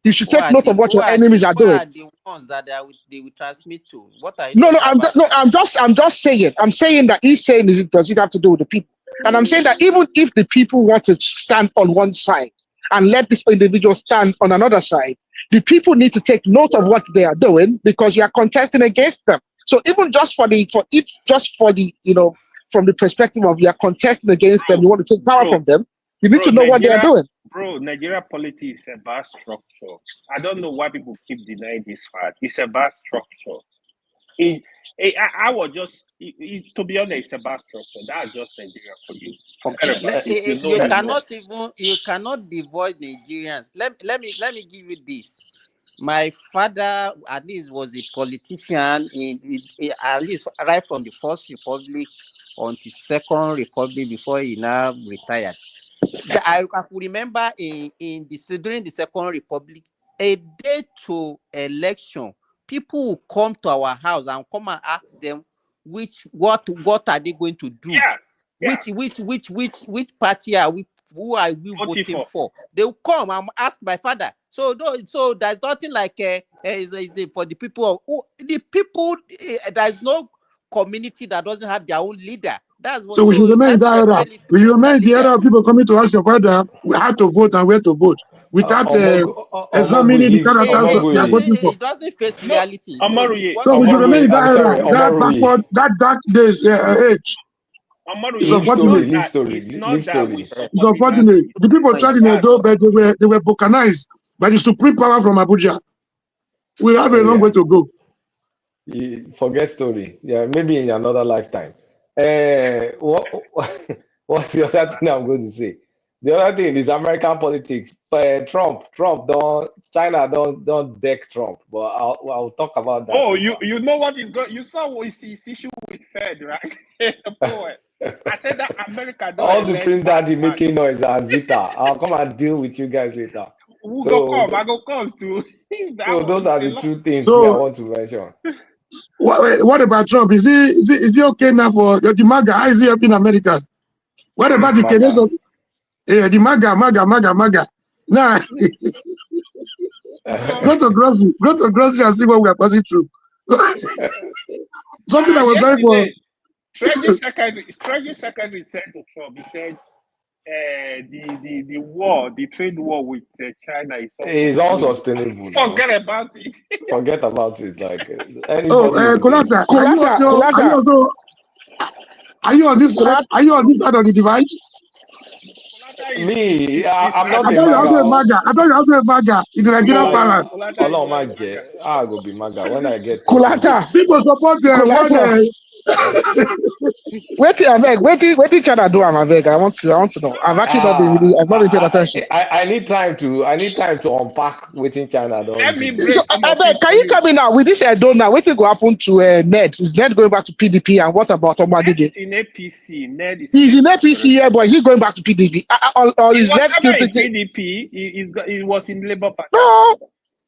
You should take note of what your enemies are doing. Are the ones that they will transmit to? What are I'm just saying. I'm saying that he's saying does it have to do with the people? And I'm saying that even if the people want to stand on one side and let this individual stand on another side, the people need to take note of what they are doing because you are contesting against them. So even from the perspective of you are contesting against them, you want to take power from them. You need to know what they are doing. Bro, Nigeria politics is about structure. I don't know why people keep denying this fact. It's about structure. I was just, to be honest, it's about structure. That's just Nigeria for you. Forget about it. You cannot divide Nigerians. Let me give you this. My father, at least, was a politician at least right from the First Republic until Second Republic before he now retired. I could remember during the Second Republic, a day to election, people will come to our house and come and ask them what are they going to do? Yeah. Which party are we? Who are we voting for? They will come and ask my father. So there's nothing like for the people. The people, there's no community that doesn't have their own leader. So we should remain in that era. We should remain in the era of people coming to ask your father how to vote and where to vote. without examining the kind of council they are voting for. It doesn't face reality. So we should remain in that era, that Omaruye. backward, that dark days age. It's unfortunate. It's unfortunate. The people tried in Edo, but they were balkanized by the supreme power from Abuja. We have a long way to go. Forget story. Yeah, maybe in another lifetime. What's the other thing I'm going to say? The other thing is American politics. China don't deck Trump, but I'll talk about that. Oh, you know what is going? You saw what his issue with Fed, right? Boy, I said that America don't all the Prince Daddy making noise at Zita. I'll come and deal with you guys later. We'll go come. I go come to. So those are the two things I want to mention. What about Trump? Is he okay now for the MAGA? How is he helping America? What about the Canadians? The MAGA. Now, go to grocery and see what we are passing through. Something I was very for. Treasury Secretary said to Trump, he said, the trade war with China is unsustainable. Forget about it. Forget about it. Like Kulata, are you on this side? Are you on this side of the divide? Me, I'm not a MAGA. I thought you also a MAGA. In the Nigerian balance. I go be MAGA when I get Kulata. People support Wait, China do Abeg. I want to know. I've actually not been paying attention. I need time to unpack waiting China do. So Abeg, can you tell me now with this Edo now, what will happen to Ned? Is Ned going back to PDP, and what about Omagege? He's in APC. Ned is He's in APC, yeah, but is he going back to PDP? Or is Ned still in PDP? He was in Labour Party. No.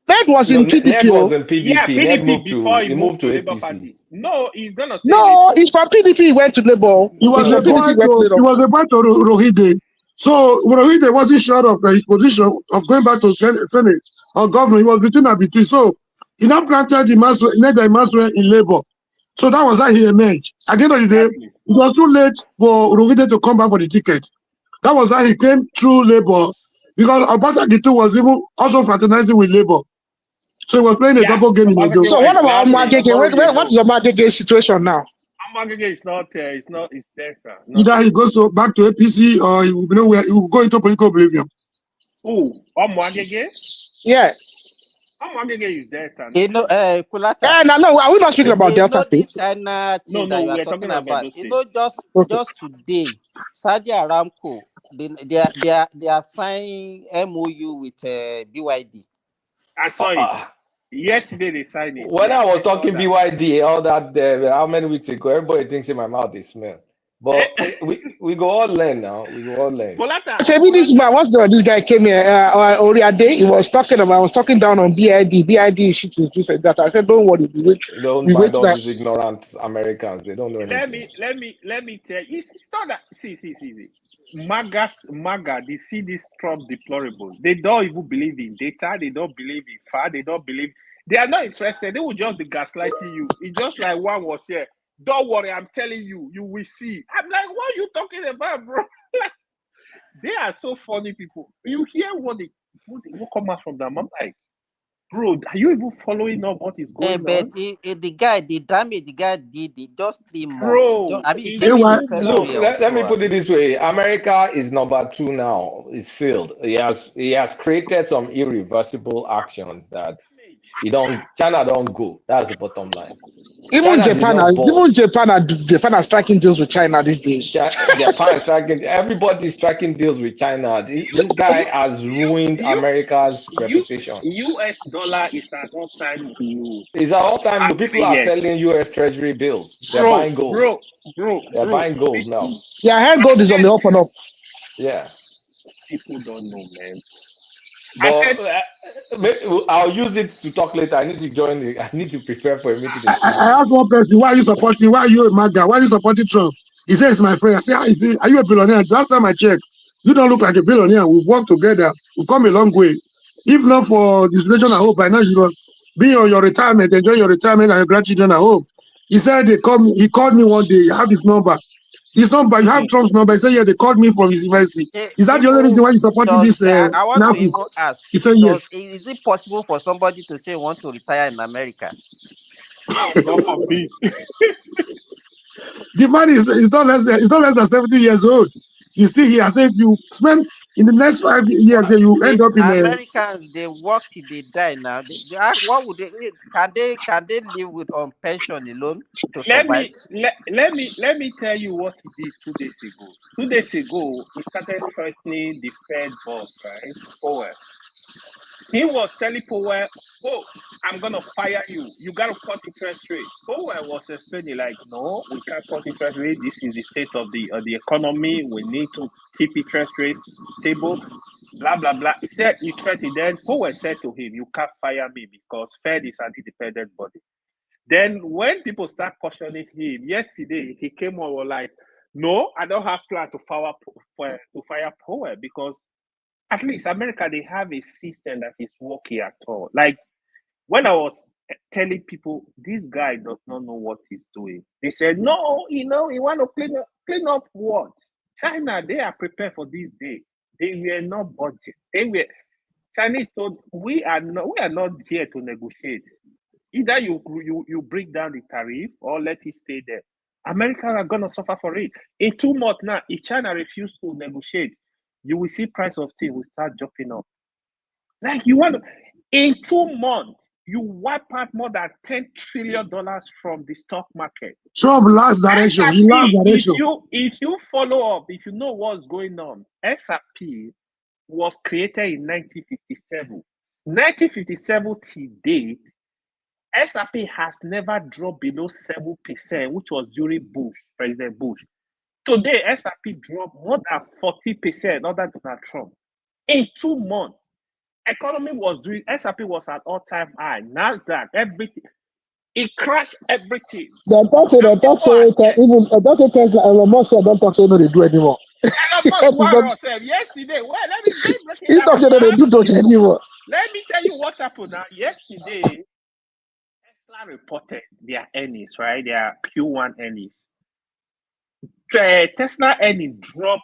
Ned was in PDP. Ned was in PDP. Yeah, PDP before he moved to Labour APC. Party. No, he's gonna say he's from PDP. He went to Labour. He was a boy to Rohide. So Rohide wasn't sure of his position of going back to Senate or governor. He was between. So he now planted the Maswell in Labour. So that was how he emerged. At the end of the day, it was too late for Rohide to come back for the ticket. That was how he came through Labour, because Obasaki was even also fraternizing with Labour. So he was playing a double game in the So what about Omagege? What is Omagege's situation now? Omagege is not. It's there. Either he goes back to APC or he will go into political oblivion. Who? Omagege? Yeah. Omagege is there. Kulata. No. Are we not speaking about Delta State? China thing that you are talking about. Just today, Saudi Aramco, they are signing MOU with BYD. I saw it. Yesterday they signed it. When I was talking BYD, all that how many weeks ago, everybody thinks in my mouth they smell. But we go all learn now. We go all learn. Tell me this man, this guy came here, Oriade, he was talking down on BID. BID shit is this and that. I said, don't worry. Don't mind all these ignorant Americans. They don't know anything. Let me tell you. It's not that. See. MAGA, they see this Trump deplorable. They don't even believe in data. They don't believe in fact. They are not interested. They will just be gaslighting you. It's just like one was here. Don't worry, I'm telling you, you will see. I'm like, what are you talking about, bro? They are so funny people. You hear what come out from them. I'm like, bro, are you even following up what is going on? But the damage the guy did it just 3 months. Bro, let me put it this way. America is number 2 now. It's sealed. He has created some irreversible actions that China don't go. That's the bottom line. Even Japan are striking deals with China these days. Japan is striking. Everybody's striking deals with China. This guy has ruined America's reputation. US dollar is at all-time low. It's at all-time low. People are selling US Treasury bills. They're buying gold. They're buying gold now. Yeah, I heard gold is on the up and up. Yeah. People don't know, man. But I'll use it to talk later. I need to join it. I need to prepare for a meeting. I asked one person, why are you supporting? Why are you a MAGA? Why are you supporting Trump? He says, my friend. I say, are you a billionaire? Last time I checked, you don't look like a billionaire. We've worked together. We've come a long way. If not for this situation, I hope by now you will be on your retirement, enjoy your retirement and your grandchildren at home. He said he called me one day. I have his number. His number, you have Trump's number. He said, yeah, they called me from his university. Is that the only reason why you're supporting this I want to Nazi? even ask, He said, yes. is it possible for somebody to say want to retire in America? God forbid. The man is not less than 70 years old. He's still here. I say if you spend in the next 5 years, then you end up in a Americans, they work till they die now. What would they can they live with on pension alone to survive? Let me tell you what he did 2 days ago. 2 days ago, he started threatening the Fed boss, right? Powell. He was telling Powell, "Oh, I'm gonna fire you. You gotta cut interest rate." Powell was explaining like, "No, we can't cut interest rate. This is the state of the economy. We need to keep interest rates stable." Blah blah blah. He said he threatened. Then Powell said to him, "You can't fire me because Fed is an independent body." Then when people start questioning him, yesterday he came over like, "No, I don't have plan to fire Powell because at least America, they have a system that is working at all." Like when I was telling people, this guy does not know what he's doing. They said, "No, he want to clean up what? China, they are prepared for this day. They were not budget. Chinese told we are not here to negotiate. Either you bring down the tariff or let it stay there. Americans are gonna suffer for it. In 2 months now, if China refuses to negotiate, you will see price of tea will start jumping up. Like in 2 months, you wipe out more than $10 trillion from the stock market. Trump lost direction. He lost direction. If you follow up, if you know what's going on, SRP was created in 1957. 1957 to date, SRP has never dropped below 7%, which was during President Bush. Today, SRP dropped more than 40% under Donald Trump. In 2 months, economy SRP was at all-time high. NASDAQ, everything. It crashed everything. They talk say even Tesla and Musk don't talk say no they do anymore. Yesterday, well, let me break it down. He talk say no they do touch anymore. Let me tell you what happened now. Yesterday, Tesla reported their earnings, right? Their Q1 earnings. Tesla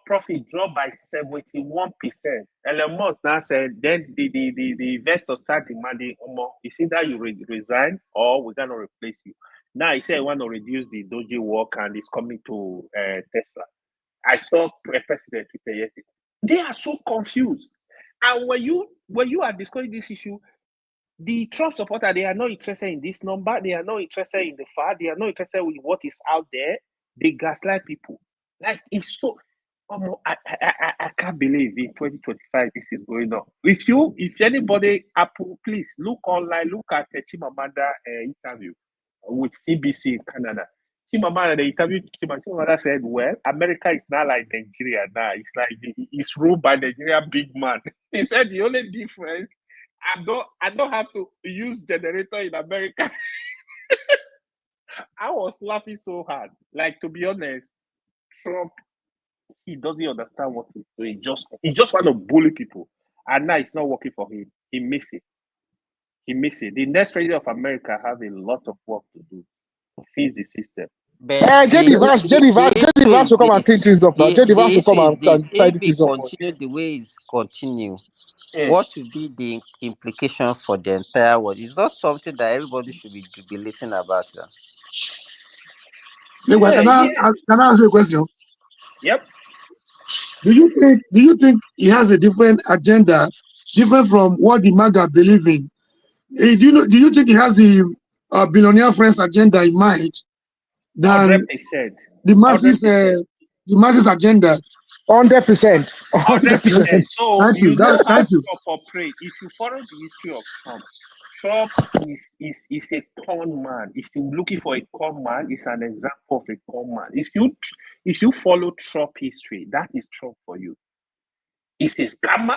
profit dropped by 71%. Elon Musk now said, then the investors start demanding, it's either you resign or we're going to replace you. Now he said he want to reduce the doji work and it's coming to Tesla. I saw President Twitter yesterday. They are so confused. And when you are discussing this issue, the Trump supporter, they are not interested in this number. They are not interested in the fact. They are not interested in what is out there. They gaslight people. Like it's so. I can't believe in 2025 this is going on. If anybody, Apple, please look online. Look at the Chimamanda interview with CBC in Canada. Chimamanda, the interview, Chimamanda said, "Well, America is not like Nigeria now. It's like it's ruled by Nigeria big man." He said the only difference, I don't have to use generator in America. I was laughing so hard. Like, to be honest, Trump, he doesn't understand what he's doing. He just want to bully people. And now it's not working for him. He missed it. The next president of America have a lot of work to do to fix the system. JD Vance will come and clean things up now. JD Vance will come and tidy things up. Continue the way it's continue. What will be the implication for the entire world? It's not something that everybody should be jubilating about. Can I ask you a question? Yep. Do you think he has a different agenda, different from what the MAGA believe in? Do you think he has the billionaire friends agenda in mind than 100%. the masses agenda? 100%. 100%. So thank you. Trump operate. If you follow the history of Trump is a con man. If you're looking for a con man, it's an example of a con man. If you follow Trump history, that is Trump for you. It's a scammer.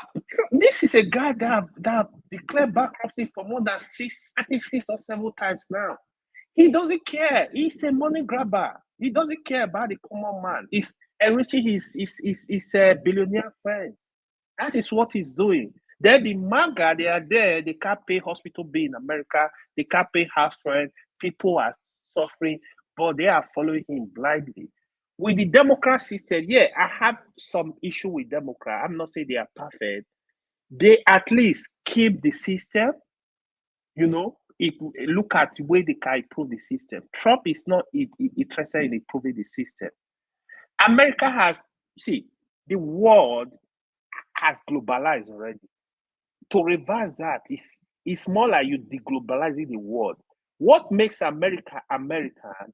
This is a guy that declared bankruptcy for more than 6 or 7 times now. He doesn't care. He's a money grabber. He doesn't care about the common man. He's enriching his billionaire friends. That is what he's doing. Then the MAGA, they are there. They can't pay hospital bill in America. They can't pay house rent. People are suffering, but they are following him blindly. With the Democrat system, yeah, I have some issue with Democrat. I'm not saying they are perfect. They at least keep the system. You know, look at the way they can improve the system. Trump is not interested in improving the system. America has, see, the world has globalized already. To reverse that is more like you deglobalizing the world. What makes America American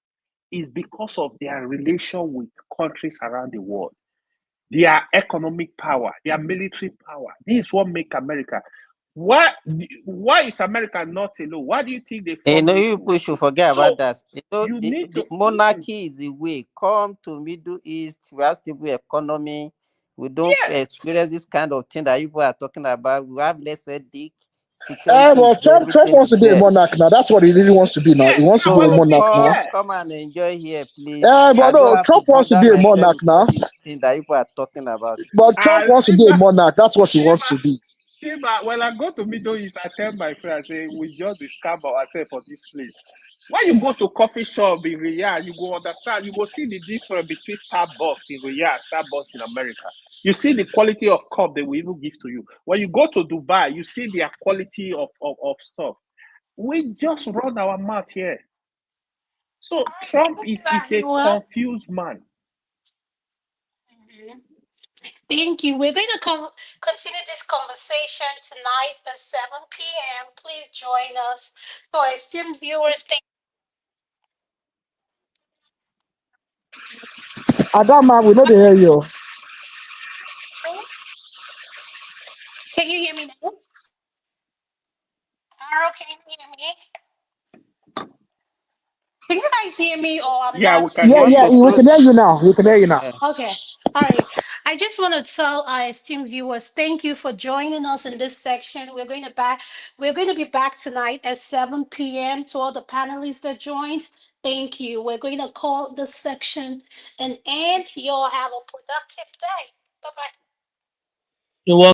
is because of their relation with countries around the world, their economic power, their military power. This is what makes America. Why is America not alone? Why do you think they You form know, NATO? you people should forget So about that. You know, you the, need the to monarchy is the way. Come to Middle East, we have stable economy. We don't experience this kind of thing that you people are talking about. We have less headache. Security is Well, there, Trump everything wants is to be a there. monarch now. That's what he really wants to be now. He wants to be a So monarch now. come and enjoy here, please. But I don't no, have to Trump wants to bother be a myself monarch with all now. this thing that you people are talking about. But Trump wants to be a monarch. That's what he wants to be. When I go to Middle East, I tell my friends, I say, we just discover ourselves for this place. When you go to coffee shop in Riyadh, you go understand, you go see the difference between Starbucks in Riyadh, Starbucks in America. You see the quality of cup they will even give to you. When you go to Dubai, you see their quality of stuff. We just run our mouth here. So Trump is a confused man. Thank you. We're going to continue this conversation tonight at 7 p.m. Please join us. So, esteemed viewers, Adama, we know they hear you. can you hear me now? Arrow, can you hear me? Can you guys hear me or I'm Yeah, not? we can hear you. We can hear you now. We can hear you now. Okay. All right. I just want to tell our esteemed viewers, thank you for joining us in this section. We're going to be back tonight at 7 p.m. to all the panelists that joined. Thank you. We're going to call this section an end. You all have a productive day. Bye-bye. You're welcome.